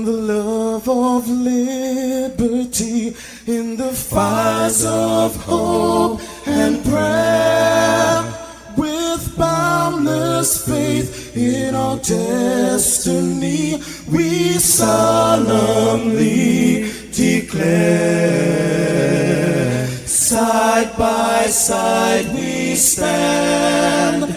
in the love of liberty, in the fires of hope and prayer, with boundless faith in our destiny, we solemnly declare. Side by side we stand,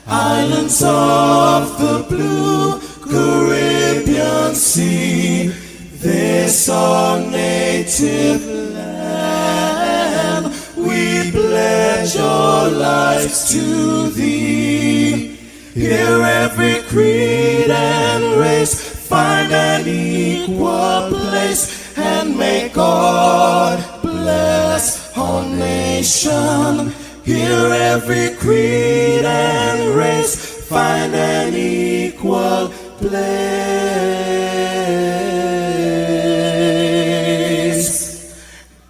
islands of the blue Caribbean Sea, this our native land. We pledge our lives to thee. Here every creed and race find an equal place, and may God bless our nation. Here every creed and race find an equal place,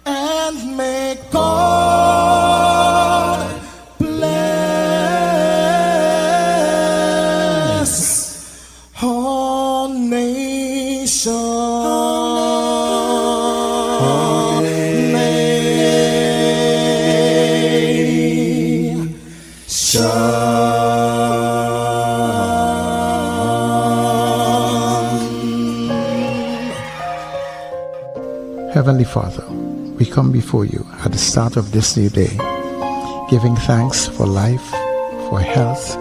and may God bless our nation. Heavenly Father, we come before you at the start of this new day, giving thanks for life, for health,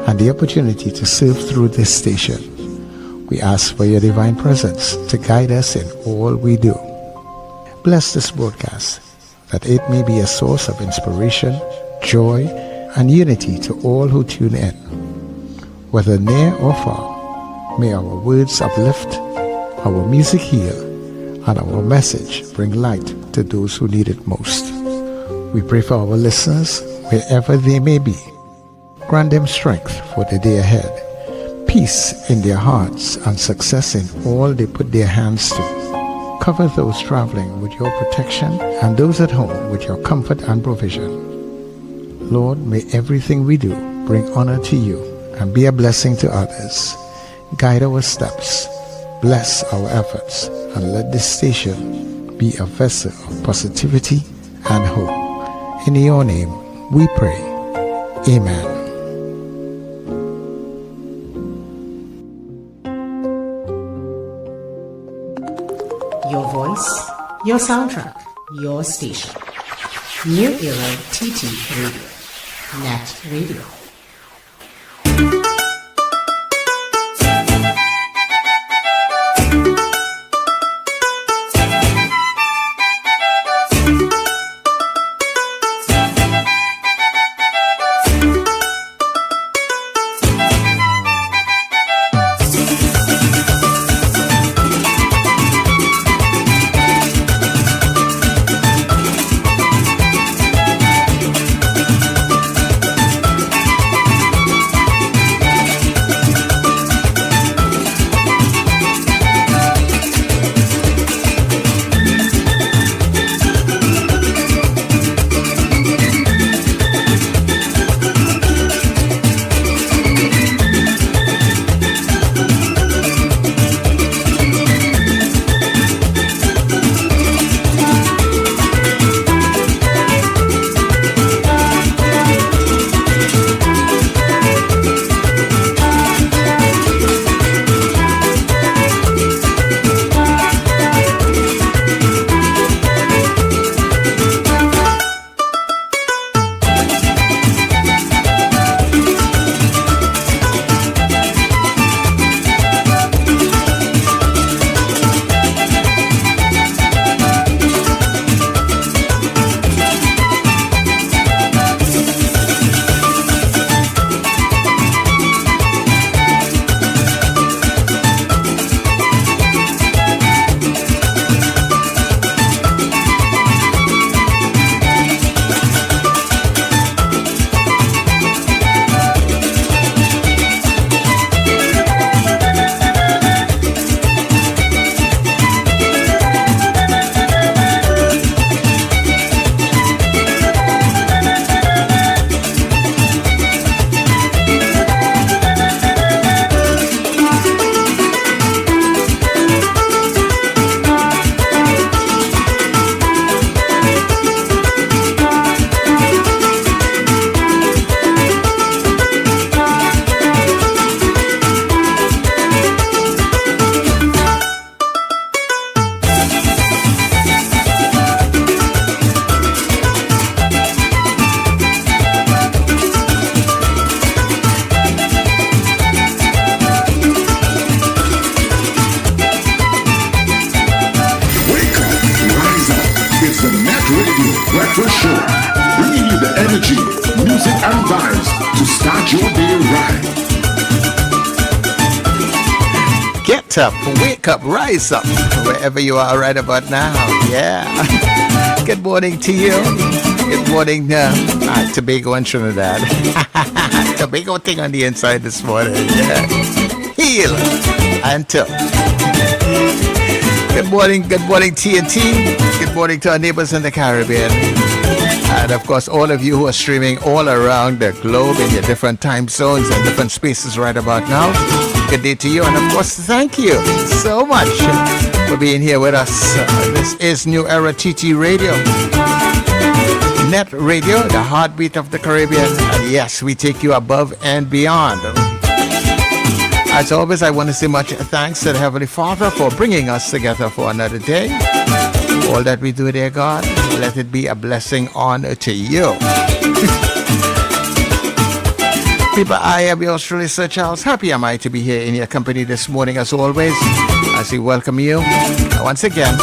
and the opportunity to serve through this station. We ask for your divine presence to guide us in all we do. Bless this broadcast, that it may be a source of inspiration, joy, and unity to all who tune in. Whether near or far, may our words uplift, our music heal, and our message bring light to those who need it most. We pray for our listeners wherever they may be. Grant them strength for the day ahead, peace in their hearts, and success in all they put their hands to. Cover those traveling with your protection and those at home with your comfort and provision. Lord, may everything we do bring honor to you and be a blessing to others. Guide our steps, bless our efforts, and let this station be a vessel of positivity and hope. In your name we pray. Amen. Your voice, your soundtrack, your station. New Era TT Radio. NETT Radio. Radio Breakfast Show, bringing you the energy, music, and vibes to start your day right. Get up, wake up, rise up, wherever you are right about now. Yeah. Good morning to you. Good morning, Tobago and Trinidad. Tobago thing on the inside this morning. Yeah. Heal and tilt. Good morning, TNT. Good morning to our neighbors in the Caribbean. And of course, all of you who are streaming all around the globe in your different time zones and different spaces right about now. Good day to you. And of course, thank you so much for being here with us. This is New Era TT Radio. NETT Radio, the heartbeat of the Caribbean. And yes, we take you above and beyond. As always, I want to say much thanks to the Heavenly Father for bringing us together for another day. All that we do, dear God, let it be a blessing on to you. People, I am yours truly, Sir Charles. Happy am I to be here in your company this morning, as always, as we welcome you. Once again,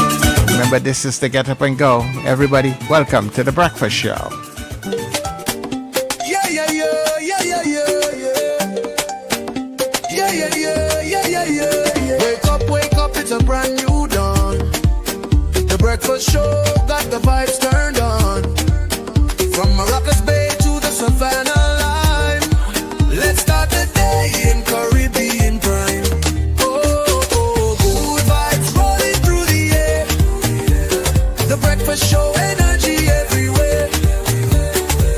remember, this is the Get Up and Go. Everybody, welcome to the Breakfast Show. Wake up, it's a brand new dawn. The breakfast show got the vibes turned on. From Maracas Bay to the Savannah line, let's start the day in Caribbean prime. Good vibes rolling through the air. The breakfast show, energy everywhere.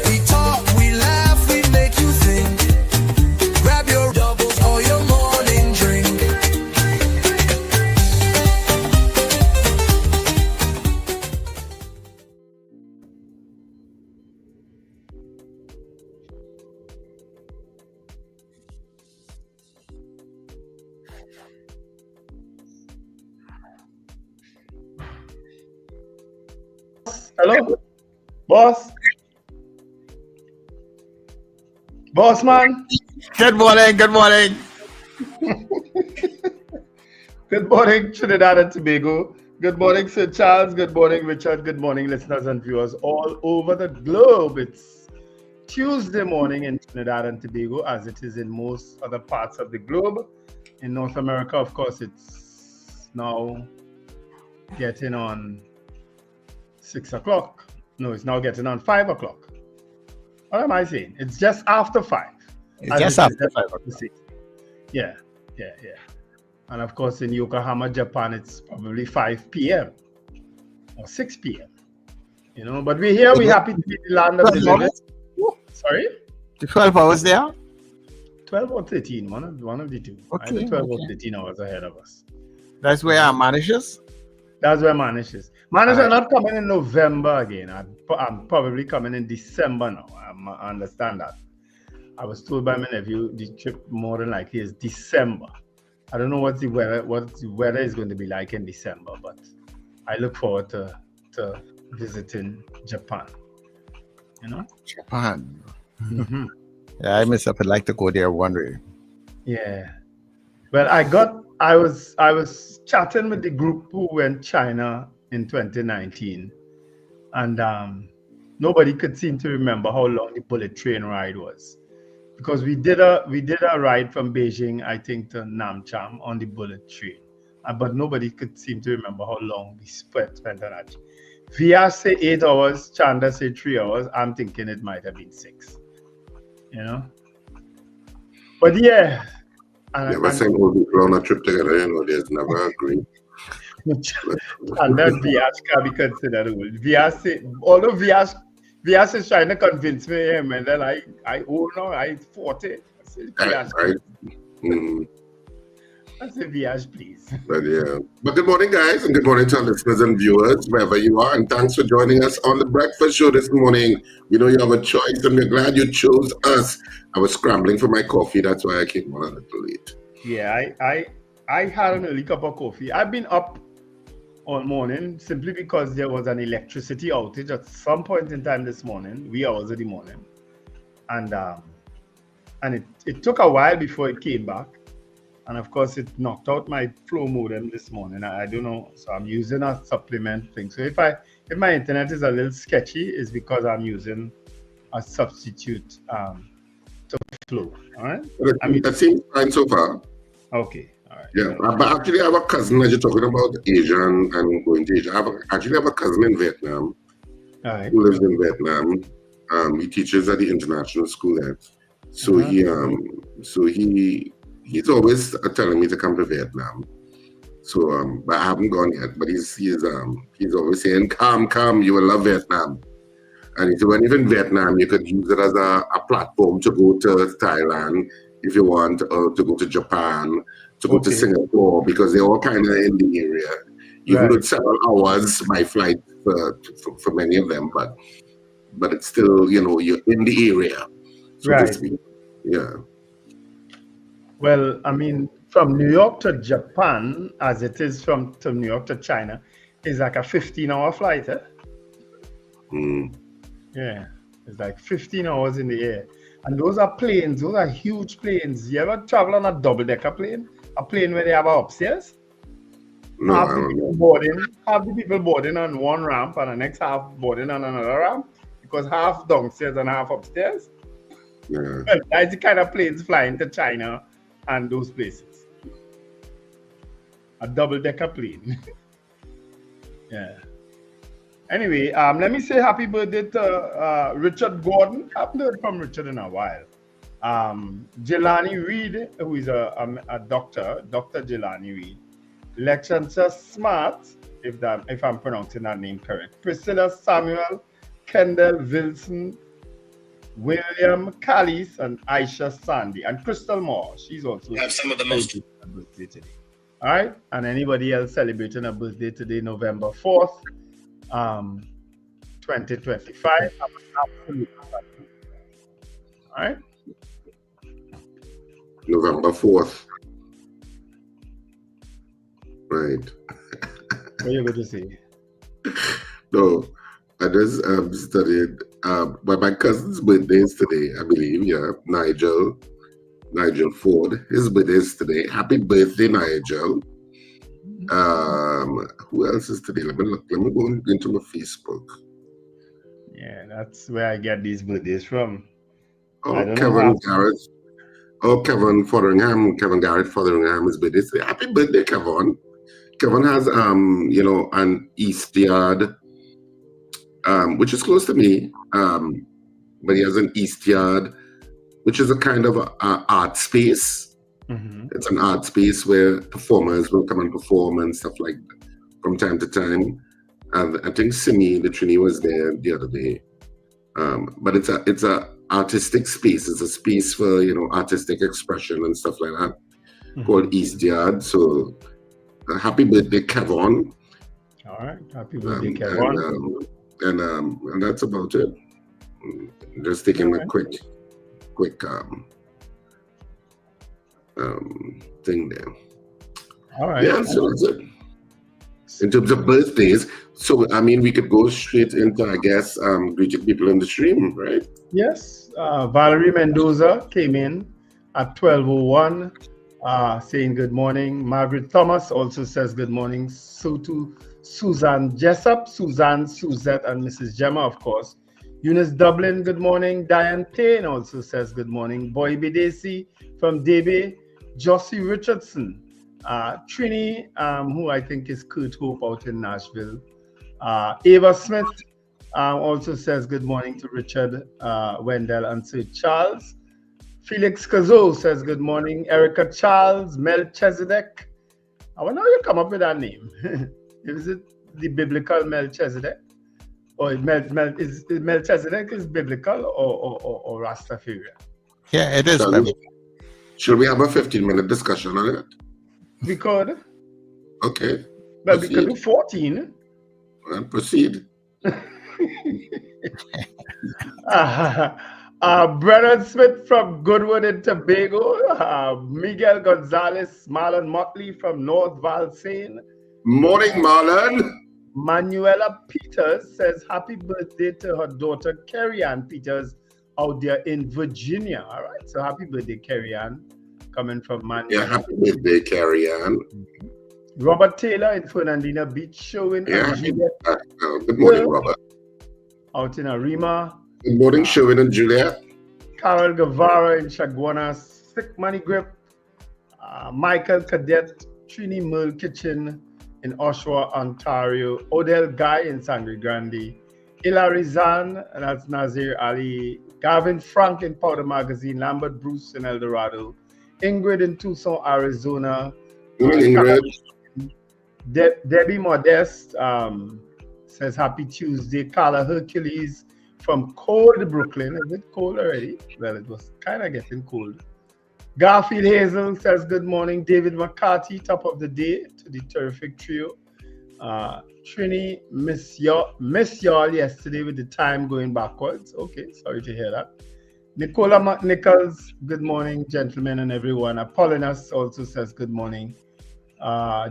We talk, we laugh, we make you think. Grab your doubles or your morning drink. Hello, boss. Boss man. Good morning, good morning. Good morning, Trinidad and Tobago. Good morning, Sir Charles. Good morning, Richard. Good morning, listeners and viewers all over the globe. It's Tuesday morning in Trinidad and Tobago, as it is in most other parts of the globe. In North America, of course, it's now getting on 6 o'clock. No, it's now getting on 5 o'clock. What am I saying? It's just after 5. It's just after 5 o'clock. Yeah. And of course, in Yokohama, Japan, it's probably 5 p.m. or 6 p.m. You know, but we're here. We're happy to be the land of the living. Sorry? 12 hours there? 12 or 13, one of the two. Okay, Either 12 or 13 hours ahead of us. That's where our managers? That's where Manish is. Manish are not coming in November again. I'm probably coming in December now. I understand that. I was told by my nephew the trip more than likely is December. I don't know what the weather is going to be like in December, but I look forward to visiting Japan. You know? Japan. Mm-hmm. Yeah, I myself would like to go there one day. Yeah. Well, I was chatting with the group who went China in 2019, and nobody could seem to remember how long the bullet train ride was, because we did a ride from Beijing, I think, to Namcham on the bullet train, but nobody could seem to remember how long we spent on that. Via say 8 hours, Chanda say 3 hours. I'm thinking it might have been 6. You know, but yeah. Never seen all people on a trip together, you know, there's never agreed. And that Vias can be considered old. Although Vias is trying to convince me, and then I 40. I say Vias, please. But yeah. But good morning, guys, and good morning to our listeners and viewers, wherever you are, and thanks for joining us on the breakfast show this morning. We know you have a choice, and we're glad you chose us. I was scrambling for my coffee, that's why I came on a little late. Yeah, I had an early cup of coffee. I've been up all morning simply because there was an electricity outage at some point in time this morning, wee hours of the morning, and it took a while before it came back. And of course, it knocked out my flow modem this morning. I don't know, so I'm using a supplement thing. So if if my internet is a little sketchy, it's because I'm using a substitute to flow. All right. That seems fine so far. Okay. All right. Yeah, but actually, I have a cousin, as you're talking about Asia and going to Asia. I actually have a cousin in Vietnam who lives in Vietnam. He teaches at the international school there. So he's always telling me to come to Vietnam. So, but I haven't gone yet. But he's always saying, "Come, you will love Vietnam." And he said, when you're in Vietnam, you could use it as a platform to go to Thailand if you want, or to go to Japan, to go to Singapore, because they're all kind of in the area. Even though it's several hours by flight for many of them, but it's still, you're in the area. So right. Yeah. Well, I mean, from New York to Japan, as it is from New York to China, is like a 15-hour flight, eh? Yeah, it's like 15 hours in the air. And those are planes, those are huge planes. You ever travel on a double-decker plane? A plane where they have upstairs? No, half the people boarding on one ramp and the next half boarding on another ramp, because half downstairs and half upstairs. Yeah. Well, that's the kind of planes flying to China and those places. A double-decker plane. Yeah. Anyway, let me say happy birthday to Richard Gordon. I haven't heard from Richard in a while. Jelani Reed, who is a doctor, Dr. Jelani Reed. Lexansa Smart, if I'm pronouncing that name correct. Priscilla Samuel, Kendall Wilson, William Callis, and Aisha Sandy, and Crystal Moore. She's also have some of the most birthday today. All right, and anybody else celebrating a birthday today, November 4th. 2025. All right. November 4th. Right. What are you going to say? No, I just studied. But my cousin's birthday is today, I believe. Yeah, Nigel Ford. His birthday is today. Happy birthday, Nigel. Who else is today? Let me look. Let me go into my Facebook. Yeah, that's where I get these birthdays from. Kevin Garrett. Kevin Fotheringham. Kevin Garrett Fotheringham is birthday today. Happy birthday, Kevin. Kevin has an East Yard, which is close to me. But he has an East Yard, which is a kind of art space. Mm-hmm. It's an art space where performers will come and perform and stuff like that from time to time. And I think Simi, the Trini, was there the other day. But it's a artistic space. It's a space for artistic expression and stuff like that, called East Yard. So happy birthday, Kevon. All right, happy birthday, Kevon. And that's about it. Just taking a quick thing there. All right. Yeah, so that's it. In terms of birthdays, so I mean, we could go straight into, I guess, greeting people in the stream, right? Yes. Valerie Mendoza came in at 12:01, saying good morning. Margaret Thomas also says good morning. So to Suzanne Jessup, Suzanne, Suzette, and Mrs. Gemma, of course. Eunice Dublin, good morning. Diane Payne also says good morning. Boy Bidesi from Debe. Josie Richardson. Trini, who I think is Kurt Hope out in Nashville. Ava Smith also says good morning to Richard, Wendell, and Sir Charles. Felix Cazo says good morning. Erica Charles, Melchizedek. I wonder how you come up with that name. Is it the biblical Melchizedek? Or is Melchizedek is biblical or Rastafarian? Yeah, it is biblical. Should we have a 15-minute discussion on it? We could. Okay. But we could do 14. Well, proceed. Brennan Smith from Goodwood in Tobago. Miguel Gonzalez, Marlon Motley from North Valsain. Morning, Marlon. Manuela Peters says happy birthday to her daughter Carrie Ann Peters out there in Virginia. All right, so happy birthday, Carrie Ann, coming from Manuela. Yeah, happy birthday, Carrie Ann. Robert Taylor in Fernandina Beach showing. Yeah. And Juliet Good morning, Robert. out in Arima. Good morning, Sherwin and Juliet. Carol Guevara in Chaguana, Sick Money Grip. Michael Cadet, Trini Mill Kitchen in Oshawa, Ontario. Odell Guy in Sangre Grande. Hilary Zan, and that's Nazir Ali. Gavin Frank in Powder Magazine. Lambert Bruce in El Dorado. Ingrid in Tucson, Arizona. Ingrid. Debbie Modest says happy Tuesday. Carla Hercules from cold Brooklyn. Is it cold already? Well, it was kind of getting cold. Garfield Hazel says good morning. David McCarthy, top of the day to the terrific trio. Trini, miss y'all yesterday with the time going backwards. Okay, sorry to hear that. Nicola Nichols, good morning, gentlemen and everyone. Apollonius also says good morning.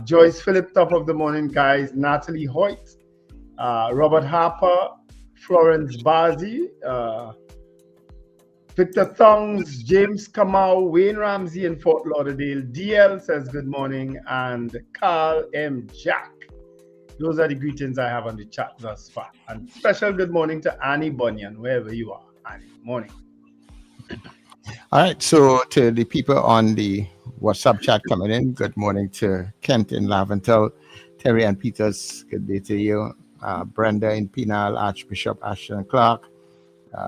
Joyce Phillip, top of the morning, guys. Natalie Hoyt, Robert Harper, Florence Bazi, Victor Thongs, James Kamau, Wayne Ramsey in Fort Lauderdale. DL says good morning, and Carl M. Jack. Those are the greetings I have on the chat thus far. And special good morning to Annie Bunyan, wherever you are. Annie, morning. All right, so to the people on the WhatsApp chat coming in, good morning to Kent in Laventel, Terry and Peters, good day to you. Brenda in Penal, Archbishop Ashton Clark,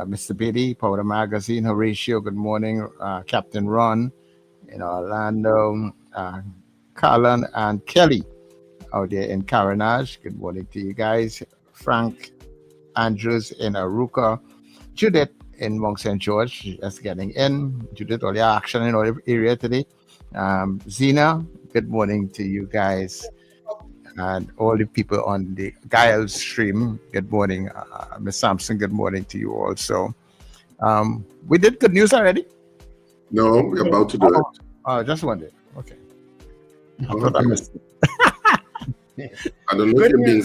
Mr. Biddy, Powder Magazine, Horatio, good morning. Captain Ron in Orlando, Carlin and Kelly out there in Carenage, good morning to you guys. Frank Andrews in Aruca, Judith in Mount St. George, just getting in. Judith, all your action in all area today. Zena, good morning to you guys. And all the people on the Guile stream, good morning. Ms. Sampson, good morning to you also. We did good news already? No, we're about to do it. Oh, just one day. Okay. I thought I missed it. I don't know if you're being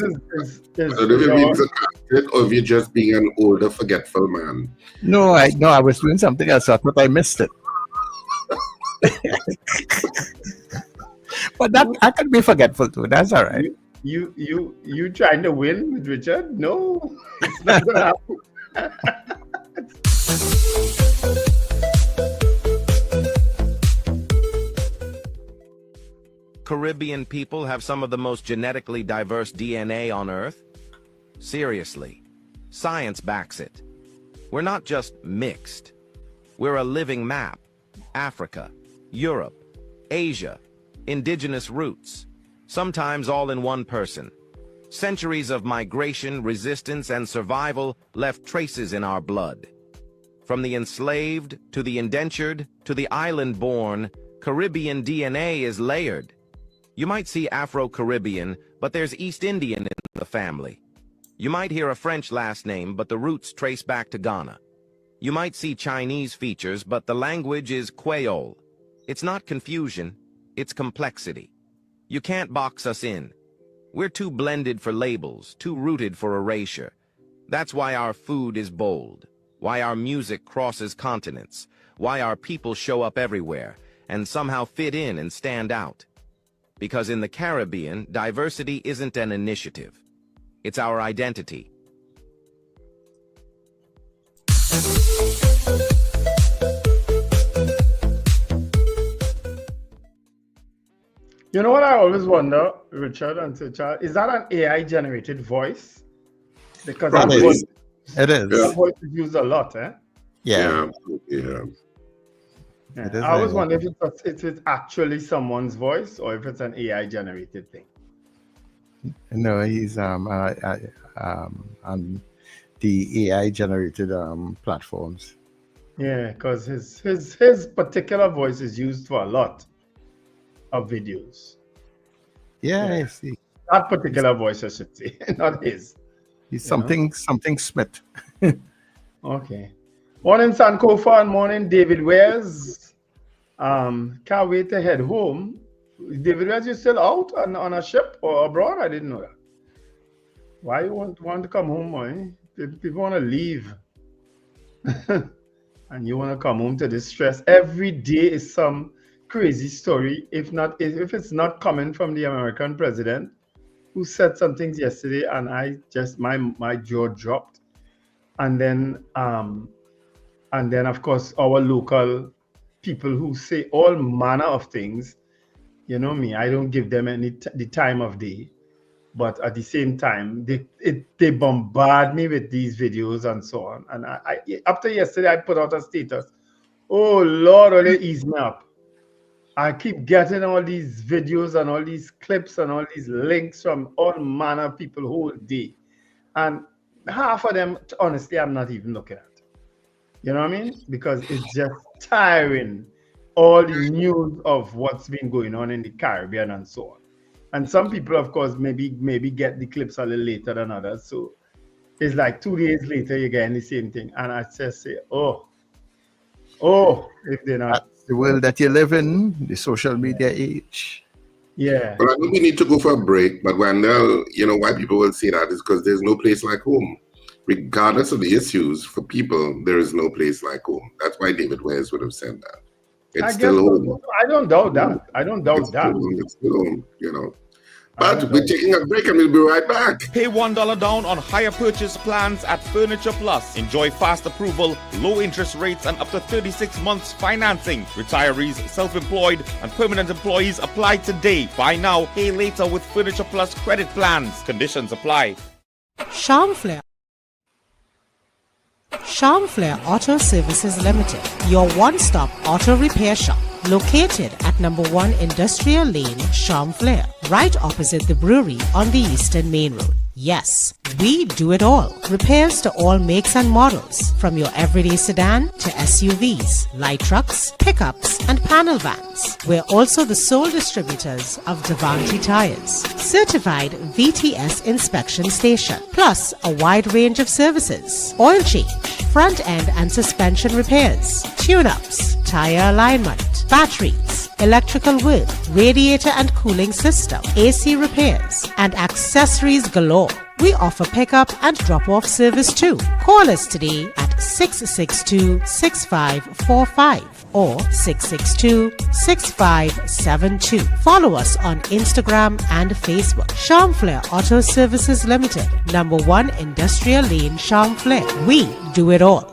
sarcastic or if you're just being an older, forgetful man. No, I was doing something else. I thought I missed it. But that I could be forgetful too. That's all right. You trying to win with Richard? No, it's not gonna happen. Caribbean people have some of the most genetically diverse DNA on Earth? Seriously, science backs it. We're not just mixed. We're a living map. Africa, Europe, Asia, indigenous roots, sometimes all in one person. Centuries of migration, resistance, and survival left traces in our blood. From the enslaved to the indentured to the island-born, Caribbean DNA is layered. You might see Afro-Caribbean, but there's East Indian in the family. You might hear a French last name, but the roots trace back to Ghana. You might see Chinese features, but the language is Creole. It's not confusion, it's complexity. You can't box us in. We're too blended for labels, too rooted for erasure. That's why our food is bold, why our music crosses continents, why our people show up everywhere, and somehow fit in and stand out. Because in the Caribbean, diversity isn't an initiative. It's our identity. You know what I always wonder, Richard and Richard, is that an AI-generated voice? Because that voice, it is. That voice is used a lot, eh? Yeah. I always wonder if it's actually someone's voice or if it's an AI-generated thing. No, he's on the AI-generated platforms. Yeah, because his particular voice is used for a lot of videos. Yeah, I see. That particular voice, I should say, not his. He's something Smith. Okay. Morning, Sankofa, and morning, David Wares. Can't wait to head home. David Wares, you still out on a ship or abroad? I didn't know that. Why you want to come home, boy? People want to leave. And you want to come home to this stress. Every day is some crazy story. If it's not coming from the American president, who said some things yesterday, and I just my jaw dropped. And then of course our local people who say all manner of things. You know me, I don't give them the time of day, but at the same time they bombard me with these videos and so on. And I after yesterday I put out a status. Oh Lord, will they ease me up? I keep getting all these videos and all these clips and all these links from all manner of people whole day. And half of them, honestly, I'm not even looking at. You know what I mean? Because it's just tiring. All the news of what's been going on in the Caribbean and so on. And some people, of course, maybe get the clips a little later than others. So it's like 2 days later, you're getting the same thing. And I just say, oh, if they're not. That's the world that you live in, the social media age. Yeah. Well, I think we need to go for a break, but Wendell, you know why people will say that is because there's no place like home. Regardless of the issues, for people, there is no place like home. That's why David Wayers would have said that. It's still home. I don't doubt that. It's still home, you know. But we're taking a break and we'll be right back. Pay $1 down on higher purchase plans at Furniture Plus. Enjoy fast approval, low interest rates, and up to 36 months financing. Retirees, self-employed, and permanent employees apply today. Buy now, pay later with Furniture Plus credit plans. Conditions apply. Charmflair Auto Services Limited, your one-stop auto repair shop, located at number 1 Industrial Lane, Charmflair, right opposite the brewery on the Eastern Main Road. Yes, we do it all. Repairs to all makes and models, from your everyday sedan to SUVs, light trucks, pickups, and panel vans. We're also the sole distributors of Devante tires, certified VTS inspection station, plus a wide range of services: oil change, front end and suspension repairs, tune-ups, tire alignment, batteries, electrical work, radiator and cooling system, AC repairs, and accessories galore. We offer pickup and drop-off service too. Call us today at 662-6545 or 662-6572. Follow us on Instagram and Facebook. Charmflair Auto Services Limited, number 1 Industrial Lane, Charmflair. We do it all.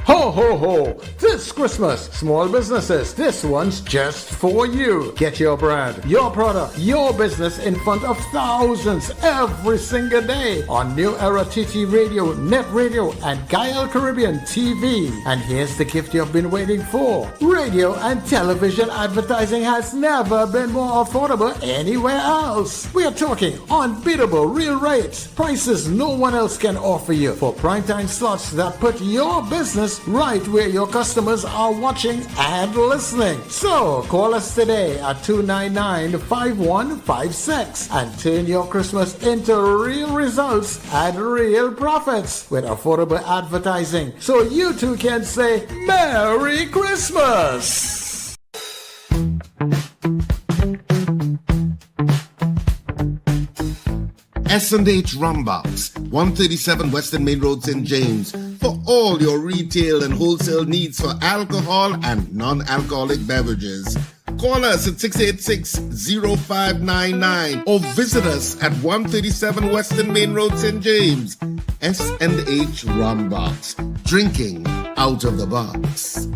Ho, ho, ho! This Christmas, small businesses, this one's just for you. Get your brand, your product, your business in front of thousands every single day on New Era TT Radio, Net Radio, and Gael Caribbean TV. And here's the gift you've been waiting for. Radio and television advertising has never been more affordable anywhere else. We are talking unbeatable real rates, prices no one else can offer you for primetime slots that put your business right where your customers are watching and listening. So call us today at 299-5156 and turn your Christmas into real results and real profits with affordable advertising, so you too can say Merry Christmas. S&H Rumbox, 137 Western Main Road, St. James, for all your retail and wholesale needs for alcohol and non-alcoholic beverages. Call us at 686-0599 or visit us at 137 Western Main Road, St. James. S&H Rumbox, drinking out of the box.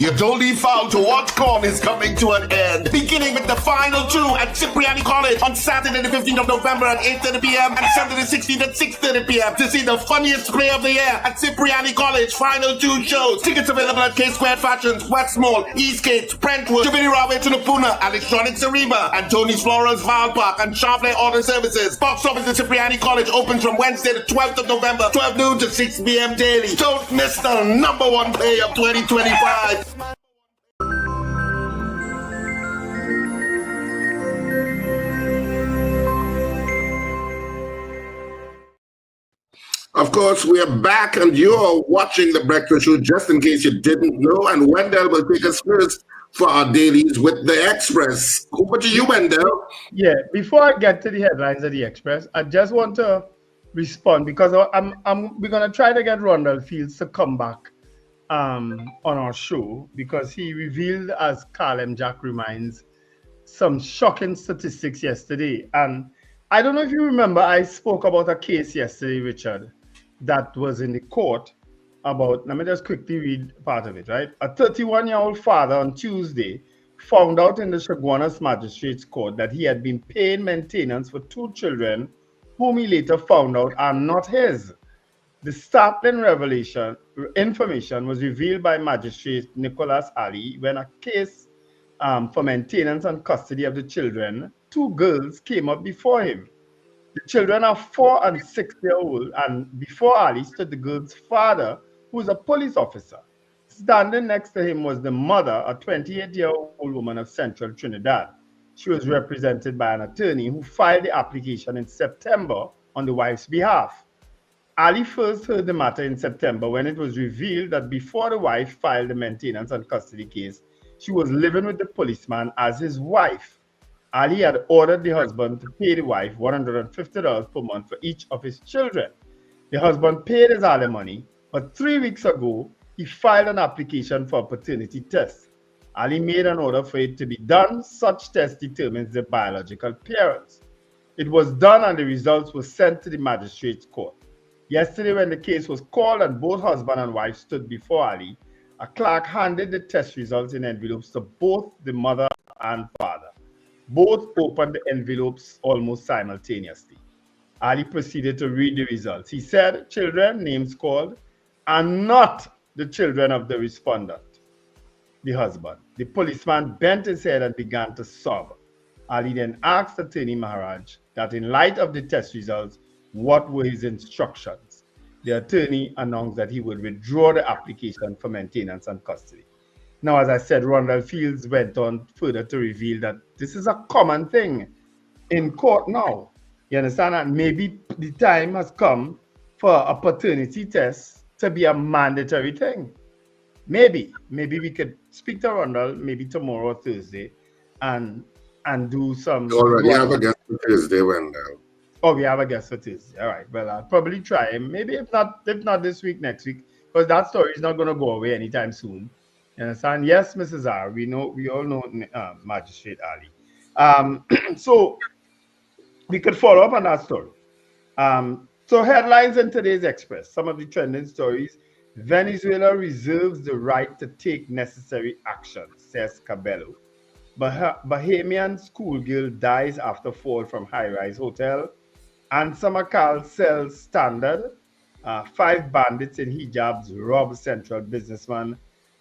Your Dolly Foul to Watch Corn is coming to an end, beginning with the final 2 at Cipriani College on Saturday the 15th of November at 8:30 p.m. and Sunday the 16th at 6:30 p.m. to see the funniest play of the year at Cipriani College. Final 2 shows. Tickets available at K-Square Fashions, West Mall, Eastgate, Brentwood, Juvini Railway to Napuna, Electronics Ariba, and Tony's Florals Val Park, and Charmflair Auto Services. Box office at Cipriani College opens from Wednesday the 12th of November, 12 noon to 6 p.m. daily. Don't miss the #1 play of 2025. Of course, we are back and you're watching The Breakfast Show, just in case you didn't know. And Wendell will take us first for our dailies with the Express. Over to you, Wendell. Yeah, before I get to the headlines of the Express, I just want to respond because we're going to try to get Rondell Fields to come back on our show because he revealed, as Carl M. Jack reminds, some shocking statistics yesterday. And I don't know if you remember, I spoke about a case yesterday, Richard, that was in the court about, let me just quickly read part of it, right? A 31-year-old father on Tuesday found out in the Chaguanas Magistrates Court that he had been paying maintenance for 2 children whom he later found out are not his. The startling information was revealed by Magistrate Nicholas Ali when a case for maintenance and custody of the children, 2 girls, came up before him. The children are 4 and 6 years old, and before Ali stood the girl's father, who was a police officer. Standing next to him was the mother, a 28-year-old woman of Central Trinidad. She was represented by an attorney who filed the application in September on the wife's behalf. Ali first heard the matter in September when it was revealed that before the wife filed the maintenance and custody case, she was living with the policeman as his wife. Ali had ordered the husband to pay the wife $150 per month for each of his children. The husband paid his alimony, but 3 weeks ago, he filed an application for a paternity test. Ali made an order for it to be done. Such test determines the biological parents. It was done and the results were sent to the magistrate's court. Yesterday, when the case was called and both husband and wife stood before Ali, a clerk handed the test results in envelopes to both the mother and father. Both opened the envelopes almost simultaneously. Ali proceeded to read the results. He said, children, names called, are not the children of the respondent, the husband. The policeman bent his head and began to sob. Ali then asked Attorney Maharaj that in light of the test results, what were his instructions? The attorney announced that he would withdraw the application for maintenance and custody. Now, as I said, Rondell Fields went on further to reveal that this is a common thing in court now. You understand? And maybe the time has come for a paternity test to be a mandatory thing. Maybe we could speak to Rondell maybe tomorrow or Thursday and do some. You already have a guest for Thursday, Wendell. Oh, we have a guest for Tuesday. All right. Well, I'll probably try him. Maybe if not this week, next week, because that story is not going to go away anytime soon. You understand? Yes, Mrs. R. We all know Magistrate Ali. So we could follow up on that story. So headlines in today's Express. Some of the trending stories. Venezuela reserves the right to take necessary action, says Cabello. Bahamian schoolgirl dies after fall from high-rise hotel. Ansa Makal sells standard. 5 bandits in hijabs rob central businessman.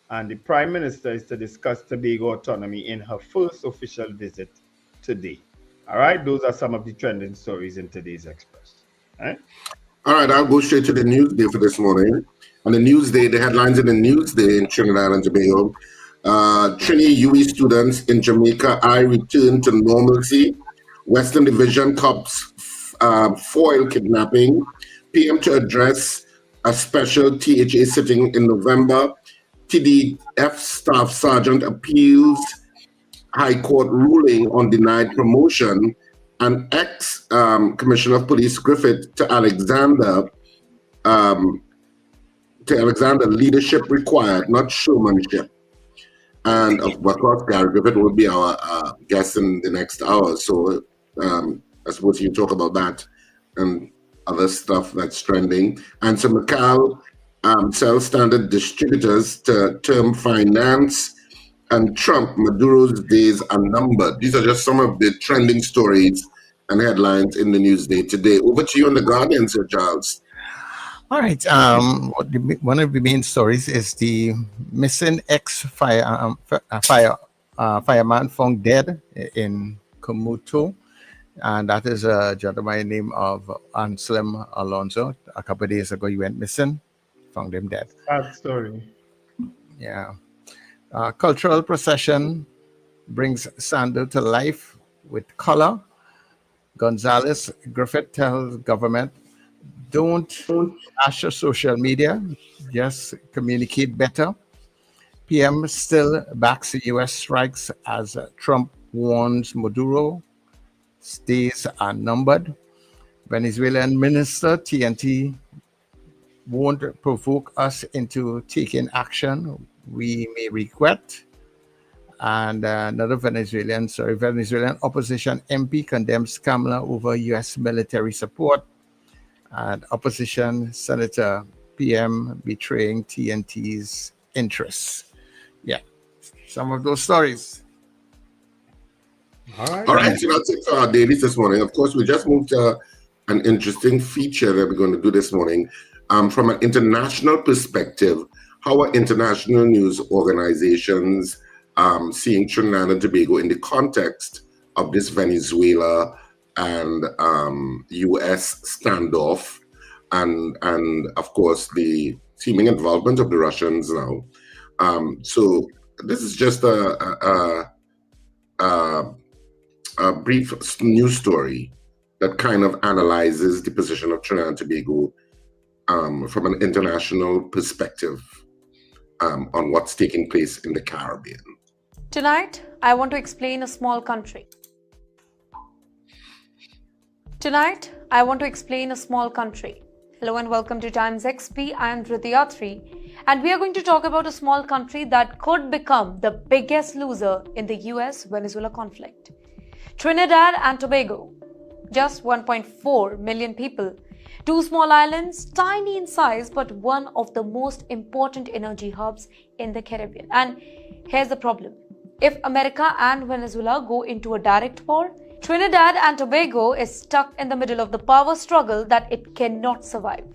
And the Prime Minister is to discuss Tobago autonomy in her first official visit today. All right, those are some of the trending stories in today's Express. All right, I'll go straight to the Newsday for this morning. On the Newsday, the headlines in the Newsday in Trinidad and Tobago. Trini UE students in Jamaica return to normalcy. Western Division cops foil kidnapping. PM to address a special THA sitting in November. TDF staff sergeant appeals High Court ruling on denied promotion. And ex-Commissioner of Police Griffith to Alexander leadership required, not showmanship. And of course, Gary Griffith will be our guest in the next hour. So I suppose you talk about that and other stuff that's trending. And so McCall sells standard distributors to term finance, and Trump, Maduro's days are numbered. These are just some of the trending stories and headlines in the Newsday today. Over to you on The Guardian, Sir Charles. All right. One of the main stories is the missing ex-fireman found dead in Komuto. And that is a gentleman by the name of Anselm Alonso. A couple of days ago, he went missing, found him dead. Sad story. Yeah. Cultural procession brings Sando to life with color. Gonzalez Griffith tells government, don't ash your social media, just communicate better. PM still backs the U.S. strikes as Trump warns Maduro. Days are numbered. Venezuelan minister TNT won't provoke us into taking action we may regret. And another Venezuelan opposition MP condemns Kamala over U.S. military support, and opposition Senator PM betraying TNT's interests. Yeah, some of those stories. All right, so that's it for our dailies this morning. Of course, we just moved to an interesting feature that we're going to do this morning. From an international perspective, how are international news organizations seeing Trinidad and Tobago in the context of this Venezuela and U.S. standoff, and of course the seeming involvement of the Russians now. So this is just a brief news story that kind of analyzes the position of Trinidad and Tobago from an international perspective on what's taking place in the Caribbean. Tonight, I want to explain a small country. Tonight, I want to explain a small country. Hello and welcome to Times XP. I am Dhritiyatri, and we are going to talk about a small country that could become the biggest loser in the US-Venezuela conflict. Trinidad and Tobago, just 1.4 million people. Two small islands, tiny in size, but one of the most important energy hubs in the Caribbean. And here's the problem. If America and Venezuela go into a direct war, Trinidad and Tobago is stuck in the middle of the power struggle that it cannot survive.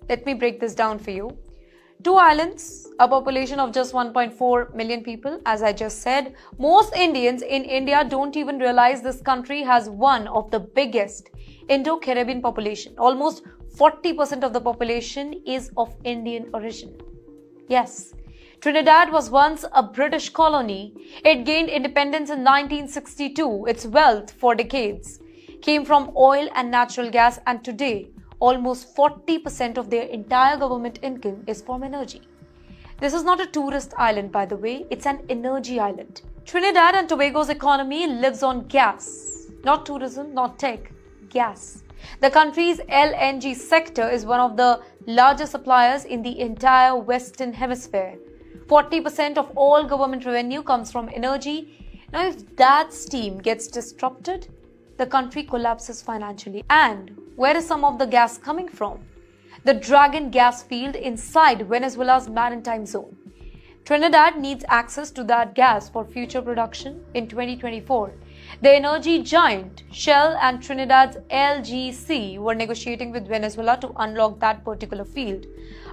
Let me break this down for you. Two islands, a population of just 1.4 million people, as I just said. Most Indians in India don't even realize this country has one of the biggest Indo-Caribbean population. Almost 40% of the population is of Indian origin. Yes, Trinidad was once a British colony. It gained independence in 1962. Its wealth for decades came from oil and natural gas, and today almost 40% of their entire government income is from energy. This is not a tourist island, by the way. It's an energy island. Trinidad and Tobago's economy lives on gas. Not tourism, not tech. Gas. The country's LNG sector is one of the largest suppliers in the entire Western Hemisphere. 40% of all government revenue comes from energy. Now, if that steam gets disrupted, the country collapses financially. And where is some of the gas coming from? The Dragon gas field inside Venezuela's maritime zone. Trinidad needs access to that gas for future production in 2024. The energy giant Shell and Trinidad's LGC were negotiating with Venezuela to unlock that particular field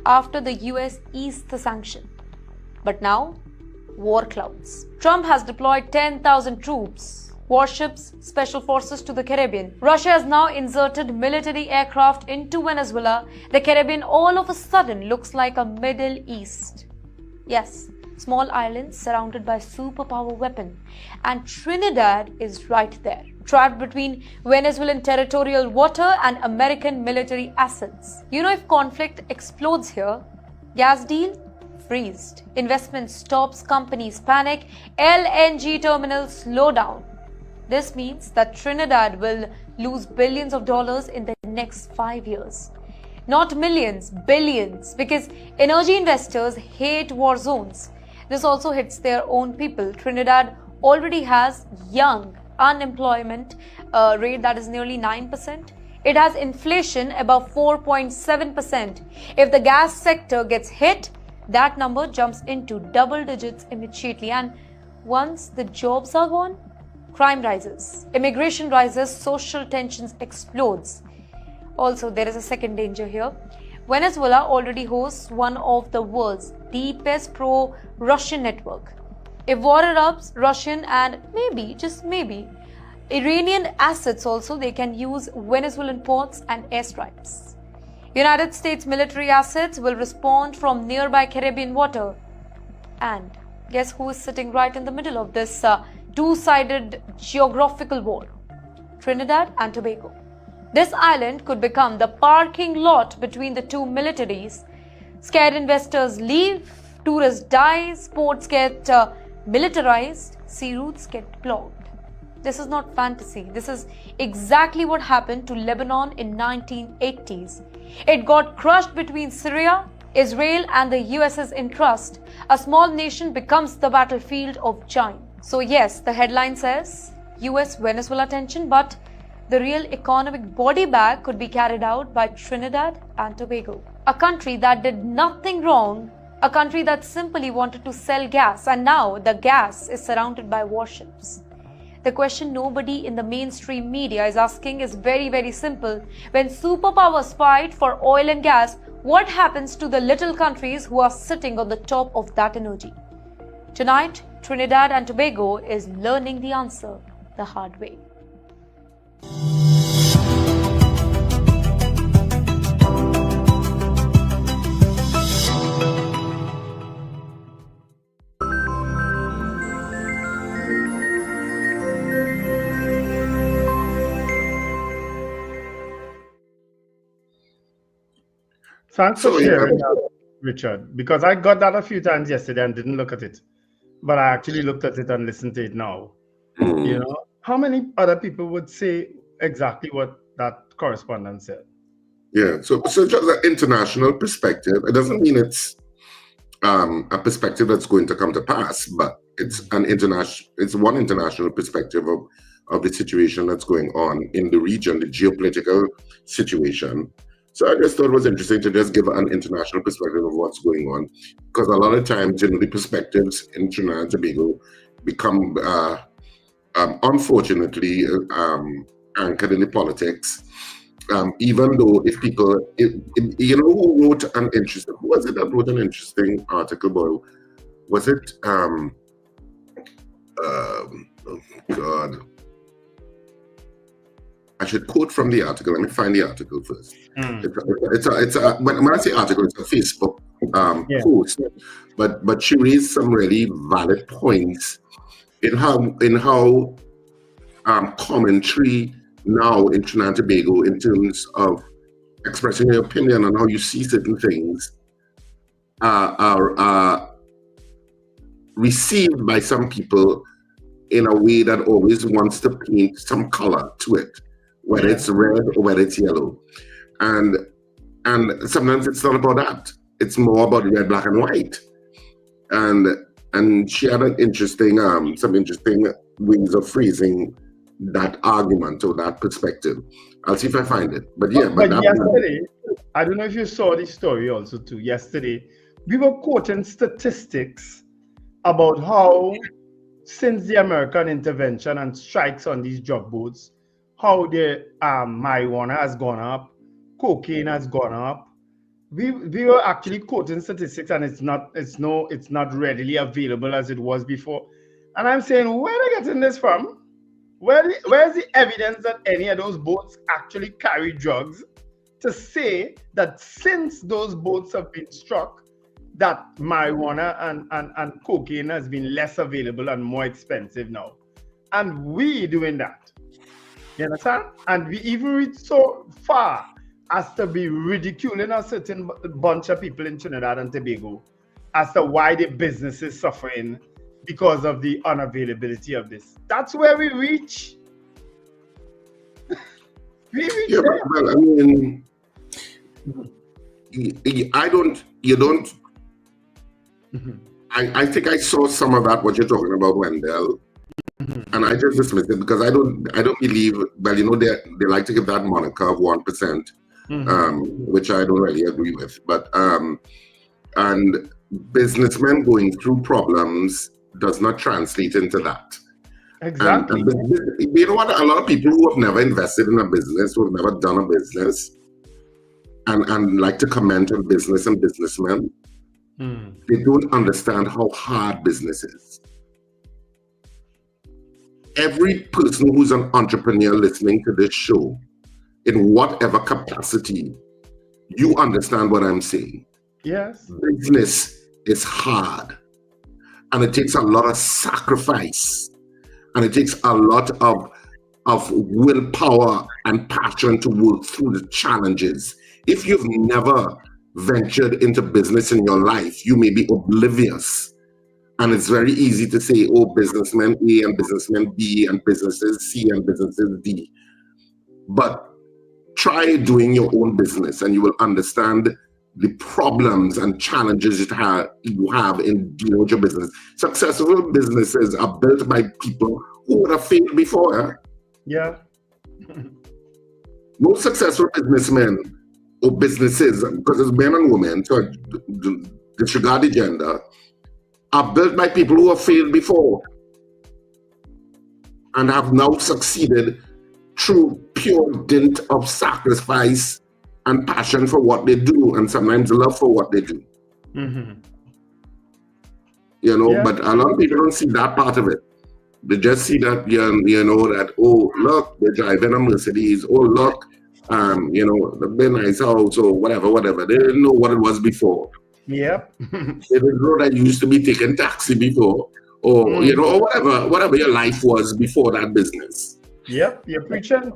after the US eased the sanction. But now, war clouds. Trump has deployed 10,000 troops, warships, special forces to the Caribbean. Russia has now inserted military aircraft into Venezuela. The Caribbean all of a sudden looks like a Middle East. Yes, small islands surrounded by superpower weapon. And Trinidad is right there, trapped between Venezuelan territorial water and American military assets. You know, if conflict explodes here, gas deal freezed. Investment stops, companies panic, LNG terminals slow down. This means that Trinidad will lose billions of dollars in the next 5 years. Not millions, billions, because energy investors hate war zones. This also hits their own people. Trinidad already has young unemployment rate that is nearly 9%. It has inflation above 4.7%. If the gas sector gets hit, that number jumps into double digits immediately. And once the jobs are gone, crime rises, immigration rises, social tensions explodes. Also, there is a second danger here. Venezuela already hosts one of the world's deepest pro-Russian network. If war erupts, Russian and maybe, just maybe, Iranian assets also, they can use Venezuelan ports and airstrikes. United States military assets will respond from nearby Caribbean water. And guess who is sitting right in the middle of this two-sided geographical war? Trinidad and Tobago. This island could become the parking lot between the two militaries. Scared investors leave, tourists die, ports get militarized, sea routes get blocked. This is not fantasy. This is exactly what happened to Lebanon in 1980s. It got crushed between Syria, Israel and the US's interest. A small nation becomes the battlefield of giants. So yes, the headline says US-Venezuela tension, but the real economic body bag could be carried out by Trinidad and Tobago. A country that did nothing wrong, a country that simply wanted to sell gas, and now the gas is surrounded by warships. The question nobody in the mainstream media is asking is very, very simple. When superpowers fight for oil and gas, what happens to the little countries who are sitting on the top of that energy? Tonight, Trinidad and Tobago is learning the answer the hard way. Thanks for sharing that, Richard, because I got that a few times yesterday and didn't look at it. But I actually looked at it and listened to it now. You know, how many other people would say exactly what that correspondent said? Yeah, so just an international perspective. It doesn't mean it's a perspective that's going to come to pass, but it's one international perspective of the situation that's going on in the region, the geopolitical situation. So I just thought it was interesting to just give an international perspective of what's going on, because a lot of times, the perspectives in Trinidad and Tobago become, unfortunately, anchored in the politics. Even though if people, who wrote an interesting, who was it that wrote an interesting article, boy? Was it, oh God. I should quote from the article. Let me find the article first. When I say article, it's a Facebook post. But she raised some really valid points in how commentary now in Trinidad and Tobago in terms of expressing your opinion on how you see certain things are received by some people in a way that always wants to paint some color to it, whether it's red or whether it's yellow. And sometimes it's not about that. It's more about red, black, and white. And she had an interesting, some interesting ways of phrasing that argument or that perspective. I'll see if I find it. But yesterday, I don't know if you saw this story also too. Yesterday, we were quoting statistics about how since the American intervention and strikes on these drug boats, how the marijuana has gone up, cocaine has gone up. We were actually quoting statistics, and it's not readily available as it was before. And I'm saying, where are they getting this from? Where's the evidence that any of those boats actually carry drugs to say that since those boats have been struck, that marijuana and cocaine has been less available and more expensive now? And we doing that. You understand? And we even reach so far as to be ridiculing a certain bunch of people in Trinidad and Tobago as to why the business is suffering because of the unavailability of this. That's where we reach. Well, I mean, I think I saw some of that, what you're talking about, Wendell. And I just dismissed it because I don't believe, well, they like to give that moniker of 1%, which I don't really agree with. But and businessmen going through problems does not translate into that. Exactly. And you know what? A lot of people who have never invested in a business, who have never done a business, and like to comment on business and businessmen, they don't understand how hard business is. Every person who's an entrepreneur listening to this show, in whatever capacity, you understand what I'm saying. Yes. Business is hard, and it takes a lot of sacrifice, and it takes a lot of willpower and passion to work through the challenges. If you've never ventured into business in your life, you may be oblivious And it's very easy to say, oh, businessman A and businessman B and businesses C and businesses D. But try doing your own business and you will understand the problems and challenges you have in dealing with your business. Successful businesses are built by people who would have failed before. Yeah. Most successful businessmen or businesses, because it's men and women, so disregard the gender, are built by people who have failed before and have now succeeded through pure dint of sacrifice and passion for what they do, and sometimes love for what they do. You know, Yeah. but a lot of people don't see that part of it. They just see that, you know, that, oh, look, they're driving a Mercedes. Oh, look, you know, the nice house or whatever. They didn't know what it was before. Yep. They didn't know that you used to be taking taxi before, or, you know, or whatever your life was before that business. Yep, you're preaching.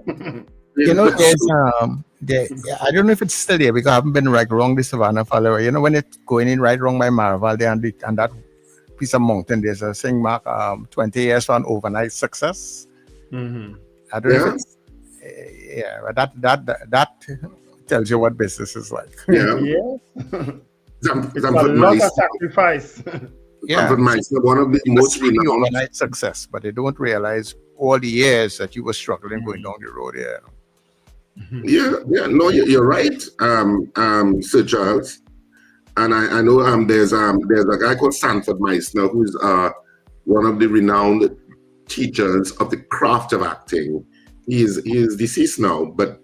You know, I don't know if it's still there because I haven't been right wrong the Savannah follower. You know, when it's going in right wrong by Maraval there and that piece of mountain, there's a thing mark 20 years for an overnight success. I don't know if it's, but that tells you what business is like. Yeah. It's a lot of sacrifice. Yeah, one of the most renowned overnight success, but they don't realize all the years that you were struggling going down the road. No, you're right, Sir Charles. And I know there's a guy called Sanford Meisner who's one of the renowned teachers of the craft of acting. He is deceased now, but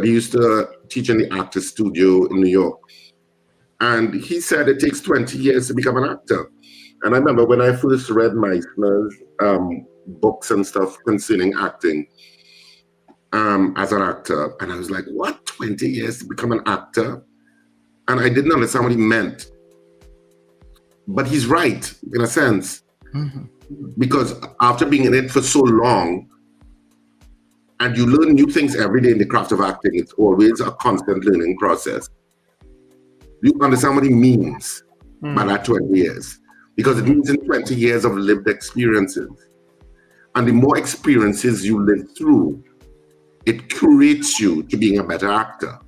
he used to teach in the Actors Studio in New York. And he said it takes 20 years to become an actor. And I remember when I first read Meisner's books and stuff concerning acting as an actor, and I was like, what, 20 years to become an actor? And I didn't understand what he meant. But he's right, in a sense. Because after being in it for so long, and you learn new things every day in the craft of acting, it's always a constant learning process. You understand what he means by that 20 years. Because it means in 20 years of lived experiences. And the more experiences you live through, it curates you to being a better actor.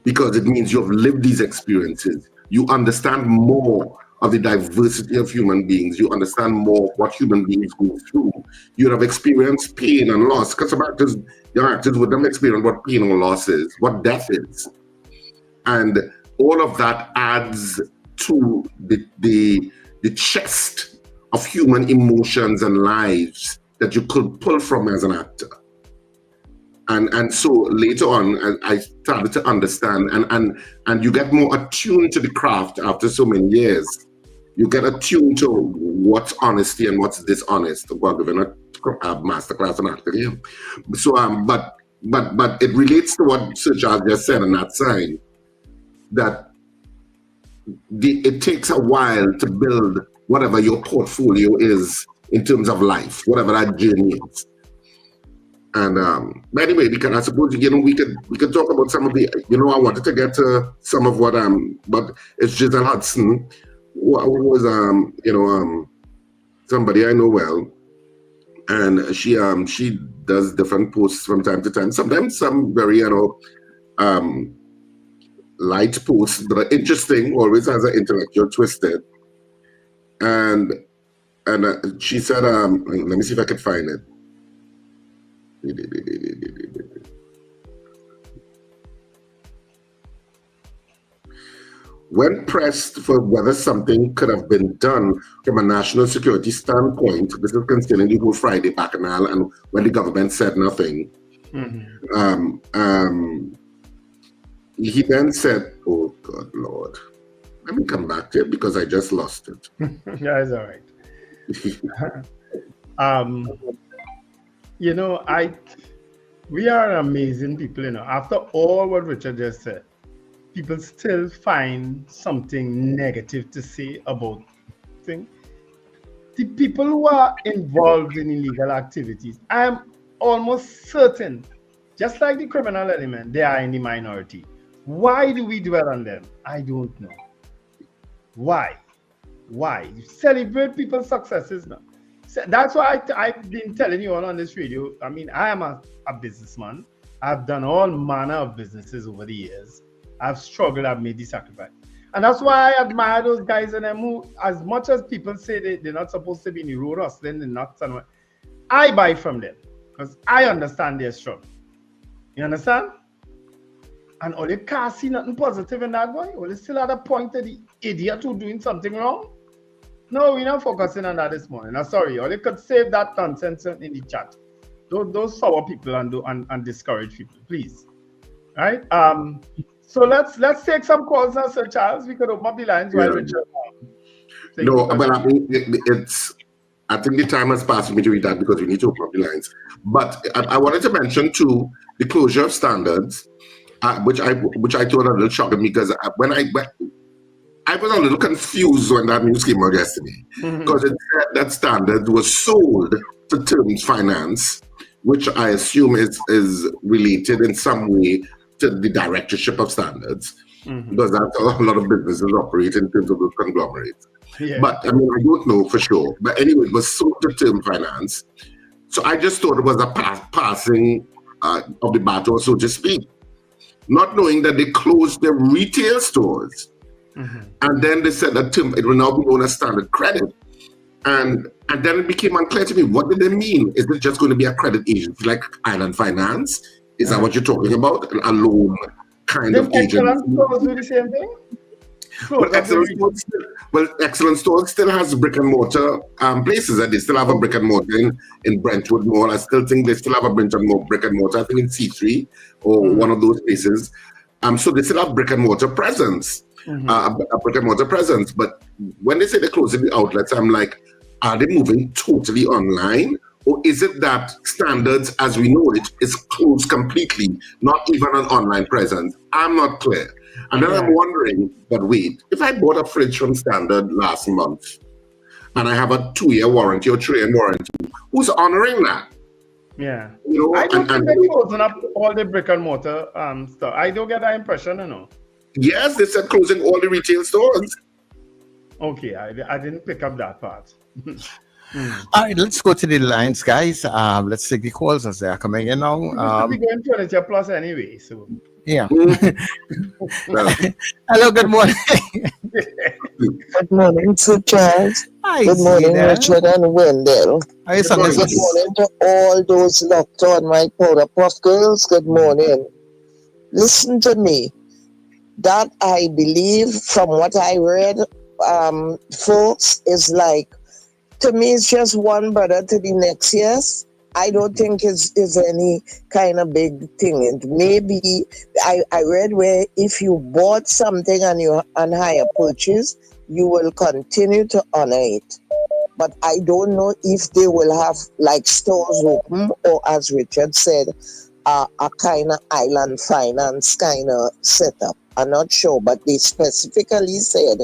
Because it means you have lived these experiences. You understand more of the diversity of human beings. You understand more what human beings go through. You have experienced pain and loss. Because some actors, young actors would never experience what pain or loss is, what death is. And all of that adds to the chest of human emotions and lives that you could pull from as an actor. And so later on, I started to understand, and you get more attuned to the craft after so many years. You get attuned to what's honesty and what's dishonest. Well, given a masterclass on acting here. So, but it relates to what Sir Charles just said on that side, that it takes a while to build whatever your portfolio is in terms of life, whatever that journey is. And anyway, because I suppose we could talk about some of the I wanted to get to some of what but it's Giselle Hudson, who was somebody I know well, and she does different posts from time to time. Sometimes some very light posts, but are interesting. Always has an intellectual twist in. And she said, let me see if I can find it. When pressed for whether something could have been done from a national security standpoint, this is concerning the whole Friday Bacchanal and when the government said nothing, he then said, oh, God, Lord, let me come back to it because I just lost it. Yeah, it's all right. We are amazing people, After all what Richard just said, people still find something negative to say about things. The people who are involved in illegal activities, I'm almost certain, just like the criminal element, they are in the minority. Why do we dwell on them? I don't know. Why? Why? You celebrate people's successes now. That's why I've been telling you all on this radio. I mean, I am a businessman. I've done all manner of businesses over the years. I've struggled, I've made the sacrifice. And that's why I admire those guys and them who, as much as people say they're not supposed to be in the road hustling, they're not, I buy from them because I understand their struggle. You understand? And all you can't see nothing positive in that boy. All you still at a point that the idiot who doing something wrong. No, we're not focusing on that this morning. I'm sorry. Or they could save that nonsense in the chat. Those sour people and discourage people, please. Right? So let's take some calls now, Sir Charles. We could open up the lines while Richard. No, but I mean, I think the time has passed for me to read that because we need to open up the lines. But I wanted to mention too the closure of standards, which I thought a little shocking because when I was a little confused when that news came out yesterday because it said that standards was sold to Terms Finance, which I assume is related in some way to the directorship of standards, because that's how a lot of businesses operate in terms of those conglomerates. Yeah. But I mean, I don't know for sure. But anyway, it was sold to Term Finance. So I just thought it was a passing of the baton, so to speak, not knowing that they closed their retail stores. And then they said that it will now be known as Standard Credit. And then it became unclear to me, what did they mean? Is it just going to be a credit agency like Island Finance? Is that what you're talking about? A loan kind of agency? Excellent Stores do the same thing? Excellent Stores still has brick and mortar places, and they still have a brick and mortar in Brentwood Mall. I still think they still have a brick and mortar, I think in C3 or one of those places. So they still have brick and mortar presence. A brick and mortar presence, but when they say they're closing the outlets, I'm like, are they moving totally online, or is it that standards as we know it is closed completely, not even an online presence? I'm not clear. And then I'm wondering, but wait, if I bought a fridge from Standard last month and I have a 2-year warranty or 3-year warranty, who's honoring that? Yeah, you know, I don't think they're closing up all the brick and mortar stuff. I don't get that impression, you know. Yes, they said closing all the retail stores. Okay, I didn't pick up that part. All right, let's go to the lines, guys. Let's take the calls as they are coming in now. We're going to Furniture Plus anyway, so. Yeah. Hello, good morning. Good morning to Charles. Hi, good morning, Zena. Richard and Wendell. Good morning to all those locked on my Powder Puff girls. Good morning. Listen to me. That I believe from what I read, folks, is like, to me, it's just one brother to the next, yes. I don't think it's any kind of big thing. And maybe I read where if you bought something and you on hire purchase, you will continue to honor it. But I don't know if they will have like stores open or, as Richard said, a kind of island finance kind of setup. I'm not sure, but they specifically said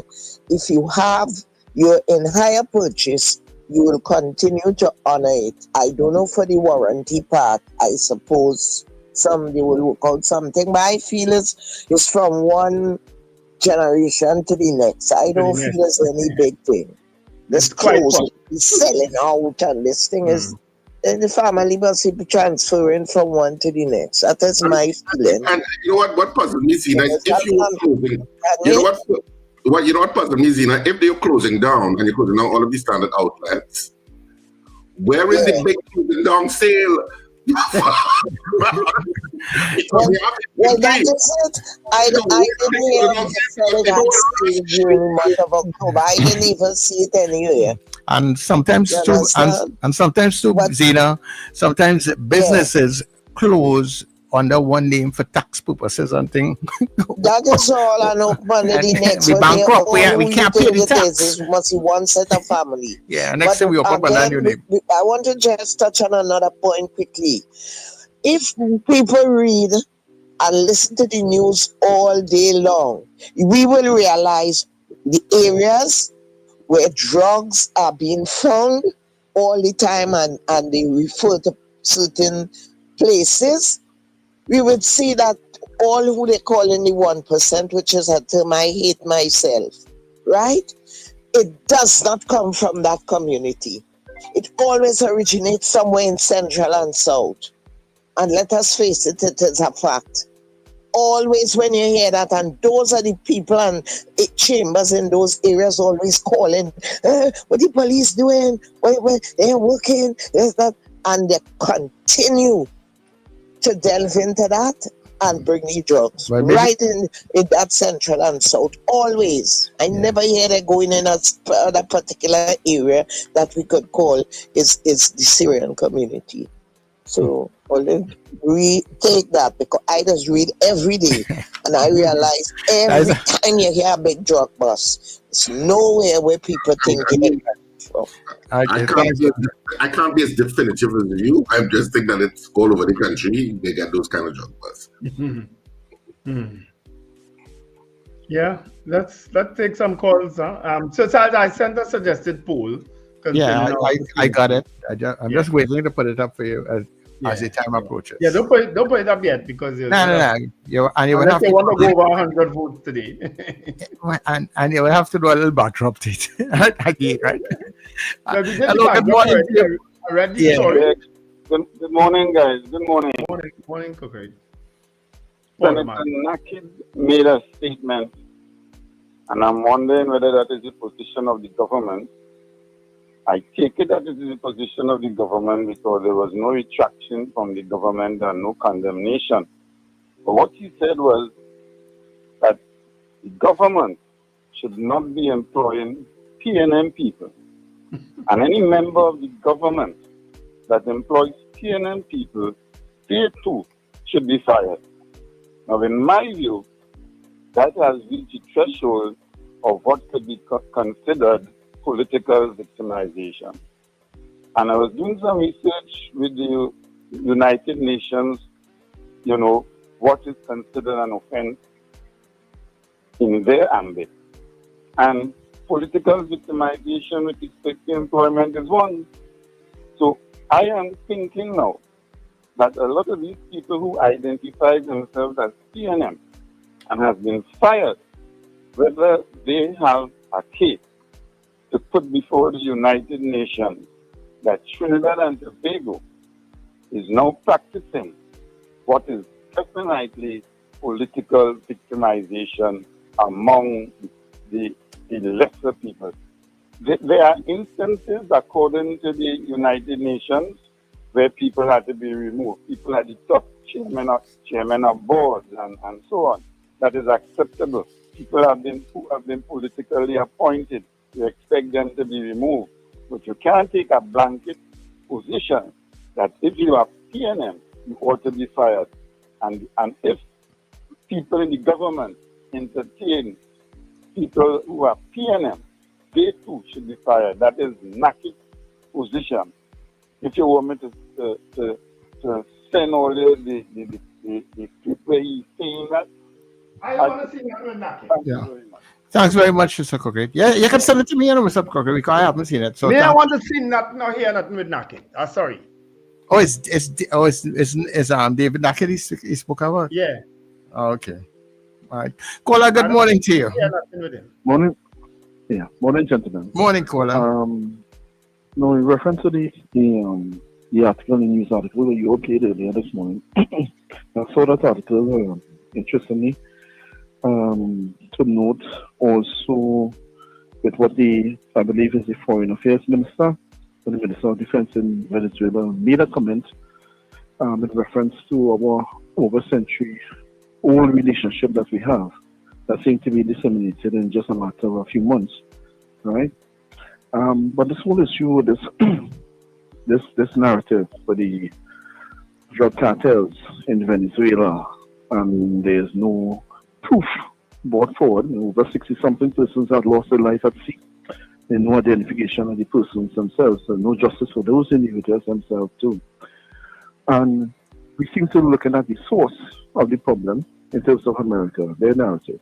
if you have your in hire purchase, you will continue to honor it. I don't know for the warranty part. I suppose somebody will work out something, but I feel it's from one generation to the next. I don't feel it's any big thing. This clothes is selling out, and this thing is the family must be transferring from one to the next. That is my feeling. And you know what puzzles me, Zena, if you were closing, you know what puzzles me, Zena, if they're closing down and you're closing down all of these standard outlets, where is the big closing down sale? well, that is it. I didn't hear it said it during the month of October. I didn't even see it anywhere. And sometimes too, and sometimes too, Zena, sometimes businesses close under one name for tax purposes and things. That is all I know. The next we bankrupt. We can't pay the tax. It must be one set of family. Yeah, next thing we open up a new name. I want to just touch on another point quickly. If people read and listen to the news all day long, we will realize the areas where drugs are being found all the time and they refer to certain places. We would see that all who they call in the 1%, which is a term I hate myself, right? it does not come from that community. It always originates somewhere in Central and South. And let us face it, it is a fact. Always when you hear that, and those are the people and chambers in those areas always calling, what the police doing? Where they're working? There's that. And they continue to delve into that and bring the drugs right in that Central and South. Always. I never hear they going in a particular area that we could call is the Syrian community. So take that, because I just read every day and I realize every time you hear a big drug bust, it's nowhere where people think it from. I can't be as definitive as you. I just think that it's all over the country. They get those kind of drug busts. Yeah, let's take some calls. So I sent a suggested poll. Yeah, I got it. I'm just waiting to put it up for you as the time approaches. Yeah, don't put it up yet, because no. You will have to go over 100 votes today. and you will have to do a little backdrop update. Right? Hello, good morning. Good morning, guys. Good morning. Morning, Cookery. Senator Nakid made a statement, and I'm wondering whether that is the position of the government. I take it that it is the position of the government because there was no retraction from the government and no condemnation. But what he said was that the government should not be employing PNM people. And any member of the government that employs PNM people, they too should be fired. Now, in my view, that has reached the threshold of what could be considered political victimization. And I was doing some research with the United Nations, what is considered an offense in their ambit. And political victimization with respect to employment is one. So I am thinking now that a lot of these people who identify themselves as PNM and have been fired, whether they have a case to put before the United Nations that Trinidad and Tobago is now practicing what is definitely political victimization among the lesser people. There are instances, according to the United Nations, where people had to be removed. People at the top, chairman of boards and so on. That is acceptable. People who have been politically appointed. You expect them to be removed. But you can't take a blanket position that if you are PNM, you ought to be fired. And if people in the government entertain people who are PNM, they too should be fired. That is NACI's position. If you want me to send all the clip where he's saying that, I want to see that with NACI. Thank you very much. Thanks very much, Mr. Cookery. Yeah, you can send it to me, Mr. Cookery, because I haven't seen it. So I want to see hear nothing with NACI. Sorry. Oh, it's David Naked he spoke about? Yeah. Oh, okay. All right. Kola, good morning to you. Yeah, nothing with him. Morning. Yeah, morning, gentlemen. Morning, Kola. No, in reference to the article, the news article that you okayed earlier this morning, I saw that article interestingly. To note also with what I believe is the Foreign Affairs Minister, the Minister of Defense in Venezuela, made a comment in reference to our over-century-old relationship that we have that seemed to be disseminated in just a matter of a few months, right? But this whole issue, this narrative for the drug cartels in Venezuela, there's no proof brought forward. Over 60-something persons have lost their life at sea. There's no identification of the persons themselves, and no justice for those individuals themselves too. And we seem to be looking at the source of the problem in terms of America, their narrative.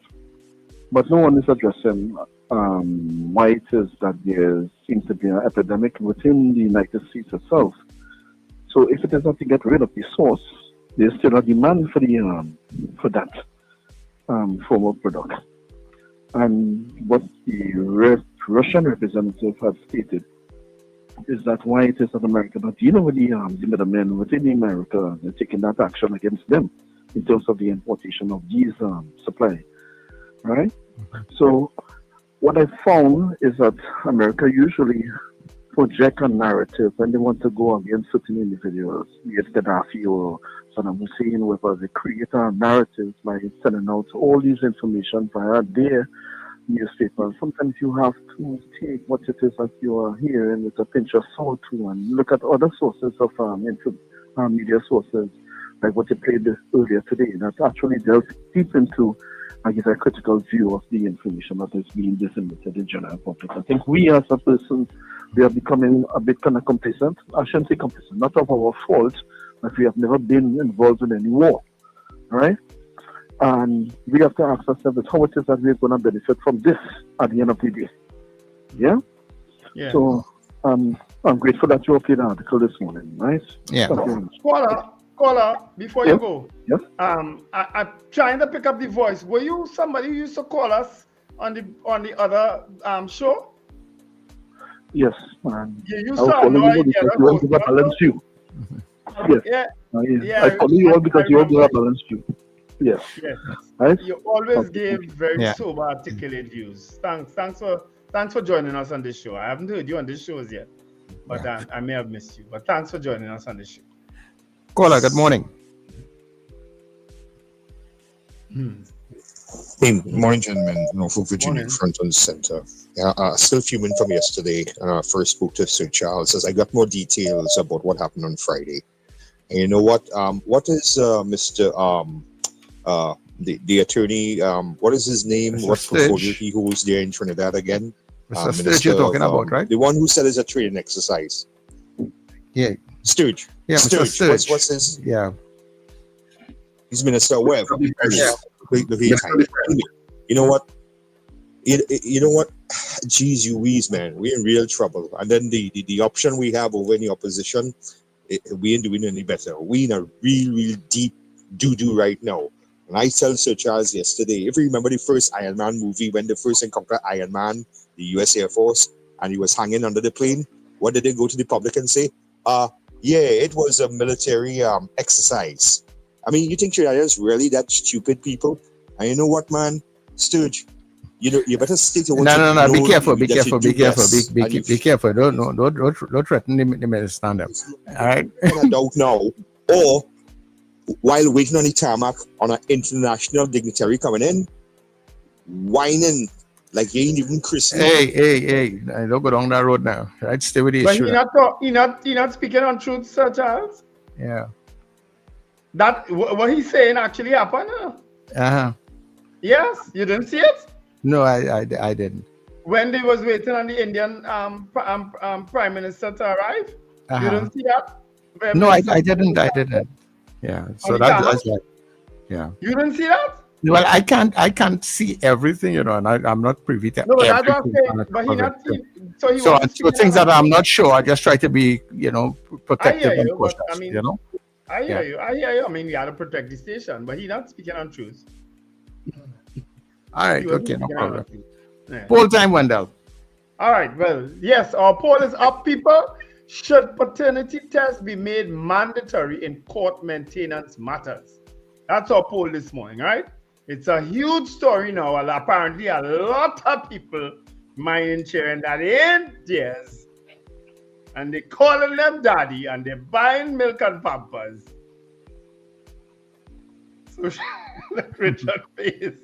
But no one is addressing why it is that there seems to be an epidemic within the United States itself. So if it is not to get rid of the source, there's still a demand for that form of product. And what the Russian representative has stated is that why it is that America not dealing with the middlemen within America, they're taking that action against them in terms of the importation of these supply, right? So what I found is that America usually project a narrative when they want to go against certain individuals, be it Gaddafi or Saddam Hussein, whether they create a narrative by sending out all these information via their newspaper. Sometimes you have to take what it is that you are hearing with a pinch of salt too, and look at other sources of media sources, like what you played earlier today, that actually delves deep into, I guess, a critical view of the information that is being disseminated in general public. I think we as a person, we are becoming a bit kind of complacent. I shouldn't say complacent, not of our fault, but we have never been involved in any war, right? And we have to ask ourselves how it is that we're going to benefit from this at the end of the day. Yeah? Yeah. So I'm grateful that you appeared the article this morning, right? Yeah. Caller, before you go, yes. I'm trying to pick up the voice. Were you somebody who used to call us on the other show? Yes. You used to annoy the other host. Balance you. Yes. Yeah. I follow you all because you all do a balance you. Yes. Yes. Right? You always gave very sober, articulate views. Thanks for joining us on this show. I haven't heard you on this show yet, but I may have missed you. But thanks for joining us on this show. Caller, good morning. Good morning, gentlemen. Norfolk, Virginia, front and center. Still fuming from yesterday. First spoke to Sir Charles. As I got more details about what happened on Friday. And you know what? What is Mr. The attorney? What is his name? Mr. What Sturge. portfolio he holds there in Trinidad again? Mr. Sturge you're talking about, right? The one who said it's a training exercise. Yeah. Sturge. Yeah, Mr. Sturge. What's his? Yeah. He's minister, whatever. Yeah. You know what? You know what? Geez, you wheeze, man. We're in real trouble. And then the option we have over in the opposition, we ain't doing any better. We in a real deep doo-doo right now. And I tell Sir Charles yesterday, if you remember the first Iron Man movie, when they first encountered Iron Man, the US Air Force, and he was hanging under the plane, what did they go to the public and say? Yeah, it was a military exercise. I mean, you think Trinidadians really that stupid people? And you know what, man? Sturge, you better stick to what No. Be careful. Be careful. Don't threaten the minister. All right. I don't know. Or while waiting on the tarmac on an international dignitary coming in, whining like you ain't even Christian. Hey! I don't go down that road now. Right? Stay with the But issue. he not speaking on truth, Sir Charles. Yeah. That what he's saying actually happened. Yes, you didn't see it? No, I didn't. When they was waiting on the Indian Prime Minister to arrive, you didn't see that? No, I didn't. Yeah. So that's like, yeah. You didn't see that? Well, I can't see everything, and I'm not privy to everything. But he not see. So things that I'm not sure, I just try to be, protective and cautious, I hear you. I mean, we had to protect the station, but he's not speaking on truth. All right. Okay. No problem. Poll time, Wendell. All right. Well, yes, our poll is up, people. Should paternity tests be made mandatory in court maintenance matters? That's our poll this morning, right? It's a huge story now. And apparently, a lot of people minding cheering that ain't theirs. And they calling them daddy and they're buying milk and pampers. So, Richard face.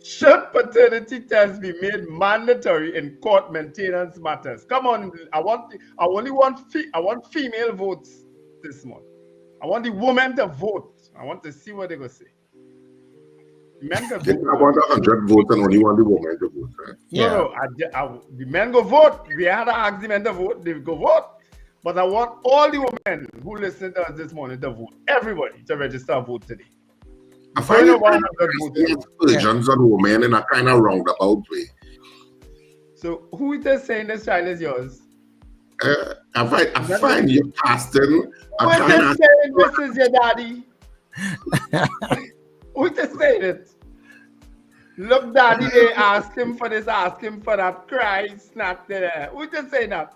Should paternity tests be made mandatory in court maintenance matters? Come on, I want female votes this month. I want the women to vote. I want to see what they're gonna say. Men can vote. I want 100 votes and only want the women to vote, right? No, the men go vote. We had to ask the men to vote. They go vote. But I want all the women who listen to us this morning to vote. Everybody to register and vote today. I find it urgent on women in a kind of roundabout way. So who is just saying this child is yours? I find you casting. Who is just saying this is your daddy? Who is just saying it? Look, daddy, they ask him for this, ask him for that, cry, snap there. Who just say that?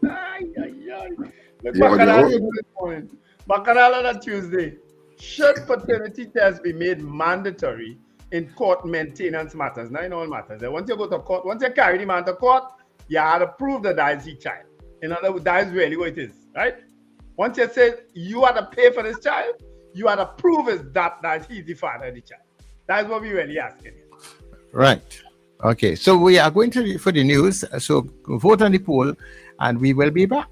Ay, ay, ay. Look, Bacchanal this morning. Bacchanal on Tuesday. Should paternity tests be made mandatory in court maintenance matters? Now, in all matters. Once you go to court, once you carry the man to court, you have to prove that that is his child. In other words, that is really what it is, right? Once you say you have to pay for this child, you have to prove is that he's the father of the child. That's what we really asking. Right. Okay. So we are going to for the news. So vote on the poll, and we will be back.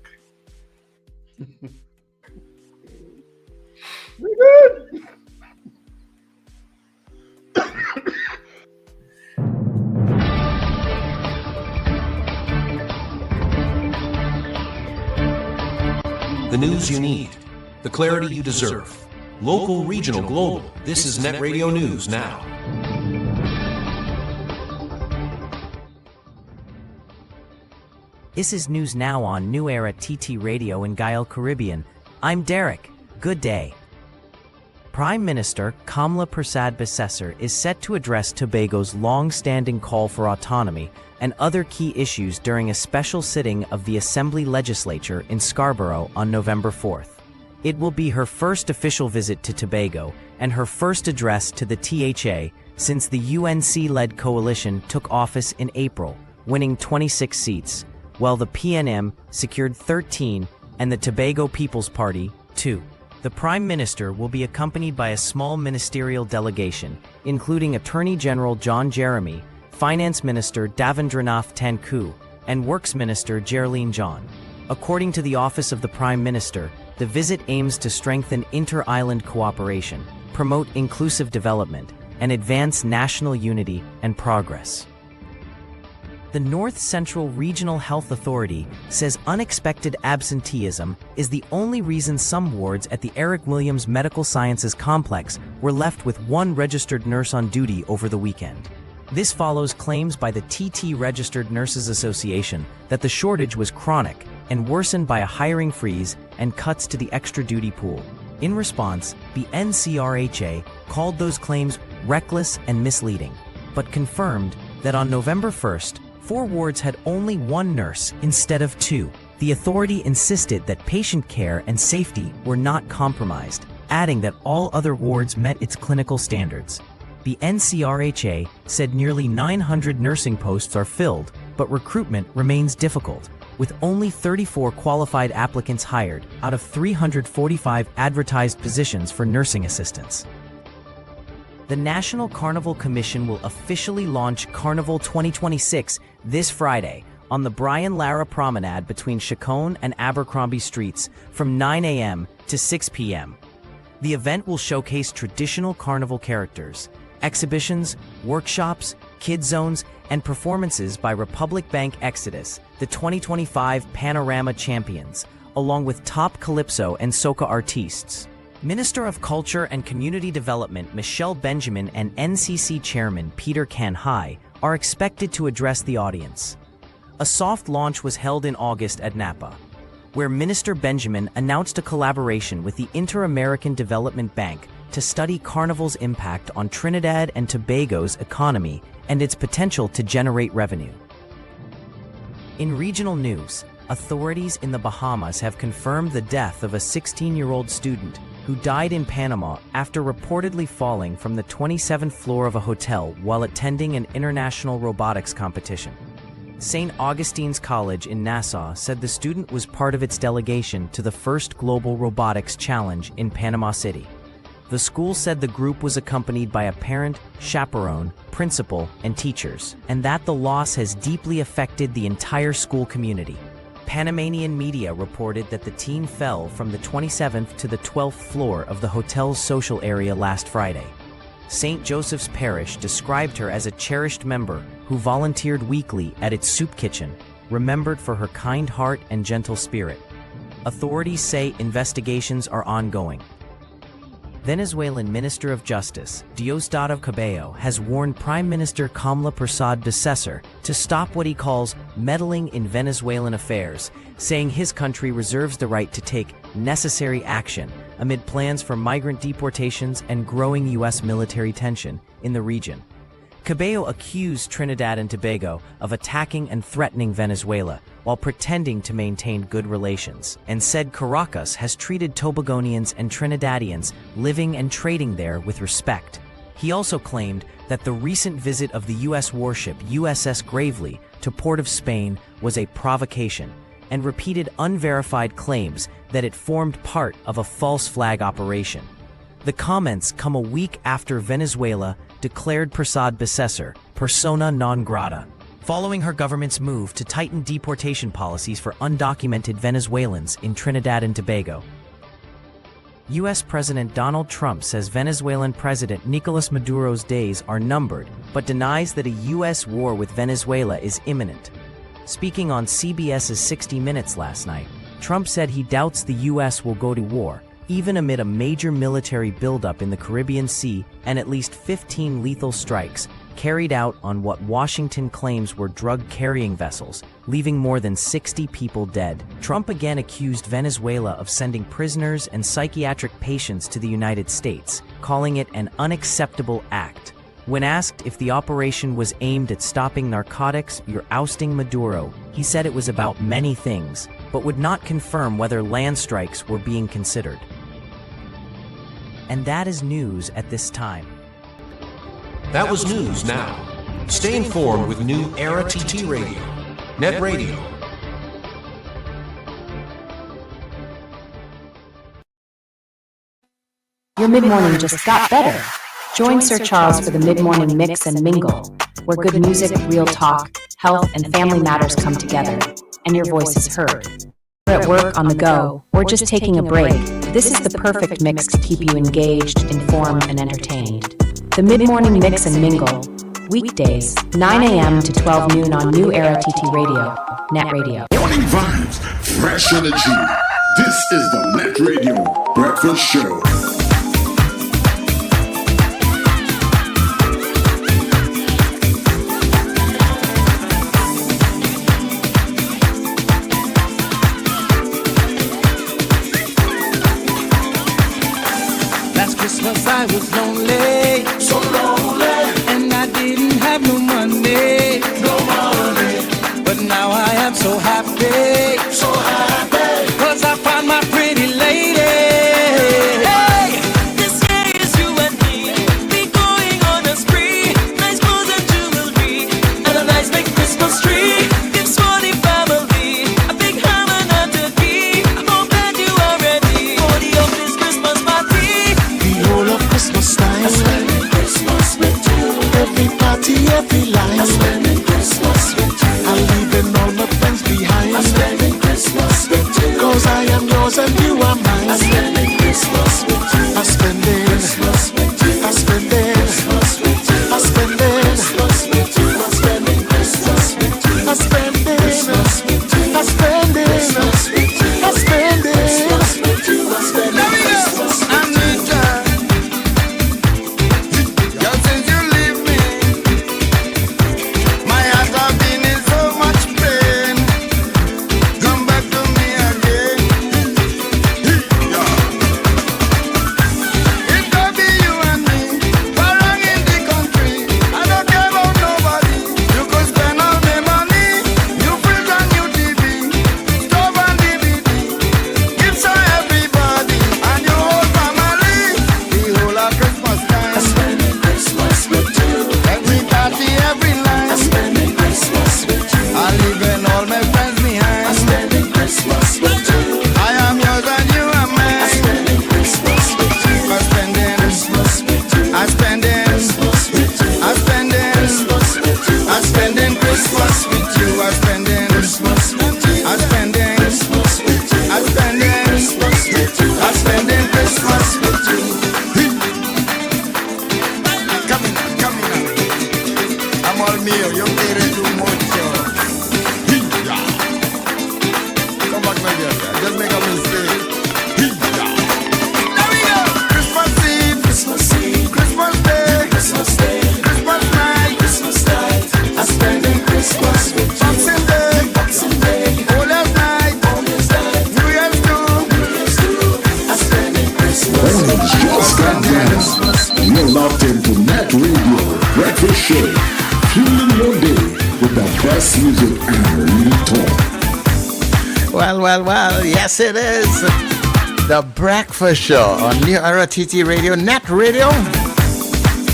We good. The news you need, the clarity you deserve. Local, regional, global. This is Net Radio News Now. This is News Now on New Era TT Radio in Gael, Caribbean. I'm Derek. Good day. Prime Minister Kamla Persad-Bissessar is set to address Tobago's long-standing call for autonomy and other key issues during a special sitting of the Assembly Legislature in Scarborough on November 4th. It will be her first official visit to Tobago and her first address to the THA since the UNC-led coalition took office in April, winning 26 seats, while the PNM secured 13 and the Tobago People's Party 2. The Prime Minister will be accompanied by a small ministerial delegation, including Attorney General John Jeremy, Finance Minister Davendranath Tanku, and Works Minister Geraldine John. According to the Office of the Prime Minister, the visit aims to strengthen inter-island cooperation, promote inclusive development, and advance national unity and progress. The North Central Regional Health Authority says unexpected absenteeism is the only reason some wards at the Eric Williams Medical Sciences Complex were left with one registered nurse on duty over the weekend. This follows claims by the TT Registered Nurses Association that the shortage was chronic and worsened by a hiring freeze and cuts to the extra duty pool. In response, the NCRHA called those claims reckless and misleading, but confirmed that on November 1st, 4 wards had only 1 nurse instead of 2. The authority insisted that patient care and safety were not compromised, adding that all other wards met its clinical standards. The NCRHA said nearly 900 nursing posts are filled, but recruitment remains difficult, with only 34 qualified applicants hired out of 345 advertised positions for nursing assistants. The National Carnival Commission will officially launch Carnival 2026 this Friday on the Brian Lara Promenade between Chacon and Abercrombie Streets from 9 a.m. to 6 p.m. The event will showcase traditional carnival characters, exhibitions, workshops, kid zones, and performances by Republic Bank Exodus, the 2025 Panorama Champions, along with top calypso and soca artistes. Minister of Culture and Community Development Michelle Benjamin and NCC Chairman Peter Canhai are expected to address the audience. A soft launch was held in August at Napa, where Minister Benjamin announced a collaboration with the Inter-American Development Bank to study Carnival's impact on Trinidad and Tobago's economy and its potential to generate revenue. In regional news, authorities in the Bahamas have confirmed the death of a 16-year-old student who died in Panama after reportedly falling from the 27th floor of a hotel while attending an international robotics competition. St. Augustine's College in Nassau said the student was part of its delegation to the first Global Robotics Challenge in Panama City. The school said the group was accompanied by a parent, chaperone, principal, and teachers, and that the loss has deeply affected the entire school community. Panamanian media reported that the teen fell from the 27th to the 12th floor of the hotel's social area last Friday. St. Joseph's Parish described her as a cherished member who volunteered weekly at its soup kitchen, remembered for her kind heart and gentle spirit. Authorities say investigations are ongoing. Venezuelan Minister of Justice, Diosdado Cabello, has warned Prime Minister Kamla Persad-Bissessar to stop what he calls meddling in Venezuelan affairs, saying his country reserves the right to take necessary action amid plans for migrant deportations and growing U.S. military tension in the region. Cabello accused Trinidad and Tobago of attacking and threatening Venezuela while pretending to maintain good relations, and said Caracas has treated Tobagonians and Trinidadians living and trading there with respect. He also claimed that the recent visit of the U.S. warship USS Gravely to Port of Spain was a provocation, and repeated unverified claims that it formed part of a false flag operation. The comments come a week after Venezuela declared Prasad Besesser persona non grata, following her government's move to tighten deportation policies for undocumented Venezuelans in Trinidad and Tobago. U.S. President Donald Trump says Venezuelan President Nicolas Maduro's days are numbered, but denies that a U.S. war with Venezuela is imminent. Speaking on CBS's 60 Minutes last night, Trump said he doubts the U.S. will go to war, even amid a major military buildup in the Caribbean Sea and at least 15 lethal strikes carried out on what Washington claims were drug-carrying vessels, leaving more than 60 people dead. Trump again accused Venezuela of sending prisoners and psychiatric patients to the United States, calling it an unacceptable act. When asked if the operation was aimed at stopping narcotics or ousting Maduro, he said it was about many things, but would not confirm whether land strikes were being considered. And that is news at this time. That was news now. Stay informed with New Era TT Radio, Net Radio. Your mid-morning just got better. Join Sir Charles for the mid-morning mix and mingle, where good music, real talk, health, and family matters come together, and your voice is heard. At work, on the go, or just taking a break, this is the perfect mix to keep you engaged, informed, and entertained. The mid-morning mix and mingle, weekdays, 9 a.m. to 12 noon on New Era TT Radio, Net Radio. Morning vibes, fresh energy. This is the Net Radio Breakfast Show. Christmas I was lonely, so lonely, and I didn't have no money, but now I am so happy, cause I found my pretty lady. Hey, this year is you and me, we going on a spree, nice clothes and jewelry, and a nice big Christmas tree, gifts for the family, a big ham and a turkey, I hope that you are ready for the office Christmas party. Whole of Christmas time, I'm spending Christmas with you. Every party, every line, I'm spending Christmas with you. I'm leaving all my friends behind, I'm spending Christmas with you. Cause I am yours and you are mine, I'm You're locked into Net Radio Breakfast Show. Fueling your day with the best music and real talk. Well, yes it is. The Breakfast Show on New Era TT Radio, Net Radio.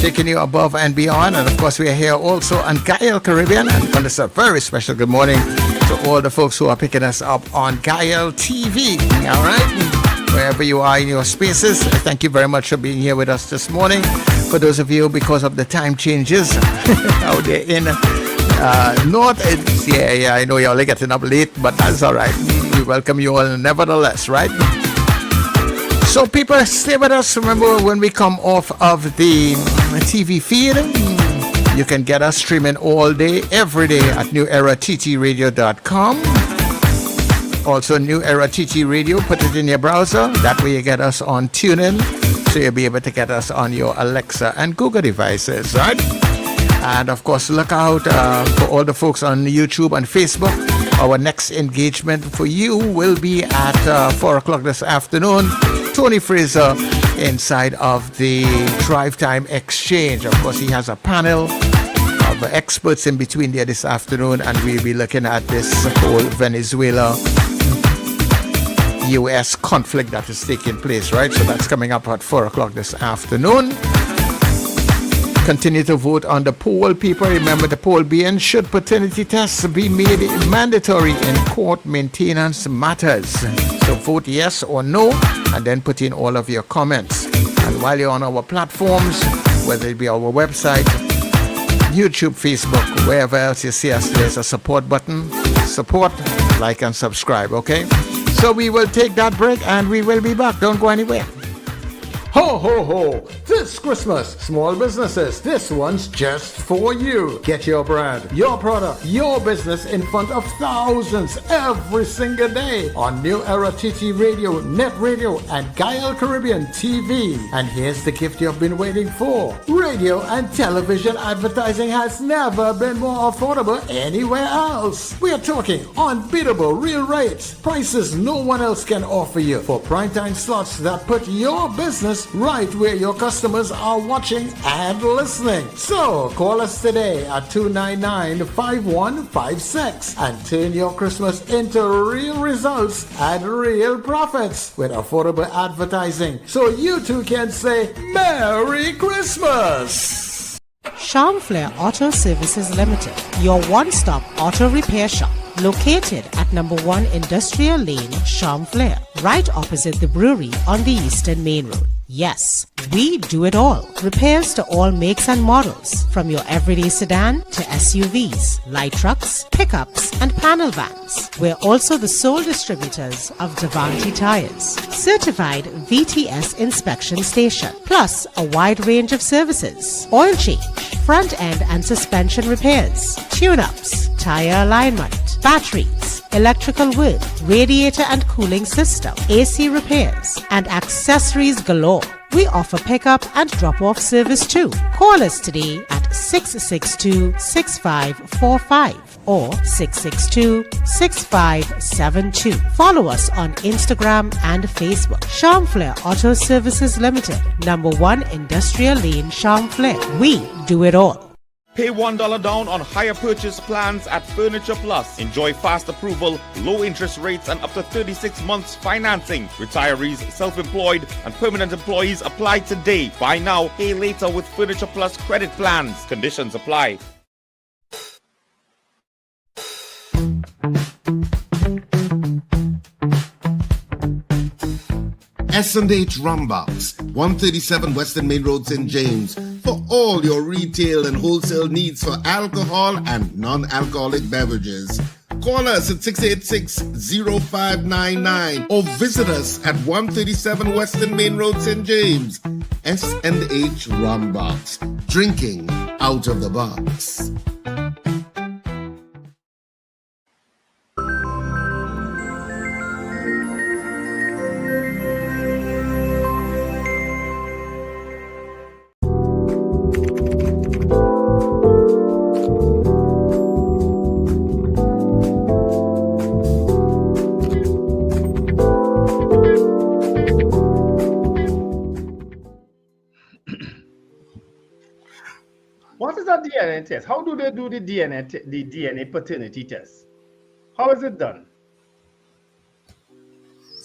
Taking you above and beyond. And of course, we are here also on Gael Caribbean. And this is a very special good morning to all the folks who are picking us up on Gael TV. All right? Wherever you are in your spaces, thank you very much for being here with us this morning. For those of you, because of the time changes out there in North, I know y'all are getting up late, but that's all right. We welcome you all nevertheless, right? So people, stay with us. Remember, when we come off of the TV feed, you can get us streaming all day, every day at newerattradio.com. Also, New Era TT Radio, put it in your browser. That way you get us on TuneIn, so you'll be able to get us on your Alexa and Google devices, right? And of course, look out for all the folks on YouTube and Facebook. Our next engagement for you will be at 4 o'clock this afternoon. Tony Fraser inside of the Drive Time Exchange. Of course, he has a panel of experts in between there this afternoon, and we'll be looking at this whole Venezuela U.S. conflict that is taking place, right? So that's coming up at 4 o'clock this afternoon. Continue to vote on the poll, people. Remember the poll being, should paternity tests be made mandatory in court maintenance matters? So vote yes or no, and then put in all of your comments. And while you're on our platforms, whether it be our website, YouTube, Facebook, wherever else you see us, there's a support button. Support, like, and subscribe, okay? So we will take that break, and we will be back. Don't go anywhere. Ho, ho, ho! This Christmas, small businesses, this one's just for you. Get your brand, your product, your business in front of thousands every single day on New Era TT Radio, Net Radio, and Gael Caribbean TV. And here's the gift you've been waiting for. Radio and television advertising has never been more affordable anywhere else. We are talking unbeatable real rates, prices no one else can offer you for primetime slots that put your business right where your customers are watching and listening. So call us today at 299-5156 and turn your Christmas into real results and real profits with affordable advertising, so you too can say Merry Christmas. Charm Flair Auto Services Limited, your one-stop auto repair shop. Located at number 1 Industrial Lane, Charm Flair, right opposite the brewery on the Eastern Main Road. Yes, we do it all. Repairs to all makes and models, from your everyday sedan to SUVs, light trucks, pickups, and panel vans. We're also the sole distributors of Davanti tires, certified VTS inspection station, plus a wide range of services: oil change, front end and suspension repairs, tune-ups, tire alignment, batteries, electrical work, radiator and cooling system, AC repairs, and accessories galore. We offer pickup and drop-off service too. Call us today at 662-6545 or 662-6572. Follow us on Instagram and Facebook. Charm Flair Auto Services Limited, number 1 Industrial Lane, Charm Flair. We do it all. Pay $1 down on higher purchase plans at Furniture Plus. Enjoy fast approval, low interest rates, and up to 36 months financing. Retirees, self-employed, and permanent employees apply today. Buy now, pay later with Furniture Plus credit plans. Conditions apply. S&H Rumbox, 137 Western Main Road, St. James, for all your retail and wholesale needs for alcohol and non-alcoholic beverages. Call us at 686-0599 or visit us at 137 Western Main Road, St. James. S&H Rumbox, drinking out of the box. DNA test. How do they do the DNA paternity test? How is it done?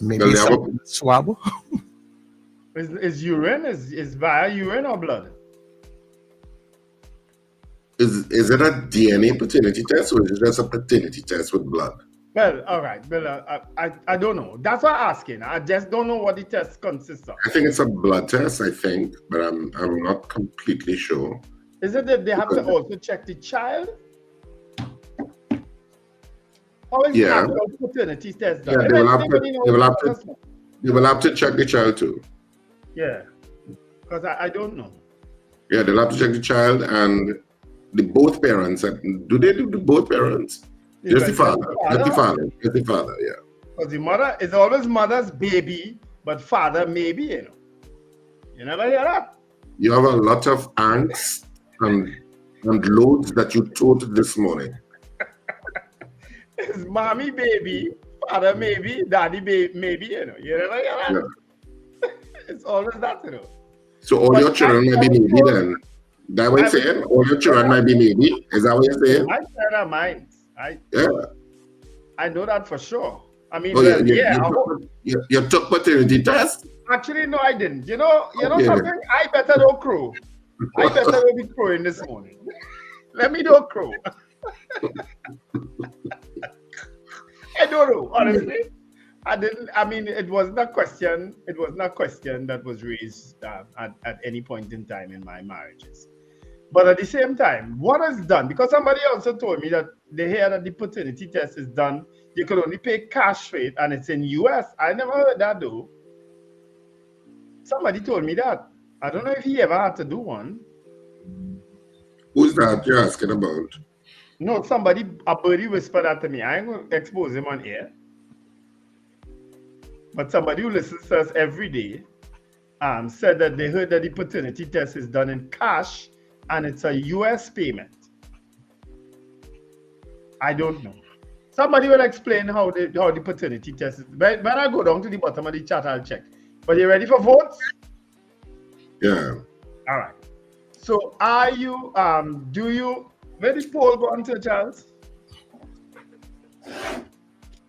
Maybe some swab. Is urine? Is via urine or blood? Is it a DNA paternity test or is it just a paternity test with blood? Well, all right. Well, I don't know. That's what I'm asking. I just don't know what the test consists of. I think it's a blood test, I think, but I'm not completely sure. Is it that they have to also check the child? How is the paternity test done? Yeah, they will have to check the child too. Yeah, because I don't know. Yeah, they'll have to check the child and both parents. Do they do the both parents? Just the father. Just the father. Just the father, yeah. Because the mother is always mother's baby, but father maybe, you know. You never hear that? You have a lot of angst and loads that you taught this morning. It's mommy baby, father maybe, daddy baby maybe, you know. You never hear that? Yeah. It's always that, you know. So all your children might be maybe then. That what you're saying? All your children might be maybe? Is that what you're saying? My children are mine. I know that for sure. I mean, you took paternity test? Actually, no, I didn't. You know something? I better don't crow. I better don't be crowing this morning. Let me don't crow. I don't know, honestly. I didn't. I mean, it wasn't a question. It wasn't a question that was raised at any point in time in my marriages. But at the same time, what is done? Because somebody also told me that they hear that the paternity test is done. You could only pay cash for it, and it's in US. I never heard that though. Somebody told me that. I don't know if he ever had to do one. Who's that you're asking about? No, a birdie whispered that to me. I ain't going to expose him on air. But somebody who listens to us every day said that they heard that the paternity test is done in cash and it's a US payment. I don't know. Somebody will explain how the paternity test is. When I go down to the bottom of the chat, I'll check. But you ready for votes? Yeah. All right. So are you, where did poll go on to, Charles?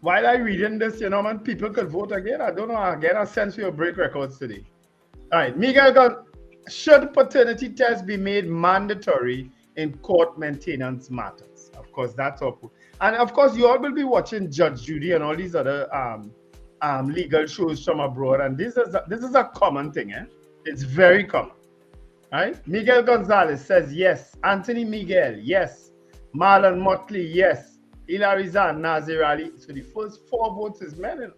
While I reading this, man, people could vote again. I don't know. I get a sense we will break records today. All right. Miguel, should paternity tests be made mandatory in court maintenance matters? Of course, that's all. And of course, you all will be watching Judge Judy and all these other legal shows from abroad. And this is a common thing. It's very common. Right? Miguel Gonzalez says yes. Anthony Miguel, yes. Marlon Motley, yes. Hilary Zan, Nazir Ali. So the first 4 votes is men.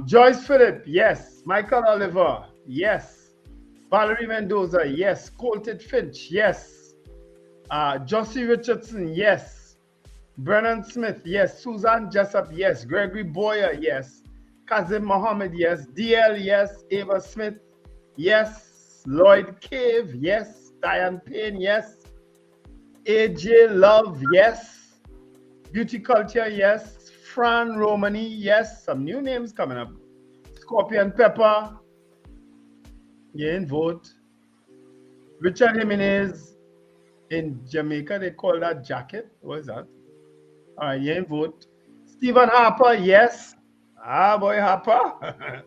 Joyce Phillip, yes. Michael Oliver, yes. Valerie Mendoza, yes. Colted Finch, yes. Josie Richardson, yes. Brennan Smith, yes. Susan Jessup, yes. Gregory Boyer, yes. Kazim Mohammed, yes. DL, yes. Ava Smith, yes. Lloyd Cave, yes. Diane Payne, yes. AJ Love, yes. Beauty Culture, yes. Fran Romani, yes. Some new names coming up. Scorpion Pepper, you didn't vote. Richard Jimenez, in Jamaica, they call that jacket. What is that? All right, you didn't vote. Stephen Harper, yes. Boy Harper.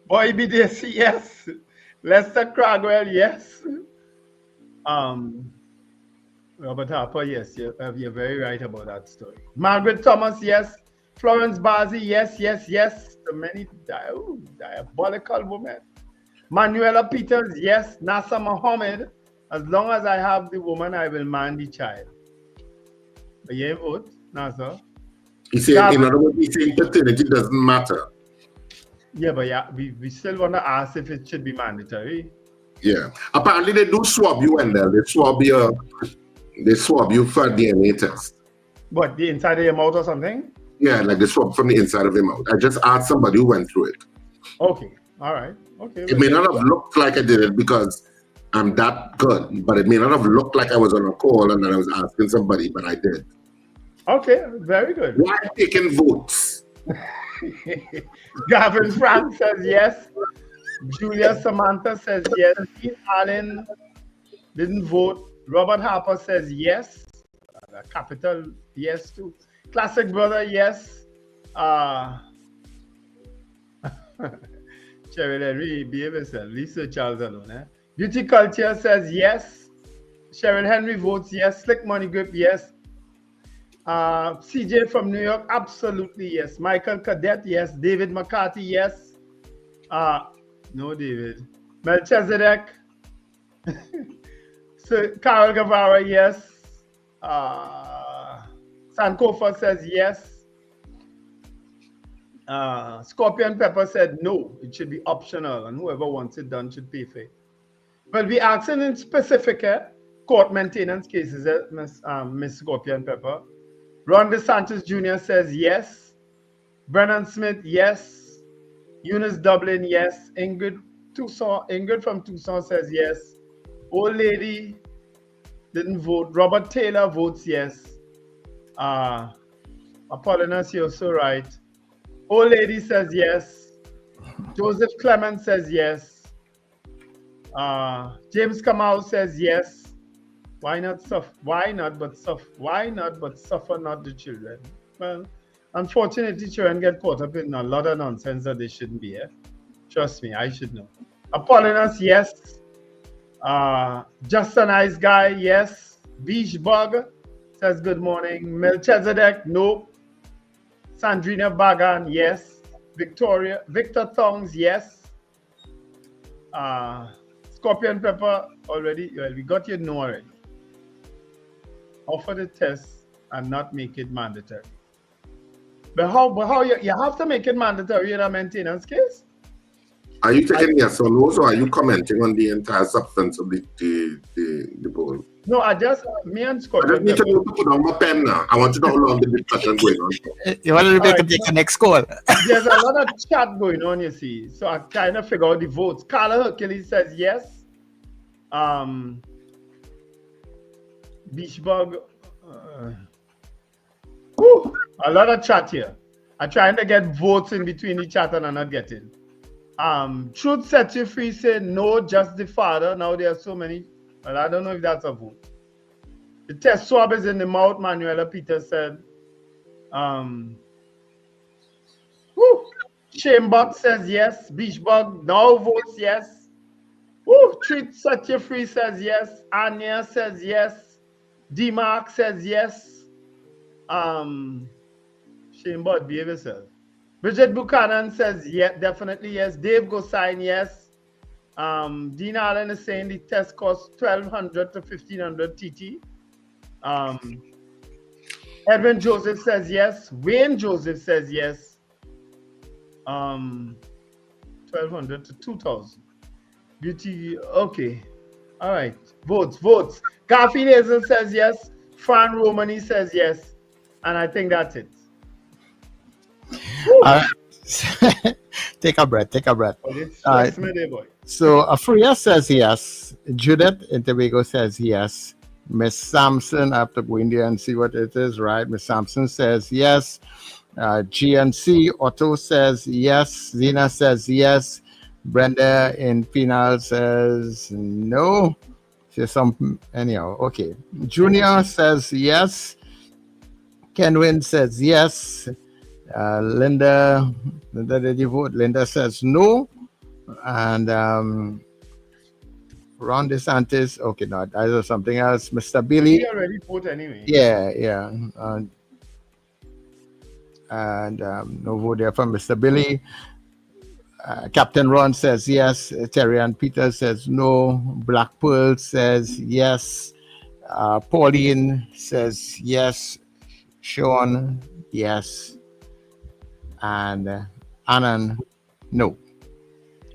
Boy BDC, yes. Lester Cragwell, yes. Robert Harper, yes. You're very right about that story. Margaret Thomas, yes. Florence Bazi, yes, yes, yes. The many diabolical women. Manuela Peters, yes. Nasa Mohammed, as long as I have the woman, I will man the child. But you vote, Nasa. He said, in other words, he's saying paternity doesn't matter. Yeah, but we still want to ask if it should be mandatory. Yeah. Apparently they do swab you, Wendell. They swab you for DNA test. What, the inside of your mouth or something? Yeah, like they swab from the inside of your mouth. I just asked somebody who went through it. Okay. All right. Okay. It may not have looked like I did it because I'm that good, but it may not have looked like I was on a call and that I was asking somebody, but I did. Okay, very good. Why taking votes? Gavin Frank says yes. Julia Samantha says yes. Allen didn't vote. Robert Harper says yes. A capital yes too. Classic Brother, yes. Cheryl Henry, behave yourself. Lisa Charles alone. Beauty Culture says yes. Cheryl Henry votes yes. Slick Money Grip, yes. CJ from New York, absolutely yes. Michael Cadet, yes. David McCarthy, yes. No, David. Melchizedek. So Carol Guevara, yes. Sankofa says yes. Scorpion Pepper said no, it should be optional, and whoever wants it done should pay for it. But we asking in specific court maintenance cases, Miss Scorpion Pepper. Ron DeSantis Jr. says yes. Brennan Smith, yes. Eunice Dublin, yes. Ingrid from Tucson says yes. Old lady didn't vote. Robert Taylor votes yes. Apollina's, you're so right. Old lady says yes. Joseph Clement says yes. James Kamau says yes. Why not suffer? Why not but suffer not the children? Well, unfortunately, children get caught up in a lot of nonsense that they shouldn't be. Trust me, I should know. Apollina's, yes. Just a nice guy, yes. Beach Bug says good morning. Melchizedek, nope. Sandrina Bagan, yes. Victor Thongs, yes. Scorpion Pepper, already, well, we got your no already. Offer the test and not make it mandatory. But how you have to make it mandatory in a maintenance case? Are you taking yes or no, or are you commenting on the entire substance of the poll? No, me and Scorpion. I just need to know to put on my pen now. I want to know how long the discussion going on. You want to take the next call? There's a lot of chat going on, you see. So I kind of figure out the votes. Carla Hercules says yes. Beachbug. A lot of chat here. I'm trying to get votes in between the chat and I'm not getting. Truth Set You Free said no, just the father. Now there are so many. Well, I don't know if that's a vote. The test swab is in the mouth, Manuela Peter said. Shamebot says yes. Beachbug now votes yes. Truth Set You Free says yes. Anya says yes. D-Mark says yes. Shamebot, behave yourself. Bridget Buchanan says yes, definitely yes. Dave Gosine, yes. Dean Allen is saying the test costs 1,200 to 1,500 TT. Edwin Joseph says yes. Wayne Joseph says yes. 1,200 to 2,000. Beauty, okay. All right. Votes. Garfield Hazel says yes. Fran Romani says yes. And I think that's it. Take a breath. Boy. So Afria says yes. Judith in Tobago says yes. Miss Sampson, I have to go in there and see what it is, right? Miss Sampson says yes. GNC Otto says yes. Zena says yes. Brenda in Penal says no. Anyhow, okay. Junior says yes. Kenwin says yes. Linda, did you vote? Linda says no. And Ron DeSantis, okay, no, that is something else. Mr. Billy. He already voted anyway. Yeah. And no vote there from Mr. Billy. Captain Ron says yes. Terry Ann Peters says no. Black Pearl says yes. Pauline says yes. Sean, yes. And Annan, no.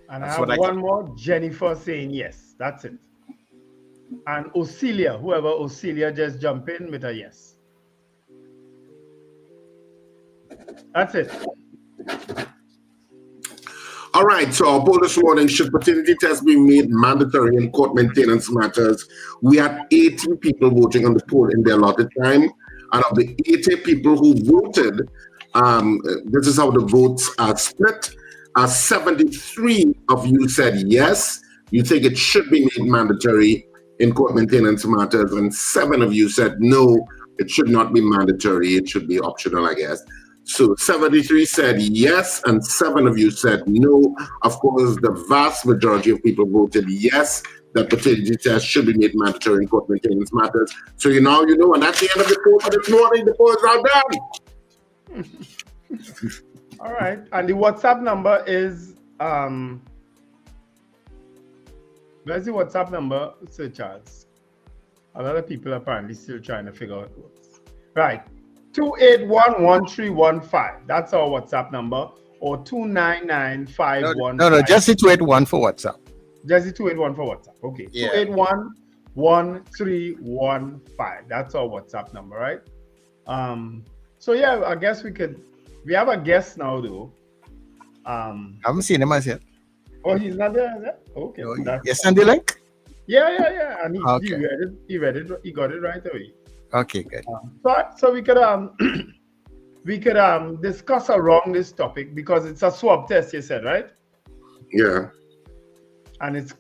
And I have one more. Jennifer saying yes. That's it. And Ocilia, whoever Ocilia, just jump in with a yes. That's it. All right, so our poll this morning, should paternity tests be made mandatory in court maintenance matters? We had 80 people voting on the poll in their allotted time. And of the 80 people who voted, this is how the votes are split. 73 of you said yes, you think it should be made mandatory. in court maintenance matters, and 7 of you said no, it should not be mandatory, it should be optional, I guess. So 73 said yes, and 7 of you said no. Of course, the vast majority of people voted yes, that paternity test should be made mandatory in court maintenance matters. So you know, and that's the end of the poll for this morning. The polls are done. All right, and the WhatsApp number is where's the WhatsApp number, Sir Charles? A lot of people apparently still trying to figure out what's right. 2811315. That's our WhatsApp number, or 299-515. No, just the 281 for WhatsApp. Just the 281 for WhatsApp. Okay. Yeah. 2811315. That's our WhatsApp number, right? So yeah, I guess we have a guest now though. I haven't seen him as yet. Oh, he's not there, is it? Okay. Yes, and the link? Yeah. And he read it, he got it right away. Okay, good. So we could discuss around this topic because it's a swab test, you said, right? Yeah. And it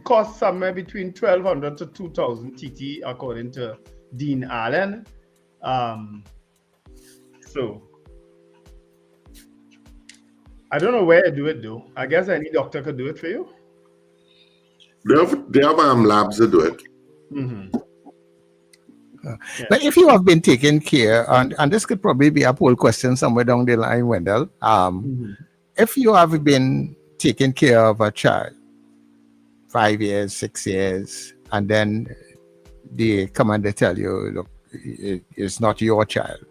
costs somewhere between 1,200 to 2,000 TT according to Dean Allen. So I don't know where to do it though. I guess any doctor could do it for you. They have labs that do it. Mm-hmm. But if you have been taking care, and this could probably be a poll question somewhere down the line, Wendell, if you have been taking care of a child 5 years, 6 years, and then they come and they tell you, look, it's not your child,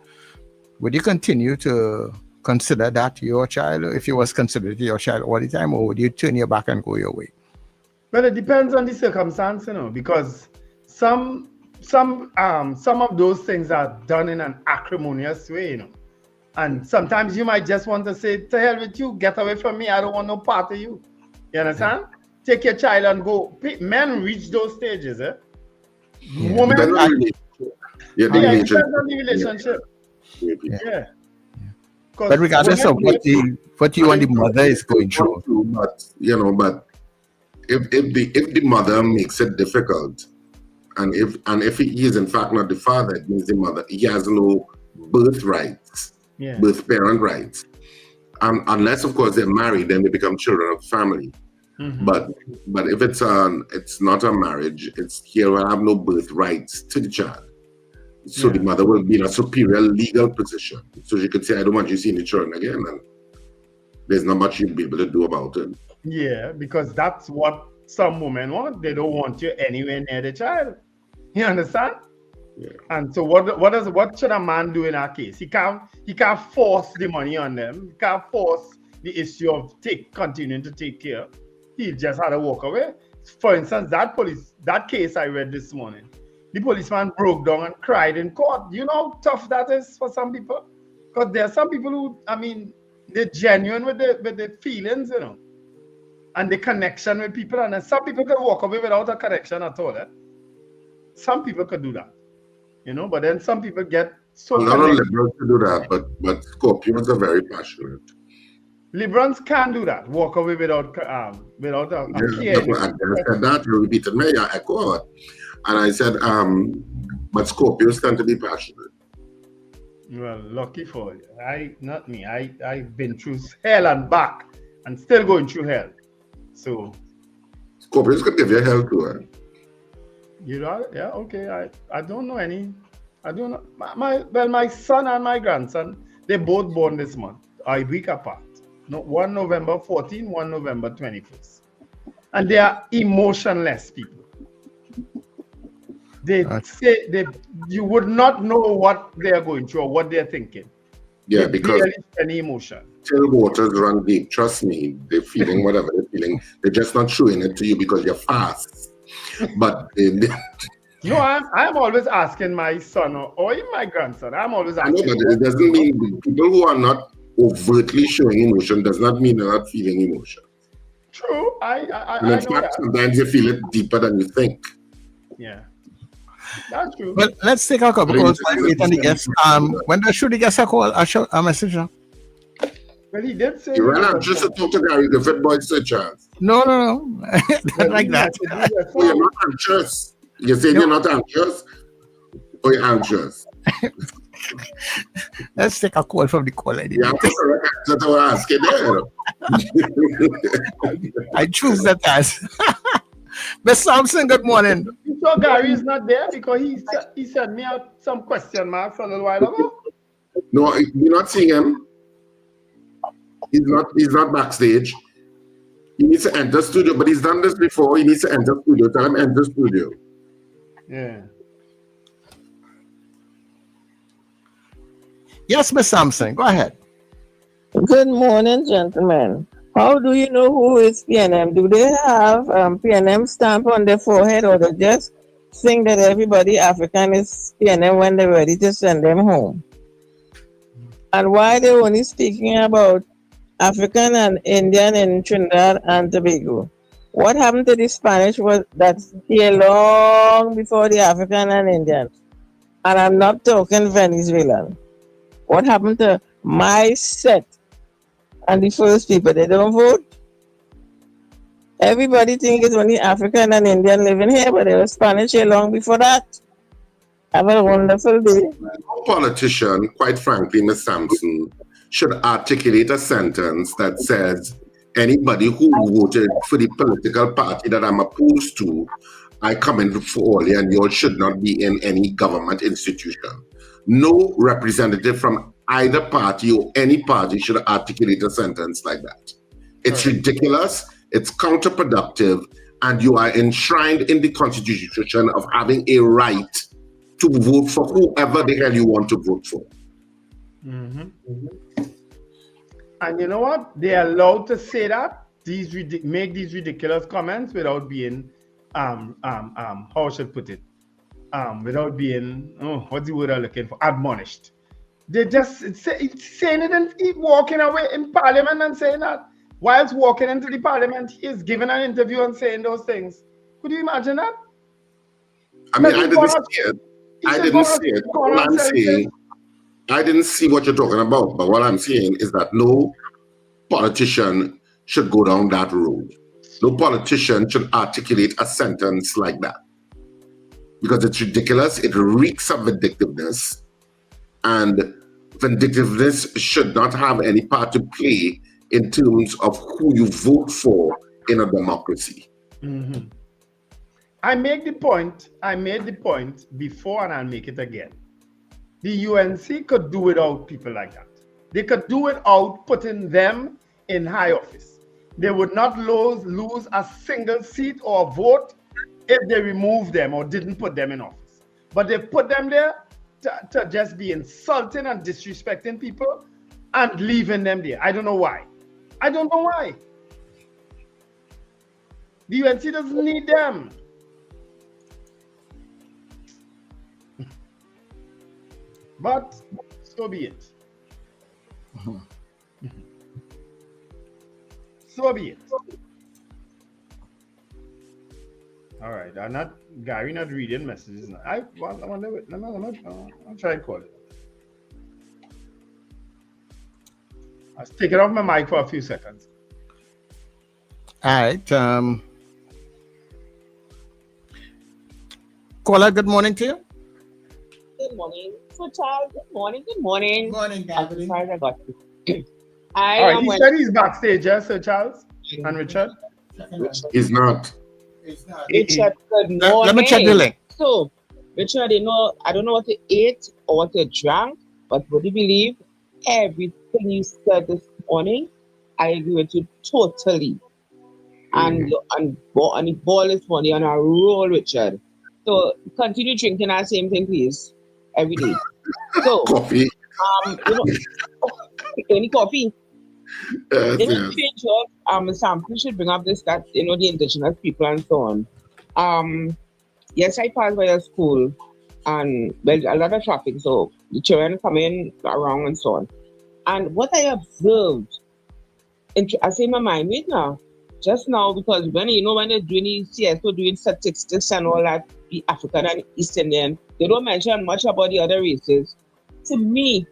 would you continue to consider that your child, if it was considered your child all the time, or would you turn your back and go your way? Well, it depends on the circumstance, because some of those things are done in an acrimonious way, and sometimes you might just want to say, to hell with you, get away from me, I don't want no part of you. You understand? Take your child and go. Men reach those stages, Women, depends on the relationship. Yeah. But regardless of what you and the mother is going through. But if the mother makes it difficult, and if he is in fact not the father, it means the mother, he has no birth rights, birth parent rights. Unless of course they're married, then they become children of the family. Mm-hmm. But if it's not a marriage, he will have no birth rights to the child. So the mother will be in a superior legal position. So she could say, I don't want you seeing the children again, and there's not much you'll be able to do about it. Yeah, because that's what some women want. They don't want you anywhere near the child. You understand? Yeah. And so what should a man do in our case? He can't force the money on them. He can't force the issue of continuing to take care. He just had to walk away. For instance, that case I read this morning, the policeman broke down and cried in court. You know how tough that is for some people? Because there are some people who, they're genuine with the feelings, and the connection with people. And then some people can walk away without a connection at all. Some people could do that, but then some people get so. A lot of liberals can do that, but Scorpions are very passionate. Liberals can do that, walk away without a care. I said that, you repeated me, I echoed. And I said, but Scorpios tend to be passionate. Well, lucky for you. Not me. I've been through hell and back and still going through hell. So Scorpios could give you hell too, You know, yeah, okay. I don't know any. I don't know. My son and my grandson, they both born this month, a week apart. No, one November 14, one November 21st. And they are emotionless people. They say you would not know what they are going through or what they're thinking. Yeah, because any emotion. Till waters run deep. Trust me, they're feeling whatever they're feeling. They're just not showing it to you because you're fast. But no, I'm always asking my son or even my grandson. I'm always asking. I know, but it doesn't mean people who are not overtly showing emotion does not mean they're not feeling emotion. True, I in fact, sometimes you feel it deeper than you think. Yeah. That's true. Well, let's take a couple calls while we wait on the guests. When should the guest call a message? Well, he did say. You ran out just to talk to Gary Griffith, boy, Sir Charles. No. Not like that. Oh, you're not anxious. You're saying you're not anxious? Or you're anxious? Let's take a call from the caller. Yeah, that's what I'm asking there. I choose that as. Miss Thompson, good morning. So Gary is not there because he sent me out some question marks a little while ago. No, you're not seeing him. He's not backstage. He needs to enter studio, but he's done this before. He needs to enter studio. Tell him enter studio. Yeah. Yes, Miss Sampson, go ahead. Good morning, gentlemen. How do you know who is PNM? Do they have PNM stamp on their forehead, or they just think that everybody African is PNM when they're ready to send them home? And why they only speaking about African and Indian in Trinidad and Tobago? What happened to the Spanish was that's here long before the African and Indian? And I'm not talking Venezuelan. What happened to my set and the first people? They don't vote. Everybody think it's only African and Indian living here, but there was Spanish here long before that. Have a wonderful day. No politician, quite frankly, Ms. Sampson, should articulate a sentence that says anybody who voted for the political party that I'm opposed to, I come in for all, and you all should not be in any government institution. No representative from either party or any party should articulate a sentence like that. It's ridiculous, it's counterproductive, and you are enshrined in the Constitution of having a right to vote for whoever the hell you want to vote for. And you know what? They're allowed to say that, make these ridiculous comments without being, how I should put it, without being, what's the word I'm looking for? Admonished. They just saying it and walking away in Parliament and saying that. Whilst walking into the Parliament, he's giving an interview and saying those things. Could you imagine that? I mean, I didn't see it. All I'm saying, I didn't see what you're talking about, but what I'm saying is that no politician should go down that road. No politician should articulate a sentence like that. Because it's ridiculous, it reeks of vindictiveness, and vindictiveness should not have any part to play in terms of who you vote for in a democracy. I made the point before, and I'll make it again. The UNC could do without people like that. They could do without putting them in high office. They would not lose a single seat or a vote if they removed them or didn't put them in office. But they put them there to just be insulting and disrespecting people and leaving them there. I don't know why. The UNC doesn't need them. But so be it. So be it. All right, Gary not reading messages now. I wonder. I'll try and call it. I was taking off my mic for a few seconds. All right. Caller, good morning to you. Good morning. So, Charles, good morning. Good morning. Good morning, Gary. I'm sorry I got you. All right, he said he's backstage, yes, Sir Charles and Richard? He's not. Richard, good morning. Let me check the link. So, Richard, I don't know what you ate or what you drank, but would you believe everything you said this morning? I agree with you totally. And the ball is funny on a roll, Richard. So continue drinking that same thing, please, every day. So coffee. Any coffee? Sample should bring up this that the indigenous people and so on. Yes, I passed by a school and there's a lot of traffic, so the children come in around and so on. And what I observed, I say in my mind, wait now, just now, because when they're doing the CSO, doing statistics and all that, the African and East Indian, they don't mention much about the other races. To me,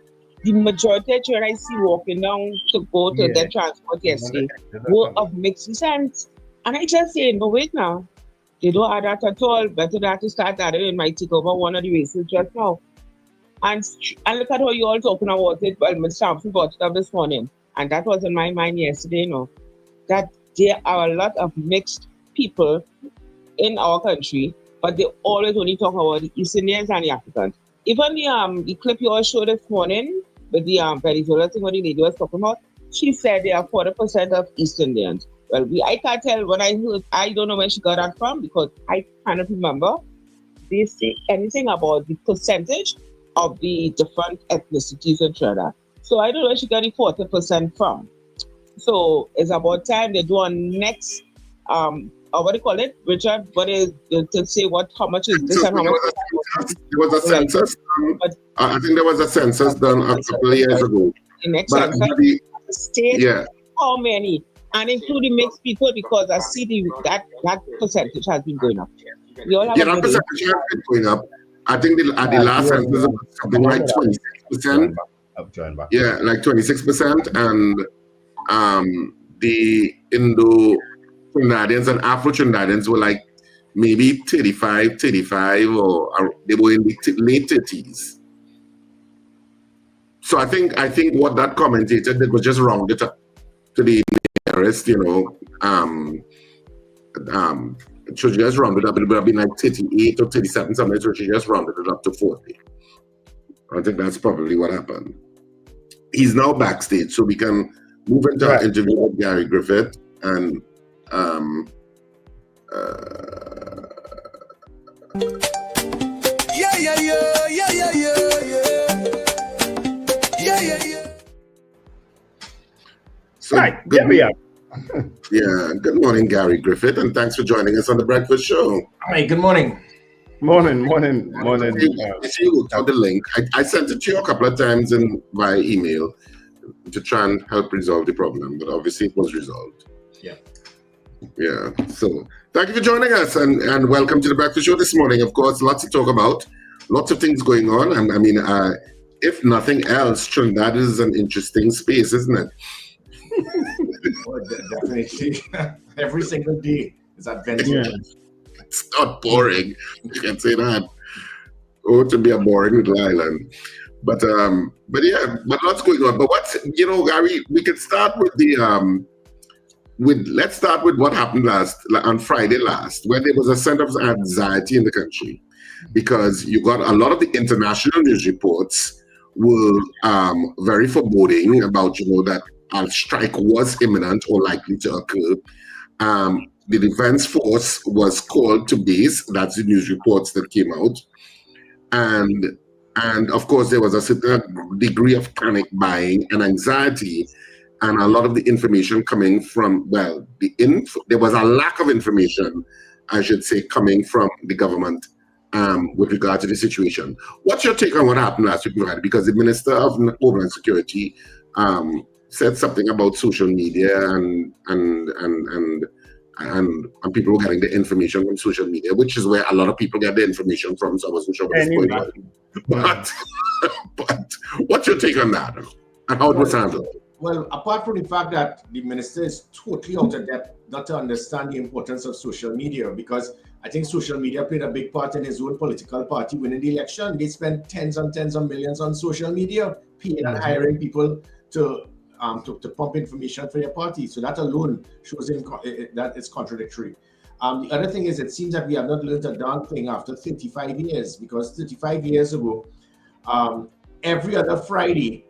the majority of children I see walking down to go to their transport yesterday were of mixed descent. And I just say, no, wait now. They don't add that at all. Better that to start that it might take over one of the races just now. And look at how you all talking about it. Well, Mr. Sampson brought it up this morning. And that was in my mind yesterday, that there are a lot of mixed people in our country, but they always only talk about the East Indians and the Africans. Even the clip you all showed this morning with the Venezuela thing, what the lady was talking about, she said there are 40% of East Indians. Well, I can't tell what I heard. I don't know where she got that from because I cannot remember they say anything about the percentage of the different ethnicities in Trinidad. So I don't know where she got the 40% from. So it's about time they do a next, what do you call it, Richard? What is to say how much is this and how much? There was a census. I think there was a census done a couple of years ago. The next census, the state, yeah. How many? And including mixed people, because I see that percentage has been going up. That percentage has been going up. I think at the last census it was something like 26%. Yeah, like 26%, and the Indo-Trinidadians and Afro-Trinidadians were like maybe 35, or they were in the late 30s. So I think what that commentator did was just round it up to the nearest, so she just rounded up. It would have been like 38 or 37 something, so she just rounded it up to 40. I think that's probably what happened. He's now backstage, so we can move into our interview with Gary Griffith. And So here we are. Yeah, good morning, Gary Griffith, and thanks for joining us on the Breakfast Show. Hi, good morning. Morning. I see you got the link. I sent it to you a couple of times via email to try and help resolve the problem, but obviously it was resolved. Yeah. So thank you for joining us, and welcome to the Breakfast Show this morning. Of course, lots to talk about, lots of things going on, and I mean, if nothing else, Trinidad is an interesting space, isn't it? Well, definitely. Every single day is adventure. Yeah. It's not boring. You can say that. Oh, to be a boring little island. But lots going on. But Gary, we could start with let's start with what happened on Friday last, where there was a sense of anxiety in the country, because you got a lot of the international news reports were very foreboding about that a strike was imminent or likely to occur. The defense force was called to base. That's the news reports that came out. And of course, there was a certain degree of panic buying and anxiety, and a lot of the information coming from, there was a lack of information, I should say, coming from the government with regard to the situation. What's your take on what happened last week, because the Minister of Homeland Security said something about social media and people were getting the information from social media, which is where a lot of people get the information from. So I wasn't sure what was going on. But what's your take on that and how it was handled? Well, apart from the fact that the minister is totally out of depth not to understand the importance of social media, because I think social media played a big part in his own political party winning the election. They spent tens and tens of millions on social media, paying and hiring people to pump information for their party. So that alone shows that it's contradictory. The other thing is, it seems that we have not learned a darn thing after 35 years, because 35 years ago, every other Friday,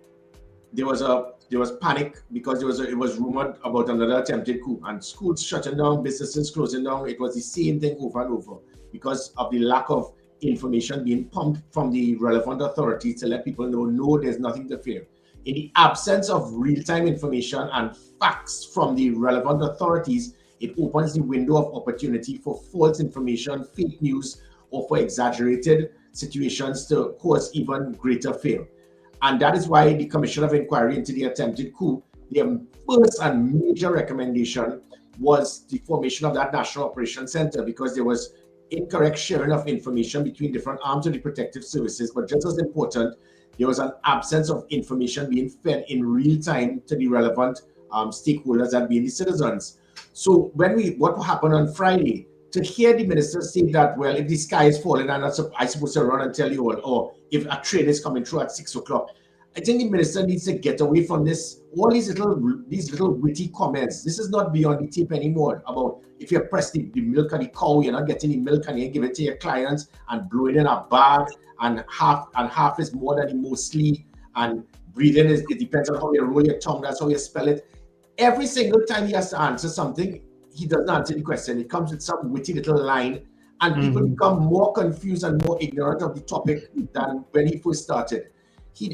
there was panic because it was rumored about another attempted coup, and schools shutting down, businesses closing down. It was the same thing over and over because of the lack of information being pumped from the relevant authorities to let people know, no, there's nothing to fear. In the absence of real-time information and facts from the relevant authorities, it opens the window of opportunity for false information, fake news, or for exaggerated situations to cause even greater fear. And that is why the Commission of Inquiry into the attempted coup, their first and major recommendation was the formation of that National Operations Center, because there was incorrect sharing of information between different arms of the protective services. But just as important, there was an absence of information being fed in real time to the relevant stakeholders, that being the citizens. So what happened on Friday, to hear the minister say that, well, if the sky is falling, I'm supposed to run and tell you all, or if a train is coming through at 6 o'clock. I think the minister needs to get away from this, all these little witty comments. This is not beyond the tape anymore about if you press the milk of the cow, you're not getting the milk and you give it to your clients and blow it in a bag, and half is more than the mostly, and breathing it depends on how you roll your tongue, that's how you spell it. Every single time he has to answer something, he doesn't answer the question. It comes with some witty little line, and people become more confused and more ignorant of the topic than when he first started.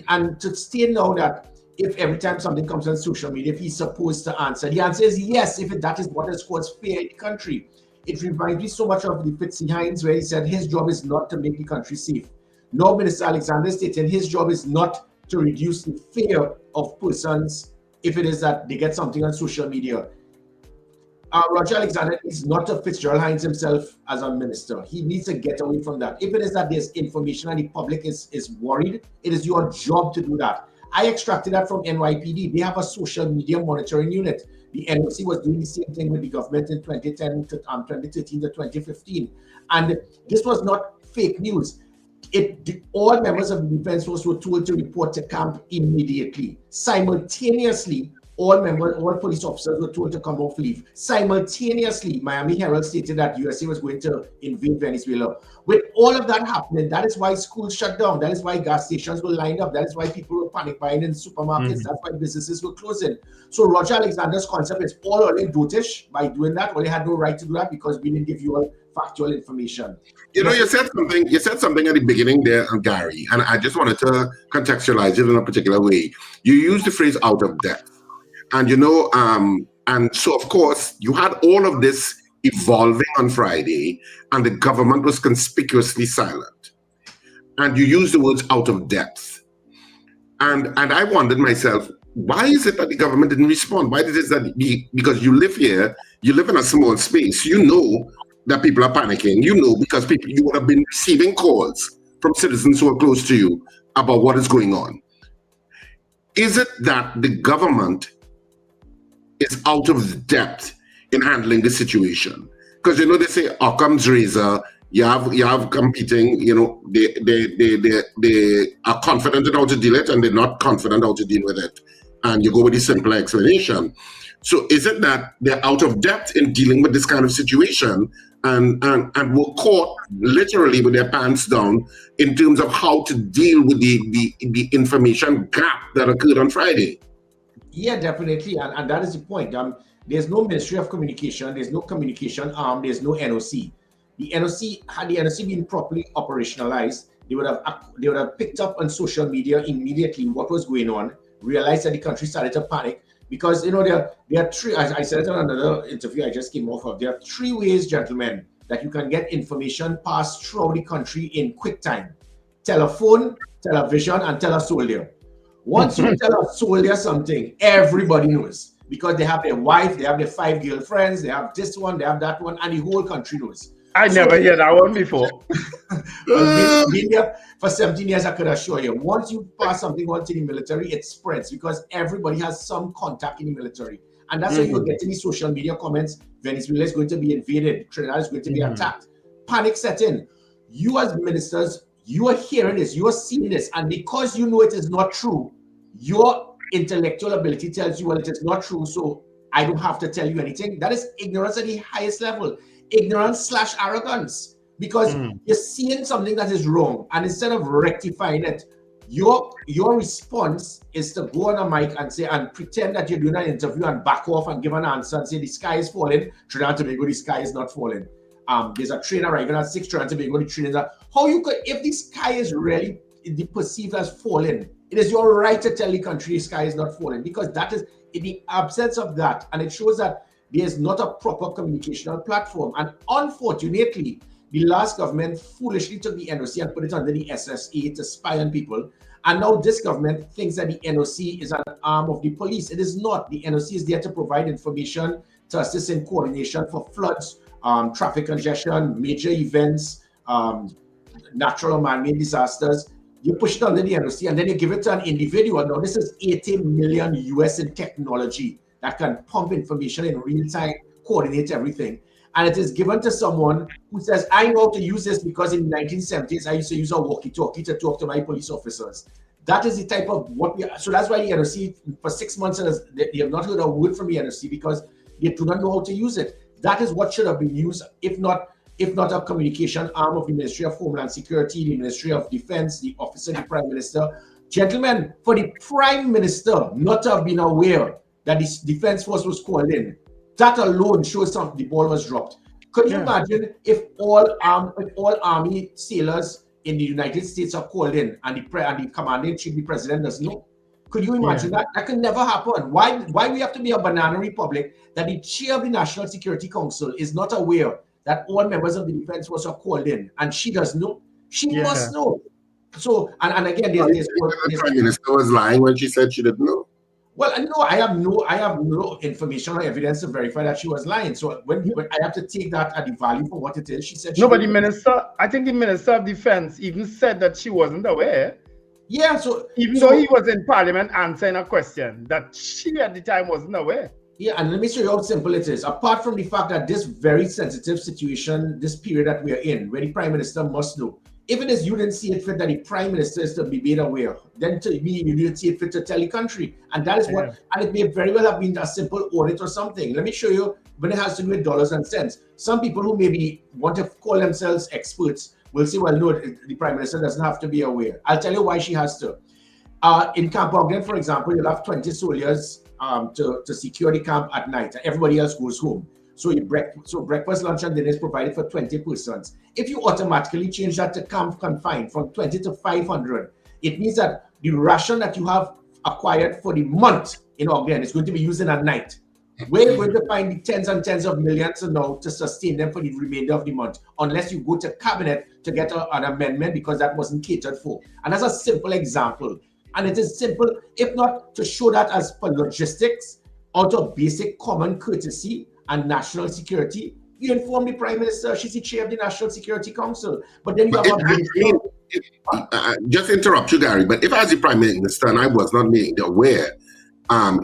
And to state now that if every time something comes on social media, if he's supposed to answer, the answer is yes, if that is what is called fair in the country. It reminds me so much of the Fitzy Hines, where he said his job is not to make the country safe. Now, Minister Alexander stated his job is not to reduce the fear of persons if it is that they get something on social media. Roger Alexander is not a Fitzgerald Hines himself as a minister. He needs to get away from that. If it is that there's information and the public is worried, it is your job to do that. I extracted that from NYPD. They have a social media monitoring unit. The NOC was doing the same thing with the government in 2010 to 2013 to 2015. And this was not fake news. All members of the defense force were told to report to camp immediately. Simultaneously, all police officers were told to come off leave. Simultaneously, Miami Herald stated that USA was going to invade Venezuela. With all of that happening, that is why schools shut down. That is why gas stations were lined up. That is why people were panic buying in supermarkets. That's why businesses were closing. So Roger Alexander's concept is all anecdotish by doing that. Well, they had no right to do that because we didn't give you all factual information. You know, you said something at the beginning there, Gary, and I just wanted to contextualize it in a particular way. You used the phrase out of depth. And, you know, and so, of course, you had all of this evolving on Friday, and the government was conspicuously silent. And you used the words out of depth. And I wondered myself, why is it that the government didn't respond? Why is it that because you live here, you live in a small space, you know that people are panicking, you know, because you would have been receiving calls from citizens who are close to you about what is going on. Is it that the government is out of depth in handling the situation? Because, you know, they say Occam's razor, you have competing, you know, they are confident in how to deal it and they're not confident how to deal with it. And you go with the simple explanation. So is it that they're out of depth in dealing with this kind of situation and were caught literally with their pants down in terms of how to deal with the information gap that occurred on Friday? Yeah, definitely. And that is the point. There's no Ministry of Communication, there's no communication arm, there's no NOC. The NOC, had the NOC been properly operationalized, they would have picked up on social media immediately what was going on, realized that the country started to panic. Because, you know, there are three, as I said it on another interview I just came off of, there are three ways, gentlemen, that you can get information passed throughout the country in quick time. Telephone, television, and tell a soldier. Once you tell a soldier something, everybody knows. Because they have their wife, they have their 5 girlfriends, they have this one, they have that one, and the whole country knows. I never heard that one before. Being there for 17 years, I could assure you, once you pass something on to the military, it spreads because everybody has some contact in the military. And that's why you're getting the social media comments, Venezuela is going to be invaded, Trinidad is going to be attacked. Panic set in. You as ministers, you are hearing this, you are seeing this, and because you know it is not true, your intellectual ability tells you, well, it is not true, so I don't have to tell you anything. That is ignorance at the highest level. Ignorance/arrogance, because you're seeing something that is wrong, and instead of rectifying it, your response is to go on a mic and say and pretend that you're doing an interview and back off and give an answer and say the sky is falling. Trinidad and Tobago, the sky is not falling. There's a train arriving at 6. Trinidad and Tobago, the train is that. How you could, if the sky is really perceived as falling, it is your right to tell the country the sky is not falling, because that is in the absence of that, and it shows that there is not a proper communicational platform. And unfortunately, the last government foolishly took the NOC and put it under the SSA to spy on people. And now this government thinks that the NOC is an arm of the police. It is not. The NOC is there to provide information, to assist in coordination for floods, traffic congestion, major events, natural or man-made disasters. You push it under the NOC and then you give it to an individual. Now, this is $80 million US in technology that can pump information in real time coordinate everything. And it is given to someone who says, I know how to use this because in the 1970s, I used to use a walkie-talkie to talk to my police officers. That is the type of what we are. So that's why the NOC for 6 months, they have not heard a word from the NOC because they do not know how to use it. That is what should have been used, if not a communication arm of the Ministry of Homeland Security, the Ministry of Defense, the Office of the Prime Minister. Gentlemen, for the Prime Minister not to have been aware that the Defense Force was called in, that alone shows the ball was dropped. Could you imagine if all army sailors in the United States are called in and the commander-in-chief, the president, doesn't know? Could you imagine that? That can never happen. Why we have to be a banana republic that the chair of the National Security Council is not aware that all members of the Defense Force are called in, and she does know? She must know. So, and again, the Prime Minister was lying when she said she didn't know. Well, no, I have no information or evidence to verify that she was lying. So when I have to take that at the value for what it is, she said. I think the Minister of Defense even said that she wasn't aware. Yeah, so even though he was in Parliament answering a question, that she at the time wasn't aware. Yeah, and let me show you how simple it is. Apart from the fact that this very sensitive situation, this period that we are in, where the Prime Minister must know, if it is you didn't see it fit that the Prime Minister is to be made aware, then to me, you didn't see it fit to tell the country. And that is what, and it may very well have been a simple audit or something. Let me show you when it has to do with dollars and cents. Some people who maybe want to call themselves experts will say, well, no, the Prime Minister doesn't have to be aware. I'll tell you why she has to. In Camp Ogden, for example, you'll have 20 soldiers to secure the camp at night. Everybody else goes home. So breakfast, lunch, and dinner is provided for 20 persons. If you automatically change that to camp confined from 20 to 500, it means that the ration that you have acquired for the month in Ogden is going to be used in at night. We're going to find the tens and tens of millions now to sustain them for the remainder of the month, unless you go to cabinet to get an amendment because that wasn't catered for. And that's a simple example. And it is simple, if not to show that as for logistics, out of basic common courtesy and national security, you inform the Prime Minister. She's the chair of the National Security Council. But then you have just interrupt you, Gary, but if I was the Prime Minister and I was not made aware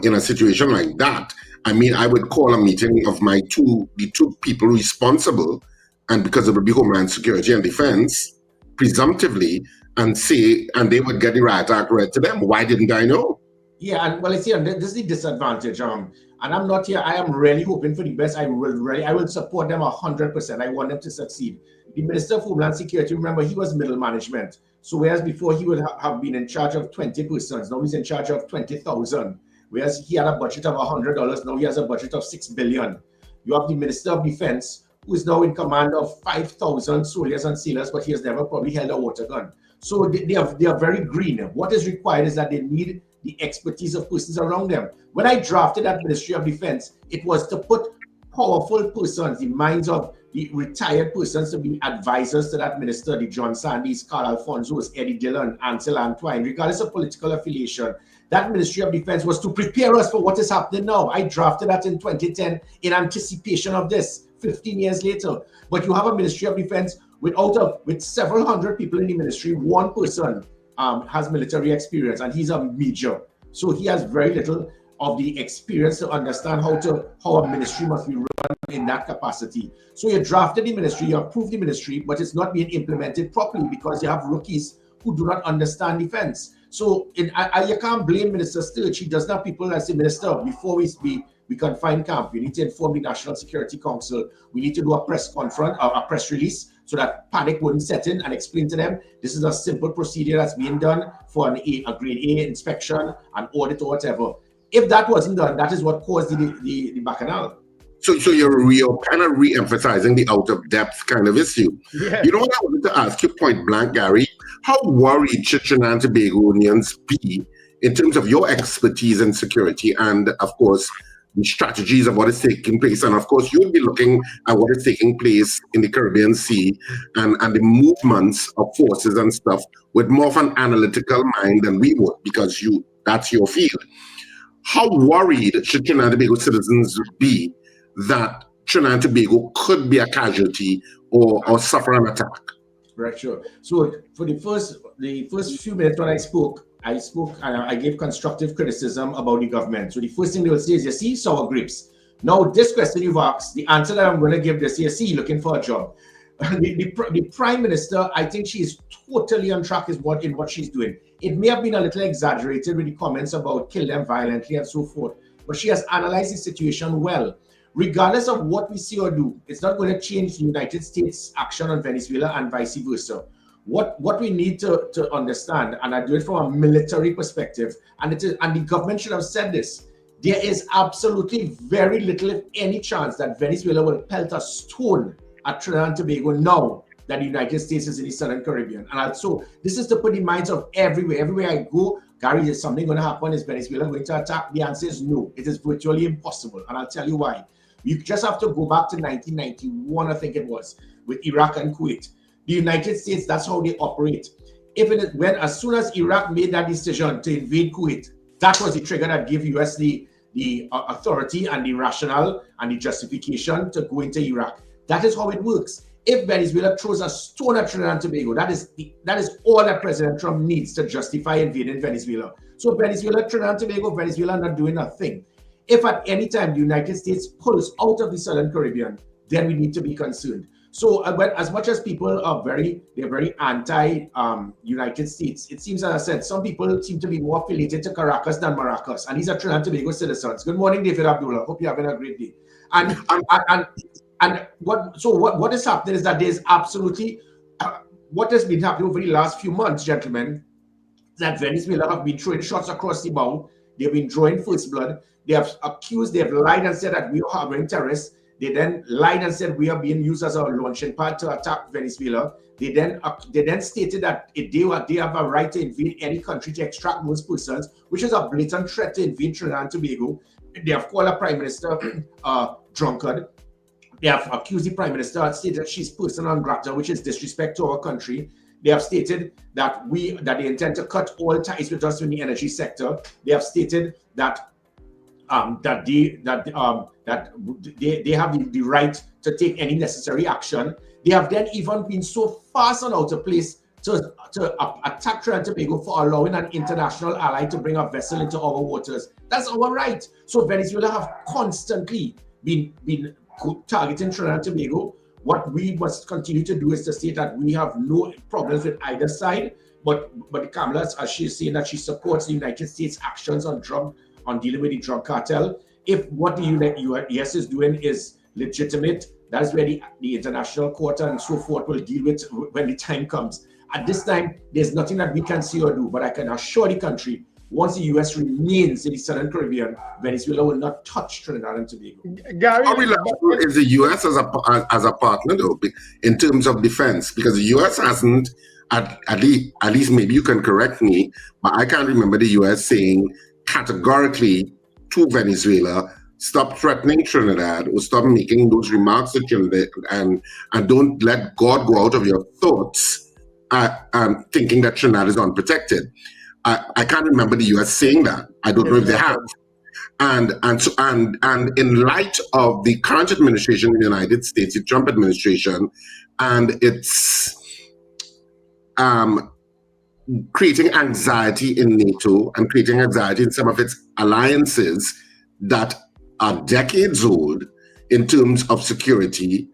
in a situation like that, I mean, I would call a meeting of the two people responsible, and because it would be Homeland Security and Defense, presumptively, and they would get the riot act read to them. Why didn't I know? Yeah, and well, this is the disadvantage. And I'm not here. I am really hoping for the best. I will support them 100%. I want them to succeed. The Minister of Homeland Security, remember, he was middle management. So whereas before he would have been in charge of 20 persons, now he's in charge of 20,000. Whereas he had a budget of $100, now he has a budget of $6 billion. You have the Minister of Defense, who is now in command of 5,000 soldiers and sailors, but he has never probably held a water gun. So they are very green. What is required is that they need the expertise of persons around them. When I drafted that Ministry of Defense, it was to put powerful persons, the minds of the retired persons, to be advisors to that minister, the John Sandys, Carl Alfonso's, Eddie Dillon, Ansel Antoine, regardless of political affiliation. That Ministry of Defense was to prepare us for what is happening now. I drafted that in 2010 in anticipation of this, 15 years later. But you have a Ministry of Defense with several hundred people in the ministry, one person has military experience, and he's a major. So he has very little of the experience to understand how a ministry must be run in that capacity. So you drafted the ministry, you approved the ministry, but it's not being implemented properly because you have rookies who do not understand defense. So you can't blame Minister Sturge. He does not people as a minister. Before we confine camp, we need to inform the National Security Council. We need to do a press conference, a press release, so that panic wouldn't set in, and explain to them this is a simple procedure that's being done for a grade A inspection, an audit, or whatever. If that wasn't done, that is what caused the bacchanal. So you're kind of re-emphasizing the out-of-depth kind of issue. Yeah. You know what I wanted to ask you point blank, Gary? How worried should Trinidad and Tobagonians be in terms of your expertise in security and, of course, the strategies of what is taking place? And, of course, you'll be looking at what is taking place in the Caribbean Sea and the movements of forces and stuff with more of an analytical mind than we would, because that's your field. How worried should Trinidad and Tobago citizens be that Trinidad and Tobago could be a casualty or suffer an attack? Right, sure. So for the first few minutes when I spoke and I gave constructive criticism about the government. So the first thing they will say is, you see, sour grapes. Now, this question you've asked, the answer that I'm going to give this year, see, looking for a job. The Prime Minister, I think she is totally on track in what she's doing. It may have been a little exaggerated with the comments about kill them violently and so forth, but she has analyzed the situation well. Regardless of what we see or do, it's not going to change the United States' action on Venezuela and vice versa. What we need to understand, and I do it from a military perspective, and the government should have said this, there is absolutely very little, if any, chance that Venezuela will pelt a stone at Trinidad and Tobago now that the United States is in the Southern Caribbean. And also, this is to put in minds of everywhere I go, Gary, is something going to happen? Is Venezuela going to attack? The answer is no. It is virtually impossible. And I'll tell you why. You just have to go back to 1991, I think it was, with Iraq and Kuwait. The United States, that's how they operate. As soon as Iraq made that decision to invade Kuwait, that was the trigger that gave US the authority and the rationale and the justification to go into Iraq. That is how it works. If Venezuela throws a stone at Trinidad and Tobago, that is all that President Trump needs to justify invading Venezuela. So Venezuela, Trinidad and Tobago, Venezuela not doing a thing. If at any time the United States pulls out of the Southern Caribbean, then we need to be concerned. So as much as people are very anti-United States, it seems, as I said, some people seem to be more affiliated to Caracas than Maracas, and these are Trinidad and Tobago citizens. Good morning, David Abdullah. Hope you're having a great day. And what is happening is that there's absolutely what has been happening over the last few months, gentlemen, that Venezuela have been throwing shots across the bow. They've been drawing first blood. They have lied and said that we are harboring terrorists. They then lied and said we are being used as a launching pad to attack Venezuela. They then stated that they have a right to invade any country to extract those persons, which is a blatant threat to invade Trinidad and Tobago. They have called a prime minister drunkard. They have accused the prime minister, stated that she's persona non grata, which is disrespect to our country. They have stated that they intend to cut all ties with us in the energy sector. They have stated that they have the right to take any necessary action. They have then even been so fast and out of place to attack Trinidad and Tobago for allowing an international ally to bring a vessel into our waters. That's our right. So Venezuela have constantly been targeting Trinidad and Tobago. What we must continue to do is to say that we have no problems with either side, but Kamala, as she's saying that she supports the United States actions on dealing with the drug cartel. If what the US is doing is legitimate, that is where the international court and so forth will deal with when the time comes. At this time, there's nothing that we can say or do, but I can assure the country, once the US remains in the Southern Caribbean, Venezuela will not touch Trinidad and Tobago. Gary, how reliable is the US as a partner, though, in terms of defense? Because the US hasn't, at least maybe you can correct me, but I can't remember the US saying categorically to Venezuela, stop threatening Trinidad or stop making those remarks to Trinidad and don't let God go out of your thoughts thinking that Trinidad is unprotected. I can't remember the US saying that. I don't know if they have. And in light of the current administration in the United States, the Trump administration, and its creating anxiety in NATO and creating anxiety in some of its alliances that are decades old in terms of security,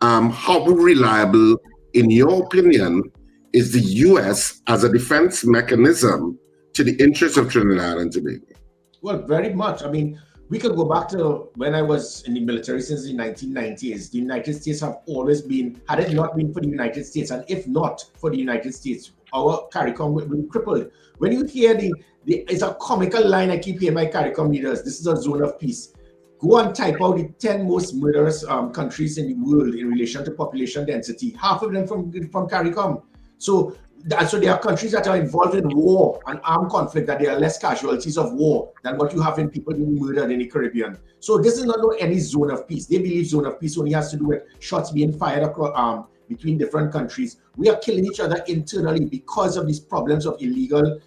how reliable, in your opinion, is the US as a defense mechanism to the interests of Trinidad and Tobago? Well, very much. I mean, we could go back to when I was in the military since the 1990s. The United States have always been, had it not been for the United States, and if not for the United States, our CARICOM would be crippled. When you hear it's a comical line I keep hearing by CARICOM leaders, this is a zone of peace. Go and type out the 10 most murderous countries in the world in relation to population density. Half of them from CARICOM. So there are countries that are involved in war and armed conflict, that there are less casualties of war than what you have in people being murdered in the Caribbean. So this is not any zone of peace. They believe zone of peace only has to do with shots being fired across, between different countries. We are killing each other internally because of these problems of illegal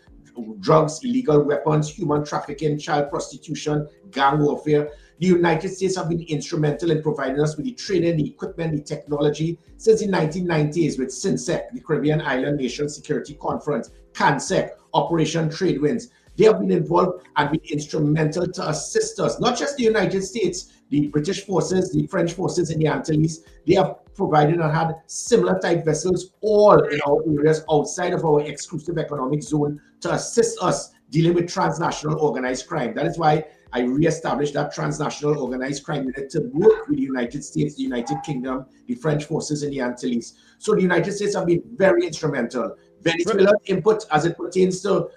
drugs, illegal weapons, human trafficking, child prostitution, gang warfare. The United States have been instrumental in providing us with the training, the equipment, the technology since the 1990s with CINSEC, the Caribbean Island Nation Security Conference, CANSEC, Operation Trade Winds. They have been involved and been instrumental to assist us, not just the United States. the British forces, the French forces in the Antilles, they have provided and had similar type vessels all in our areas outside of our exclusive economic zone to assist us dealing with transnational organized crime. That is why I re-established that transnational organized crime unit to work with the United States, the United Kingdom, the French forces in the Antilles. So the United States have been very instrumental. Venezuela's input as it pertains to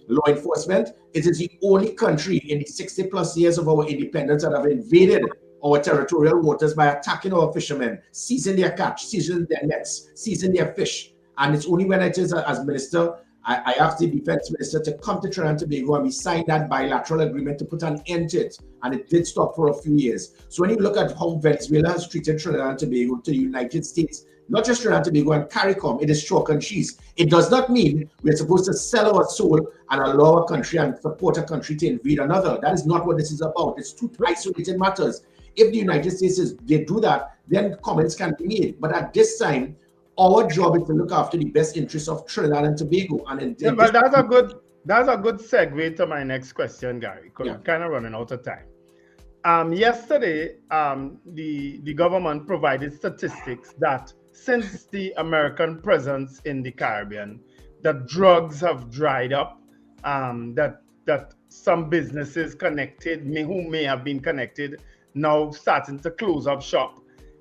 law enforcement, it is the only country in the 60 plus years of our independence that have invaded our territorial waters by attacking our fishermen, seizing their catch, seizing their nets, seizing their fish. And it's only when it is as minister, I asked the defense minister to come to Trinidad and Tobago, and we signed that bilateral agreement to put an end to it. And it did stop for a few years. So when you look at how Venezuela has treated Trinidad and Tobago to the United States, not just Trinidad and Tobago and CARICOM, it is chalk and cheese. It does not mean we're supposed to sell our soul and allow a country and support a country to invade another. That is not what this is about. It's two isolated matters. If the United States they do that, then comments can be made. But at this time, our job is to look after the best interests of Trinidad and Tobago. And but that's a good segue to my next question, Gary, because we're kind of running out of time. Yesterday, the government provided statistics that since the American presence in the Caribbean, that drugs have dried up, that some businesses connected, who may have been connected, now starting to close up shop,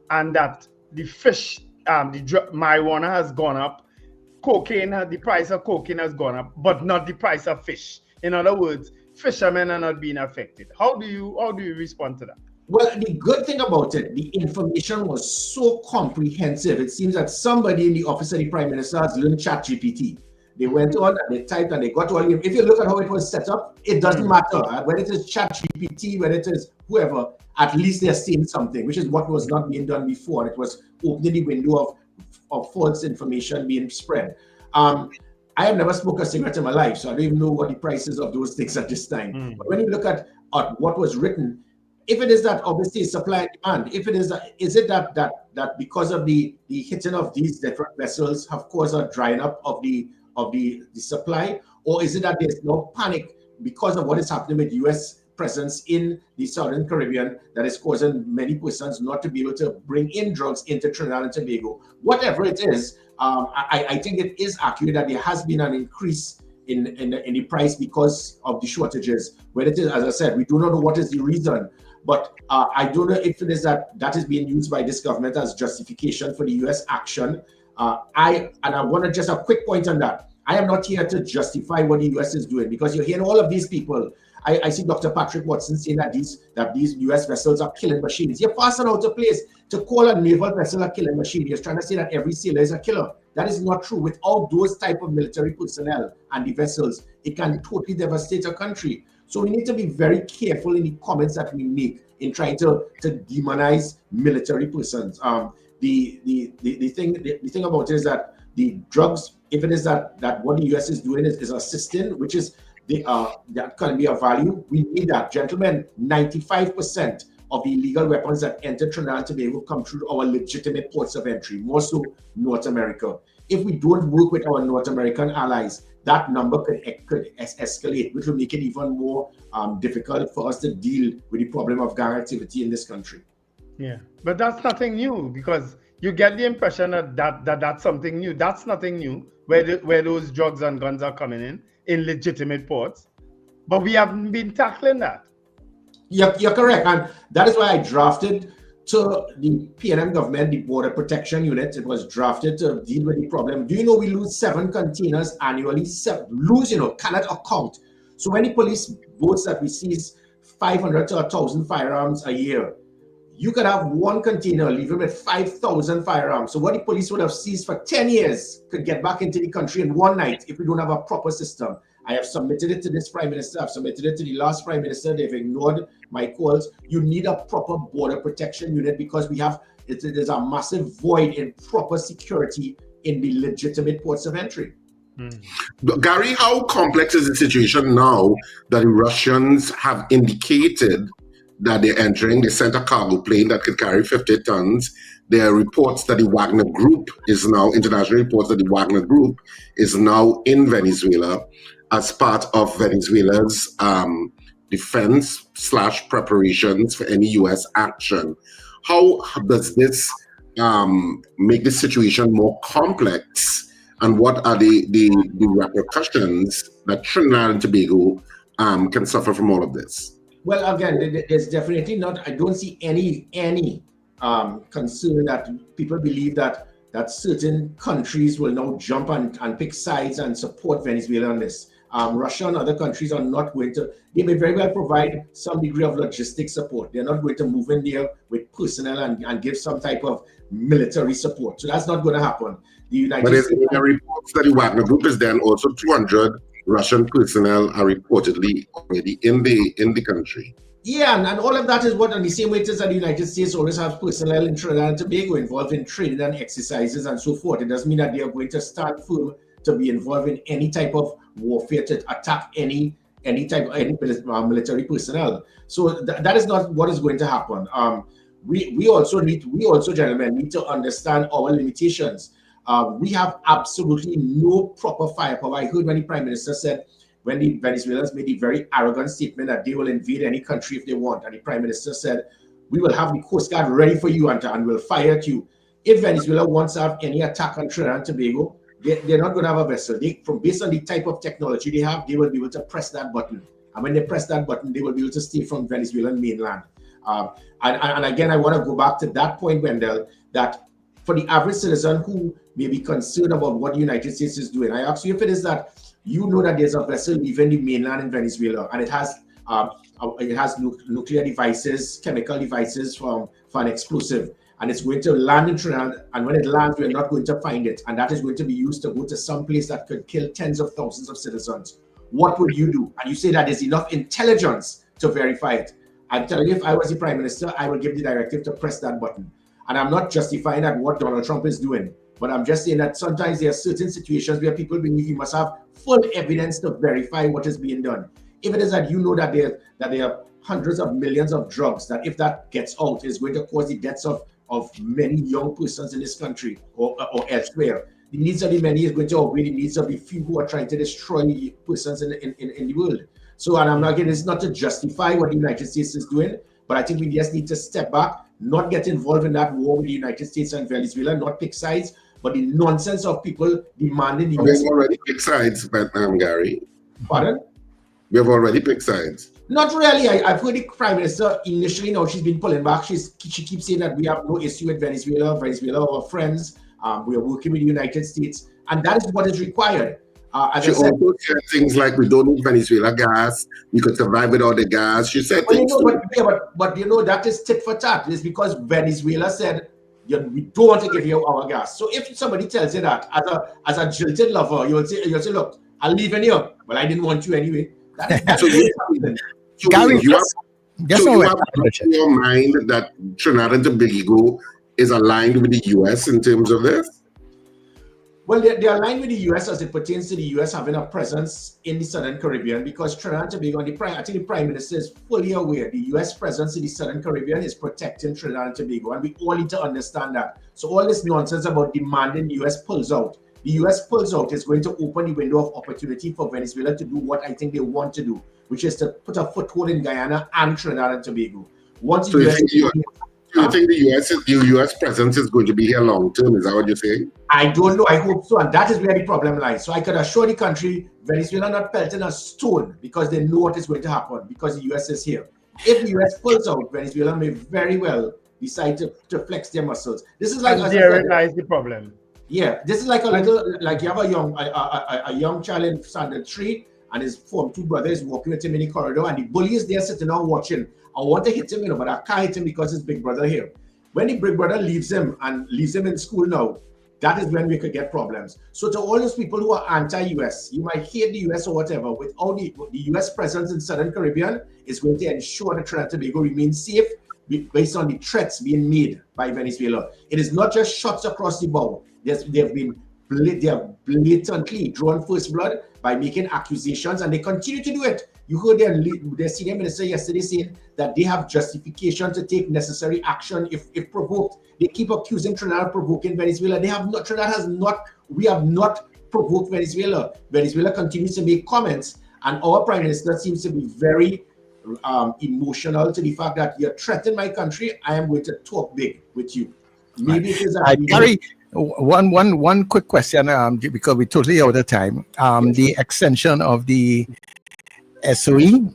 and that the fish, marijuana has gone up, the price of cocaine has gone up, but not the price of fish. In other words, fishermen are not being affected. How do you respond to that? Well, the good thing about it, the information was so comprehensive. It seems that somebody in the office of the Prime Minister has learned ChatGPT. They went on and they typed and they got all the. If you look at how it was set up, it doesn't matter whether it is ChatGPT, whether it is whoever. At least they're seeing something, which is what was not being done before. It was opening the window of false information being spread. I have never smoked a cigarette in my life, so I don't even know what the prices of those things at this time. But when you look at what was written, if it is that obviously supply and demand, if it is that because of the hitting of these different vessels have caused a drying up of the supply, or is it that there's no panic because of what is happening with U.S. presence in the Southern Caribbean that is causing many persons not to be able to bring in drugs into Trinidad and Tobago? Whatever it is, I think it is accurate that there has been an increase in the price because of the shortages. Whether it is, as I said, we do not know what is the reason, but I don't know if it is that is being used by this government as justification for the U.S. action. I want to just a quick point on that. I am not here to justify what the U.S. is doing, because you're hearing all of these people. I see Dr. Patrick Watson saying that these U.S. vessels are killing machines. You're passing out a place to call a naval vessel a killing machine. You're trying to say that every sailor is a killer. That is not true. Without those type of military personnel and the vessels, it can totally devastate a country. So we need to be very careful in the comments that we make in trying to demonize military persons. The thing about it is that the drugs, if it is that what the U.S. is doing is assisting, which is that can be a value, we need that. Gentlemen, 95% of the illegal weapons that enter Trinidad and Tobago come through our legitimate ports of entry, more so North America. If we don't work with our North American allies, that number could escalate, which will make it even more difficult for us to deal with the problem of gang activity in this country. Yeah, but that's nothing new, because you get the impression that that's something new. That's nothing new, where those drugs and guns are coming in legitimate ports. But we haven't been tackling that. You're correct. And that is why I drafted to the PNM government, the Border Protection Unit. It was drafted to deal with the problem. Do you know we lose 7 containers annually? Cannot account. So many police boats that we seize 500 to 1,000 firearms a year. You could have 1 container leaving with 5,000 firearms. So what the police would have seized for 10 years could get back into the country in one night if we don't have a proper system. I have submitted it to this Prime Minister. I've submitted it to the last Prime Minister. They've ignored my calls. You need a proper border protection unit, because there's a massive void in proper security in the legitimate ports of entry. Gary, how complex is the situation now that the Russians have indicated that they're entering? They sent a cargo plane that could carry 50 tons. There are reports that the Wagner Group is now, international reports that the Wagner Group is now in Venezuela as part of Venezuela's defense / preparations for any U.S. action. How does this make the situation more complex, and what are the repercussions that Trinidad and Tobago can suffer from all of this? Well, again, there's definitely not. I don't see any concern that people believe that certain countries will now jump and pick sides and support Venezuela on this. Russia and other countries are not going to. They may very well provide some degree of logistic support. They're not going to move in there with personnel and give some type of military support. So that's not going to happen. The United States. But there are reports that the Wagner Group is then also 200 Russian personnel are reportedly already in the country. Yeah, and all of that is what, on the same way it is that the United States always has personnel in Trinidad and Tobago involved in training and exercises and so forth. It doesn't mean that they are going to stand firm to be involved in any type of warfare to attack any type of military personnel. So that is not what is going to happen. We also, gentlemen, need to understand our limitations. We have absolutely no proper firepower. I heard when the Prime Minister said, when the Venezuelans made the very arrogant statement that they will invade any country if they want, and the Prime Minister said, we will have the Coast Guard ready for you and we'll fire at you. If Venezuela wants to have any attack on Trinidad and Tobago, they're not going to have a vessel. Based on the type of technology they have, they will be able to press that button. And when they press that button, they will be able to stay from Venezuelan mainland. And again, I want to go back to that point, Wendell, that for the average citizen who may be concerned about what the United States is doing, I ask you if it is that you know that there's a vessel leaving the mainland in Venezuela and it has nuclear devices, chemical devices for an explosive, and it's going to land in Trinidad, and when it lands, we're not going to find it, and that is going to be used to go to some place that could kill tens of thousands of citizens. What would you do? And you say that there's enough intelligence to verify it. I'm telling you, if I was the Prime Minister, I would give the directive to press that button. And I'm not justifying that what Donald Trump is doing, but I'm just saying that sometimes there are certain situations where people believe you must have full evidence to verify what is being done. If it is that you know that there are hundreds of millions of drugs, that if that gets out, is going to cause the deaths of many young persons in this country or elsewhere, the needs of the many is going to outweigh the needs of the few who are trying to destroy persons in the world. So, and I'm not getting this not to justify what the United States is doing, but I think we just need to step back, not get involved in that war with the United States and Venezuela, not pick sides, but the nonsense of people demanding the US. We've already picked sides, Gary. Pardon? We have already picked sides. Not really. I've heard the Prime Minister initially, now she's been pulling back. She keeps saying that we have no issue with Venezuela our friends. We are working with the United States, and that is what is required. She also said things like we don't need Venezuela gas. We could survive without the gas. She said things. But you know that is tit for tat. It's because Venezuela said we don't want to give you our gas. So if somebody tells you that as a jilted lover, you'll say, look, I'll leave in here, but I didn't want you anyway. So Gary, you have in your mind that Trinidad and Tobago is aligned with the US in terms of this? Well, they're aligned with the US as it pertains to the US having a presence in the Southern Caribbean, because Trinidad and Tobago, I think the Prime Minister is fully aware the US presence in the Southern Caribbean is protecting Trinidad and Tobago, and we all need to understand that. So all this nonsense about demanding the US pulls out. The US pulls out is going to open the window of opportunity for Venezuela to do what I think they want to do, which is to put a foothold in Guyana and Trinidad and Tobago. Once so you think the US presence is going to be here long term? Is that what you're saying? I don't know. I hope so. And that is where the problem lies. So I could assure the country, Venezuela not pelting a stone because they know what is going to happen because the US is here. If the US pulls out, Venezuela may very well decide to flex their muscles. This is like therein lies the problem. Yeah, this is like a little, like you have a young child in Sandal Street, and his two brothers walking with him in the corridor, and the bully is there sitting down watching. I want to hit him, but I can't hit him because his big brother here. When the big brother leaves him in school now, that is when we could get problems. So to all those people who are anti-US, you might hate the US or whatever, without the US presence in Southern Caribbean is going to ensure that Trinidad and Tobago remains safe based on the threats being made by Venezuela. It is not just shots across the bow. They have blatantly drawn first blood by making accusations, and they continue to do it. You heard their senior minister yesterday saying that they have justification to take necessary action if provoked. They keep accusing Trinidad of provoking Venezuela. We have not provoked Venezuela. Venezuela continues to make comments, and our Prime Minister seems to be very emotional to the fact that you're threatening my country, I am going to talk big with you. Maybe it is Gary, one quick question, because we're totally out of time. The extension of the SOE,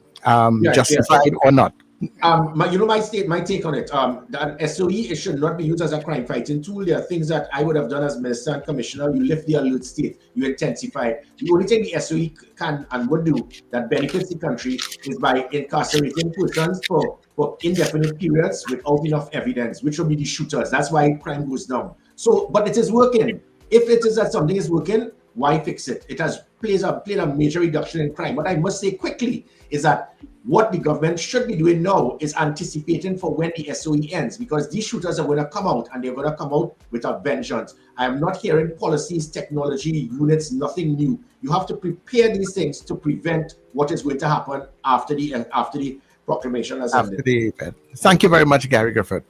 justified or not? My take on it. That SOE, it should not be used as a crime fighting tool. There are things that I would have done as minister and commissioner. You lift the alert state, you intensify it. The only thing the SOE can and would do that benefits the country is by incarcerating persons for indefinite periods without enough evidence, which will be the shooters. That's why crime goes down. So, but it is working. If it is that something is working, why fix it? It has played a major reduction in crime. What I must say quickly is that what the government should be doing now is anticipating for when the SOE ends, because these shooters are going to come out and they're going to come out with a vengeance. I am not hearing policies, technology, units, nothing new. You have to prepare these things to prevent what is going to happen after the proclamation has ended. The event. Thank you very much, Gary Griffith.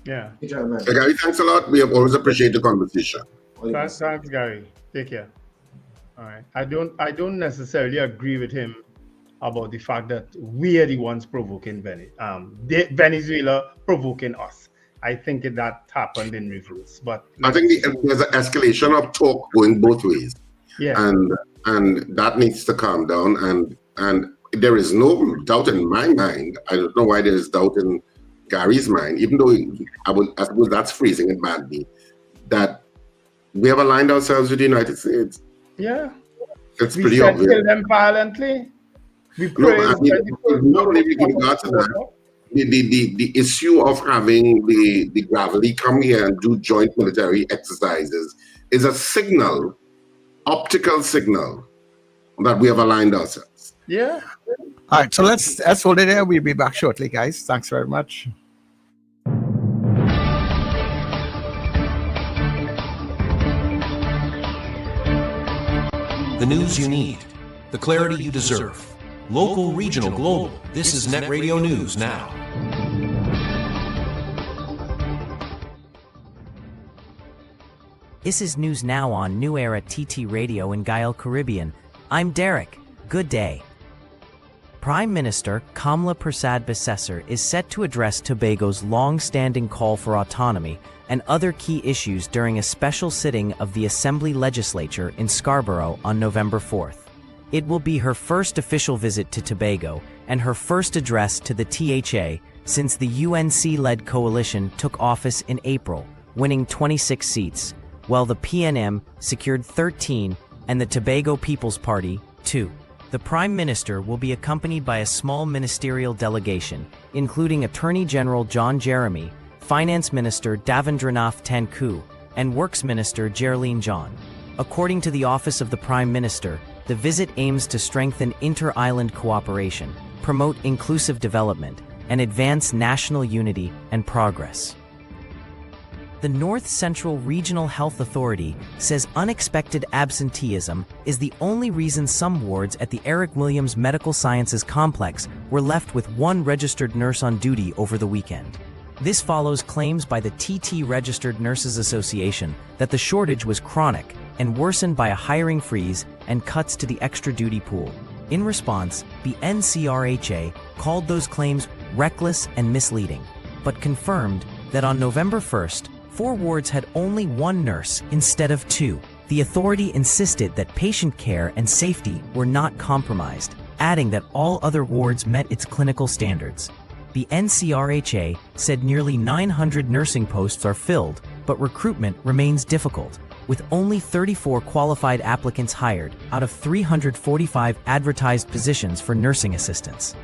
Yeah. Gary, thanks a lot. We have always appreciated the conversation. Thanks, Gary. Take care. All right. I don't necessarily agree with him about the fact that we are the ones provoking Venezuela provoking us. I think that happened in reverse. But I think there's an escalation of talk going both ways. Yeah. And that needs to calm down. And there is no doubt in my mind. I don't know why there is doubt in Gary's mind, even though I suppose that's phrasing it badly, that we have aligned ourselves with the United States. Yeah. It's pretty obvious. Kill them violently. We pray. Not only with regard to that, the issue of having the Gravely come here and do joint military exercises is a signal, optical signal, that we have aligned ourselves. Yeah. All right, so let's hold it there. We'll be back shortly, guys. Thanks very much. The news you need, the clarity you deserve. Local, regional, global. This is Net Radio News Now. This is News Now on New Era TT Radio in Gael, Caribbean. I'm Derek. Good day. Prime Minister Kamla Persad-Bissessar is set to address Tobago's long-standing call for autonomy and other key issues during a special sitting of the Assembly Legislature in Scarborough on November 4th. It will be her first official visit to Tobago and her first address to the THA since the UNC-led coalition took office in April, winning 26 seats, while the PNM secured 13 and the Tobago People's Party 2. The Prime Minister will be accompanied by a small ministerial delegation, including Attorney General John Jeremy, Finance Minister Davendranath Tanku, and Works Minister Geraldine John. According to the Office of the Prime Minister, the visit aims to strengthen inter-island cooperation, promote inclusive development, and advance national unity and progress. The North Central Regional Health Authority says unexpected absenteeism is the only reason some wards at the Eric Williams Medical Sciences Complex were left with one registered nurse on duty over the weekend. This follows claims by the TT Registered Nurses Association that the shortage was chronic and worsened by a hiring freeze and cuts to the extra duty pool. In response, the NCRHA called those claims reckless and misleading, but confirmed that on November 1st, 4 wards had only 1 nurse instead of 2. The authority insisted that patient care and safety were not compromised, adding that all other wards met its clinical standards. The NCRHA said nearly 900 nursing posts are filled, but recruitment remains difficult, with only 34 qualified applicants hired out of 345 advertised positions for nursing assistants.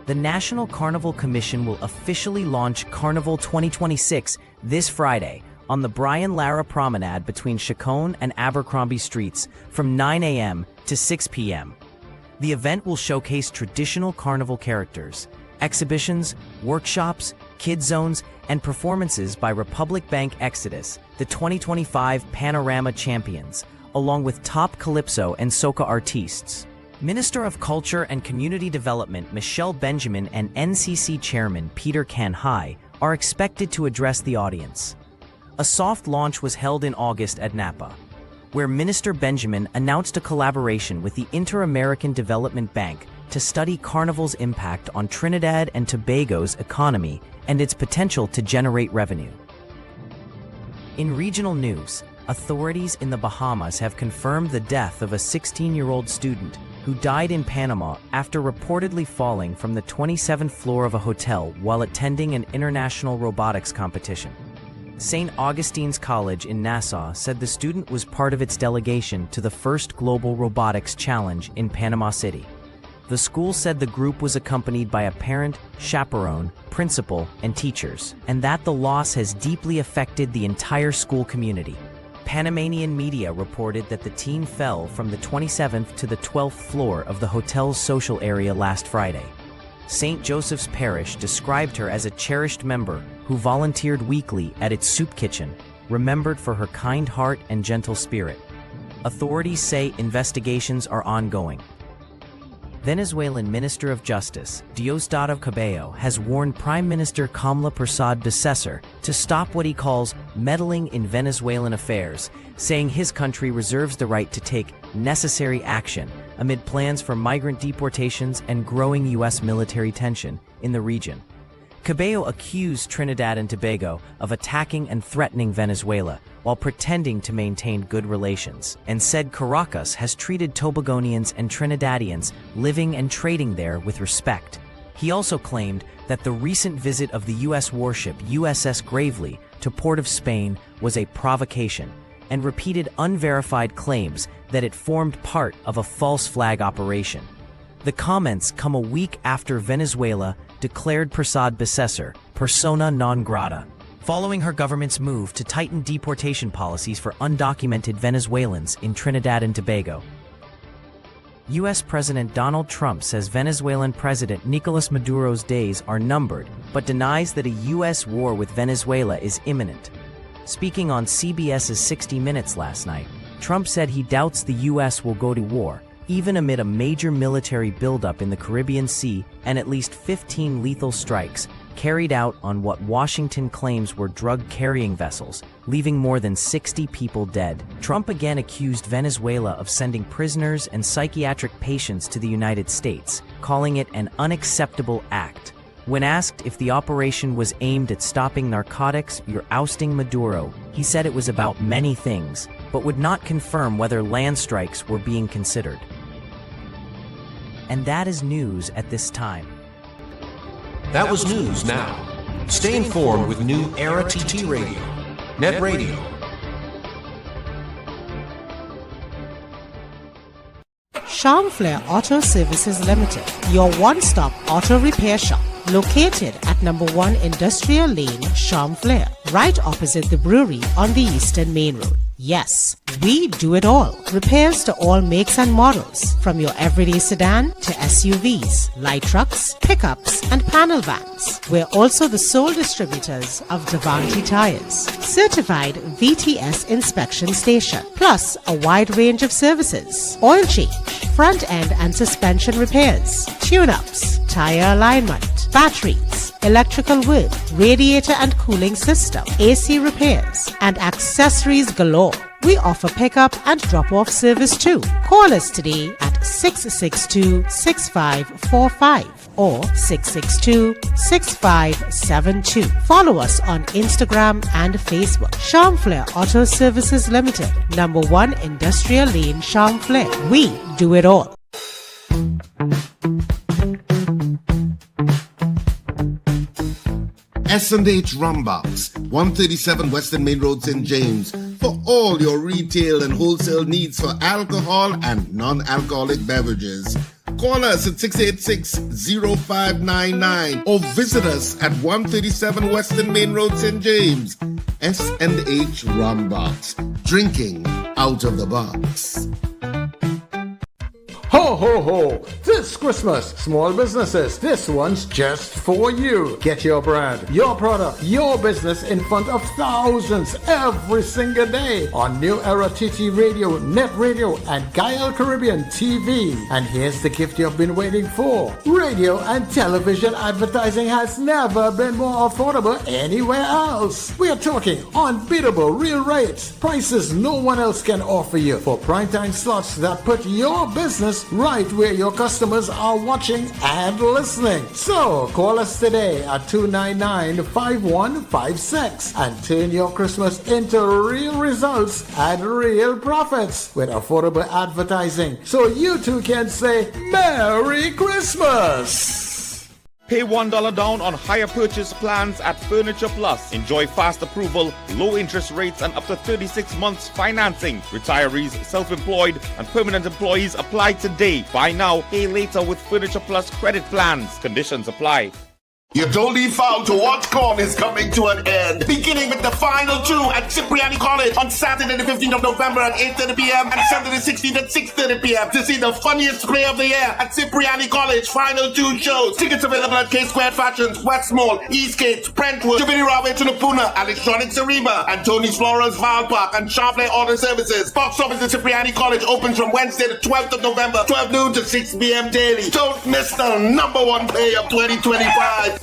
The National Carnival Commission will officially launch Carnival 2026 this Friday on the Brian Lara Promenade between Chacon and Abercrombie Streets from 9 a.m. to 6 p.m. The event will showcase traditional carnival characters, exhibitions, workshops, kid zones, and performances by Republic Bank Exodus, the 2025 Panorama Champions, along with top calypso and soca artistes. Minister of Culture and Community Development Michelle Benjamin and NCC Chairman Peter Canhai are expected to address the audience. A soft launch was held in August at Napa, where Minister Benjamin announced a collaboration with the Inter-American Development Bank to study Carnival's impact on Trinidad and Tobago's economy and its potential to generate revenue. In regional news, authorities in the Bahamas have confirmed the death of a 16-year-old student who died in Panama after reportedly falling from the 27th floor of a hotel while attending an international robotics competition. St. Augustine's College in Nassau said the student was part of its delegation to the first Global Robotics Challenge in Panama City. The school said the group was accompanied by a parent, chaperone, principal, and teachers, and that the loss has deeply affected the entire school community. Panamanian media reported that the teen fell from the 27th to the 12th floor of the hotel's social area last Friday. St. Joseph's Parish described her as a cherished member who volunteered weekly at its soup kitchen, remembered for her kind heart and gentle spirit. Authorities say investigations are ongoing. Venezuelan Minister of Justice, Diosdado Cabello, has warned Prime Minister Kamla Persad-Bissessar to stop what he calls meddling in Venezuelan affairs, saying his country reserves the right to take necessary action amid plans for migrant deportations and growing U.S. military tension in the region. Cabello accused Trinidad and Tobago of attacking and threatening Venezuela while pretending to maintain good relations, and said Caracas has treated Tobagonians and Trinidadians living and trading there with respect. He also claimed that the recent visit of the U.S. warship USS Gravely to Port of Spain was a provocation, and repeated unverified claims that it formed part of a false flag operation. The comments come a week after Venezuela declared Persad-Bissessar persona non grata, following her government's move to tighten deportation policies for undocumented Venezuelans in Trinidad and Tobago. U.S. President Donald Trump says Venezuelan President Nicolas Maduro's days are numbered, but denies that a U.S. war with Venezuela is imminent. Speaking on CBS's 60 Minutes last night, Trump said he doubts the U.S. will go to war, even amid a major military buildup in the Caribbean Sea and at least 15 lethal strikes carried out on what Washington claims were drug-carrying vessels, leaving more than 60 people dead. Trump again accused Venezuela of sending prisoners and psychiatric patients to the United States, calling it an unacceptable act. When asked if the operation was aimed at stopping narcotics or ousting Maduro, he said it was about many things, but would not confirm whether land strikes were being considered. And that is news at this time. That was news now. Stay informed with New Era TT Radio, Net Radio. Charmflair Auto Services Limited, your one-stop auto repair shop, located at number 1 Industrial Lane, Charmflair, right opposite the brewery on the Eastern Main Road. Yes, we do it all. Repairs to all makes and models, from your everyday sedan to SUVs, light trucks, pickups, and panel vans. We're also the sole distributors of Davanti tires, certified VTS inspection station, plus a wide range of services: oil change, front end and suspension repairs, tune-ups, tire alignment, batteries, electrical work, radiator and cooling system, AC repairs, and accessories galore. We offer pickup and drop-off service too. Call us today at 662-6545 or 662-6572. Follow us on Instagram and Facebook. Charmflair Auto Services Limited, number 1 Industrial Lane, Charmflair. We do it all. S&H Rumbox, 137 Western Main Road, St. James, for all your retail and wholesale needs for alcohol and non-alcoholic beverages. Call us at 686-0599 or visit us at 137 Western Main Road, St. James. S&H Rumbox, drinking out of the box. Ho, ho, ho! This Christmas, small businesses, this one's just for you. Get your brand, your product, your business in front of thousands every single day on New Era TT Radio, Net Radio, and Gael Caribbean TV. And here's the gift you've been waiting for. Radio and television advertising has never been more affordable anywhere else. We are talking unbeatable real rates, prices no one else can offer you for primetime slots that put your business Christmas right where your customers are watching and listening. So call us today at 299-5156 and turn your Christmas into real results and real profits with affordable advertising, so you too can say Merry Christmas. Pay $1 down on higher purchase plans at Furniture Plus. Enjoy fast approval, low interest rates, and up to 36 months financing. Retirees, self-employed, and permanent employees apply today. Buy now, pay later with Furniture Plus credit plans. Conditions apply. Your don't leave foul to watch corn is coming to an end. Beginning with the final two at Cipriani College on Saturday the 15th of November at 8:30 p.m. and Sunday the 16th at 6:30 p.m. to see the funniest play of the year at Cipriani College. Final two shows. Tickets available at K Square Fashions, West Mall, Eastgate, Brentwood, Jubilee Railway to Napuna, Electronics Arima, and Tony's Florals, Val Park, and Champlain Auto Services. Box office at Cipriani College opens from Wednesday the 12th of November, 12 noon to 6 p.m. daily. Don't miss the #1 play of 2025.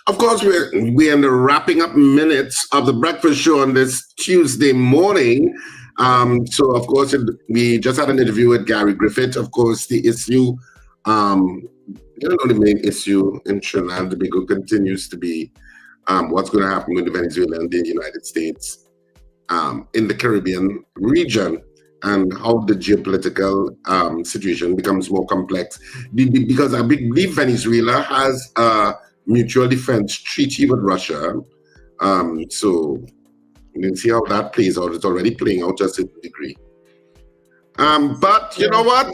Of course, we're in the wrapping up minutes of the breakfast show on this Tuesday morning. So, of course, we just had an interview with Gary Griffith. Of course, the issue, the main issue in Trinidad and Tobago continues to be what's going to happen with Venezuela and the United States in the Caribbean region, and how the geopolitical situation becomes more complex. Because I believe Venezuela has a mutual defense treaty with Russia. So you can see how that plays out. It's already playing out just to a degree. But you know what?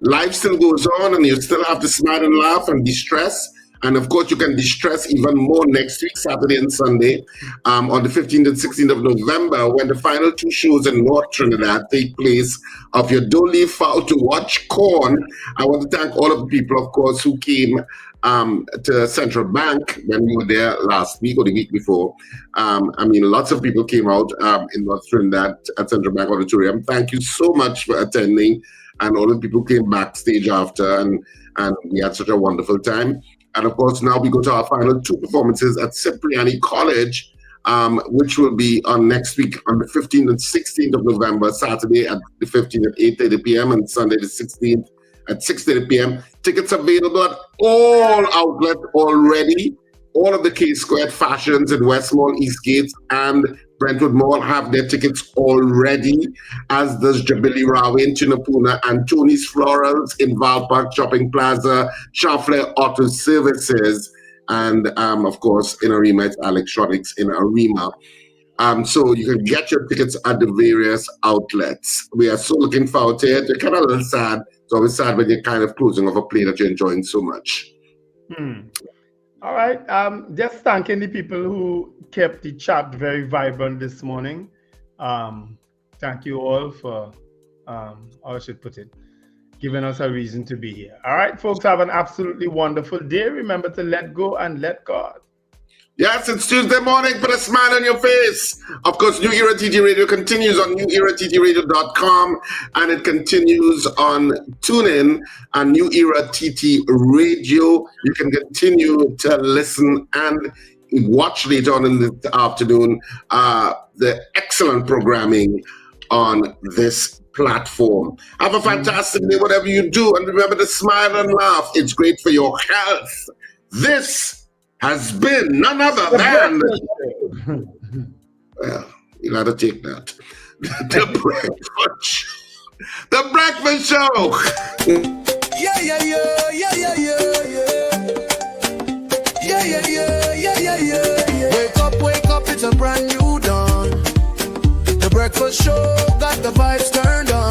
Life still goes on, and you still have to smile and laugh and distress. And of course, you can distress even more next week, Saturday and Sunday, on the 15th and 16th of November, when the final two shows in North Trinidad take place of your Don't Leave Foul to Watch Corn. I want to thank all of the people, of course, who came to Central Bank when we were there last week or the week before. Lots of people came out in North Trinidad at Central Bank Auditorium. Thank you so much for attending. And all the people came backstage after, and we had such a wonderful time. And of course, now we go to our final two performances at Cipriani College, which will be on next week on the 15th and 16th of November, Saturday at the 15th at 8:30 p.m. and Sunday the 16th at 6:30 p.m. Tickets available at all outlets already. All of the K Squared Fashions in West Mall, Eastgate, and Brentwood Mall have their tickets already, as does Jubilee Railway in Chinapuna and Tony's Florals in Val Park Shopping Plaza, Champlain Auto Services, and of course in Arima, it's Electronics in Arima. So you can get your tickets at the various outlets. We are so looking forward to it. You're kind of a little sad. It's always sad when you're kind of closing off a play that you're enjoying so much. All right. Just thanking the people who kept the chat very vibrant this morning. Thank you all for, how I should put it, giving us a reason to be here. All right, folks, have an absolutely wonderful day. Remember to let go and let God. Yes, it's Tuesday morning. Put a smile on your face. Of course, New Era TT Radio continues on newerattradio.com, and it continues on TuneIn and New Era TT Radio. You can continue to listen and watch later on in the afternoon the excellent programming on this platform. Have a fantastic day, whatever you do, and remember to smile and laugh. It's great for your health. This has been none other than, well, you gotta take that, the breakfast show. Wake up, it's a brand new dawn. The breakfast show got the vibes turned on.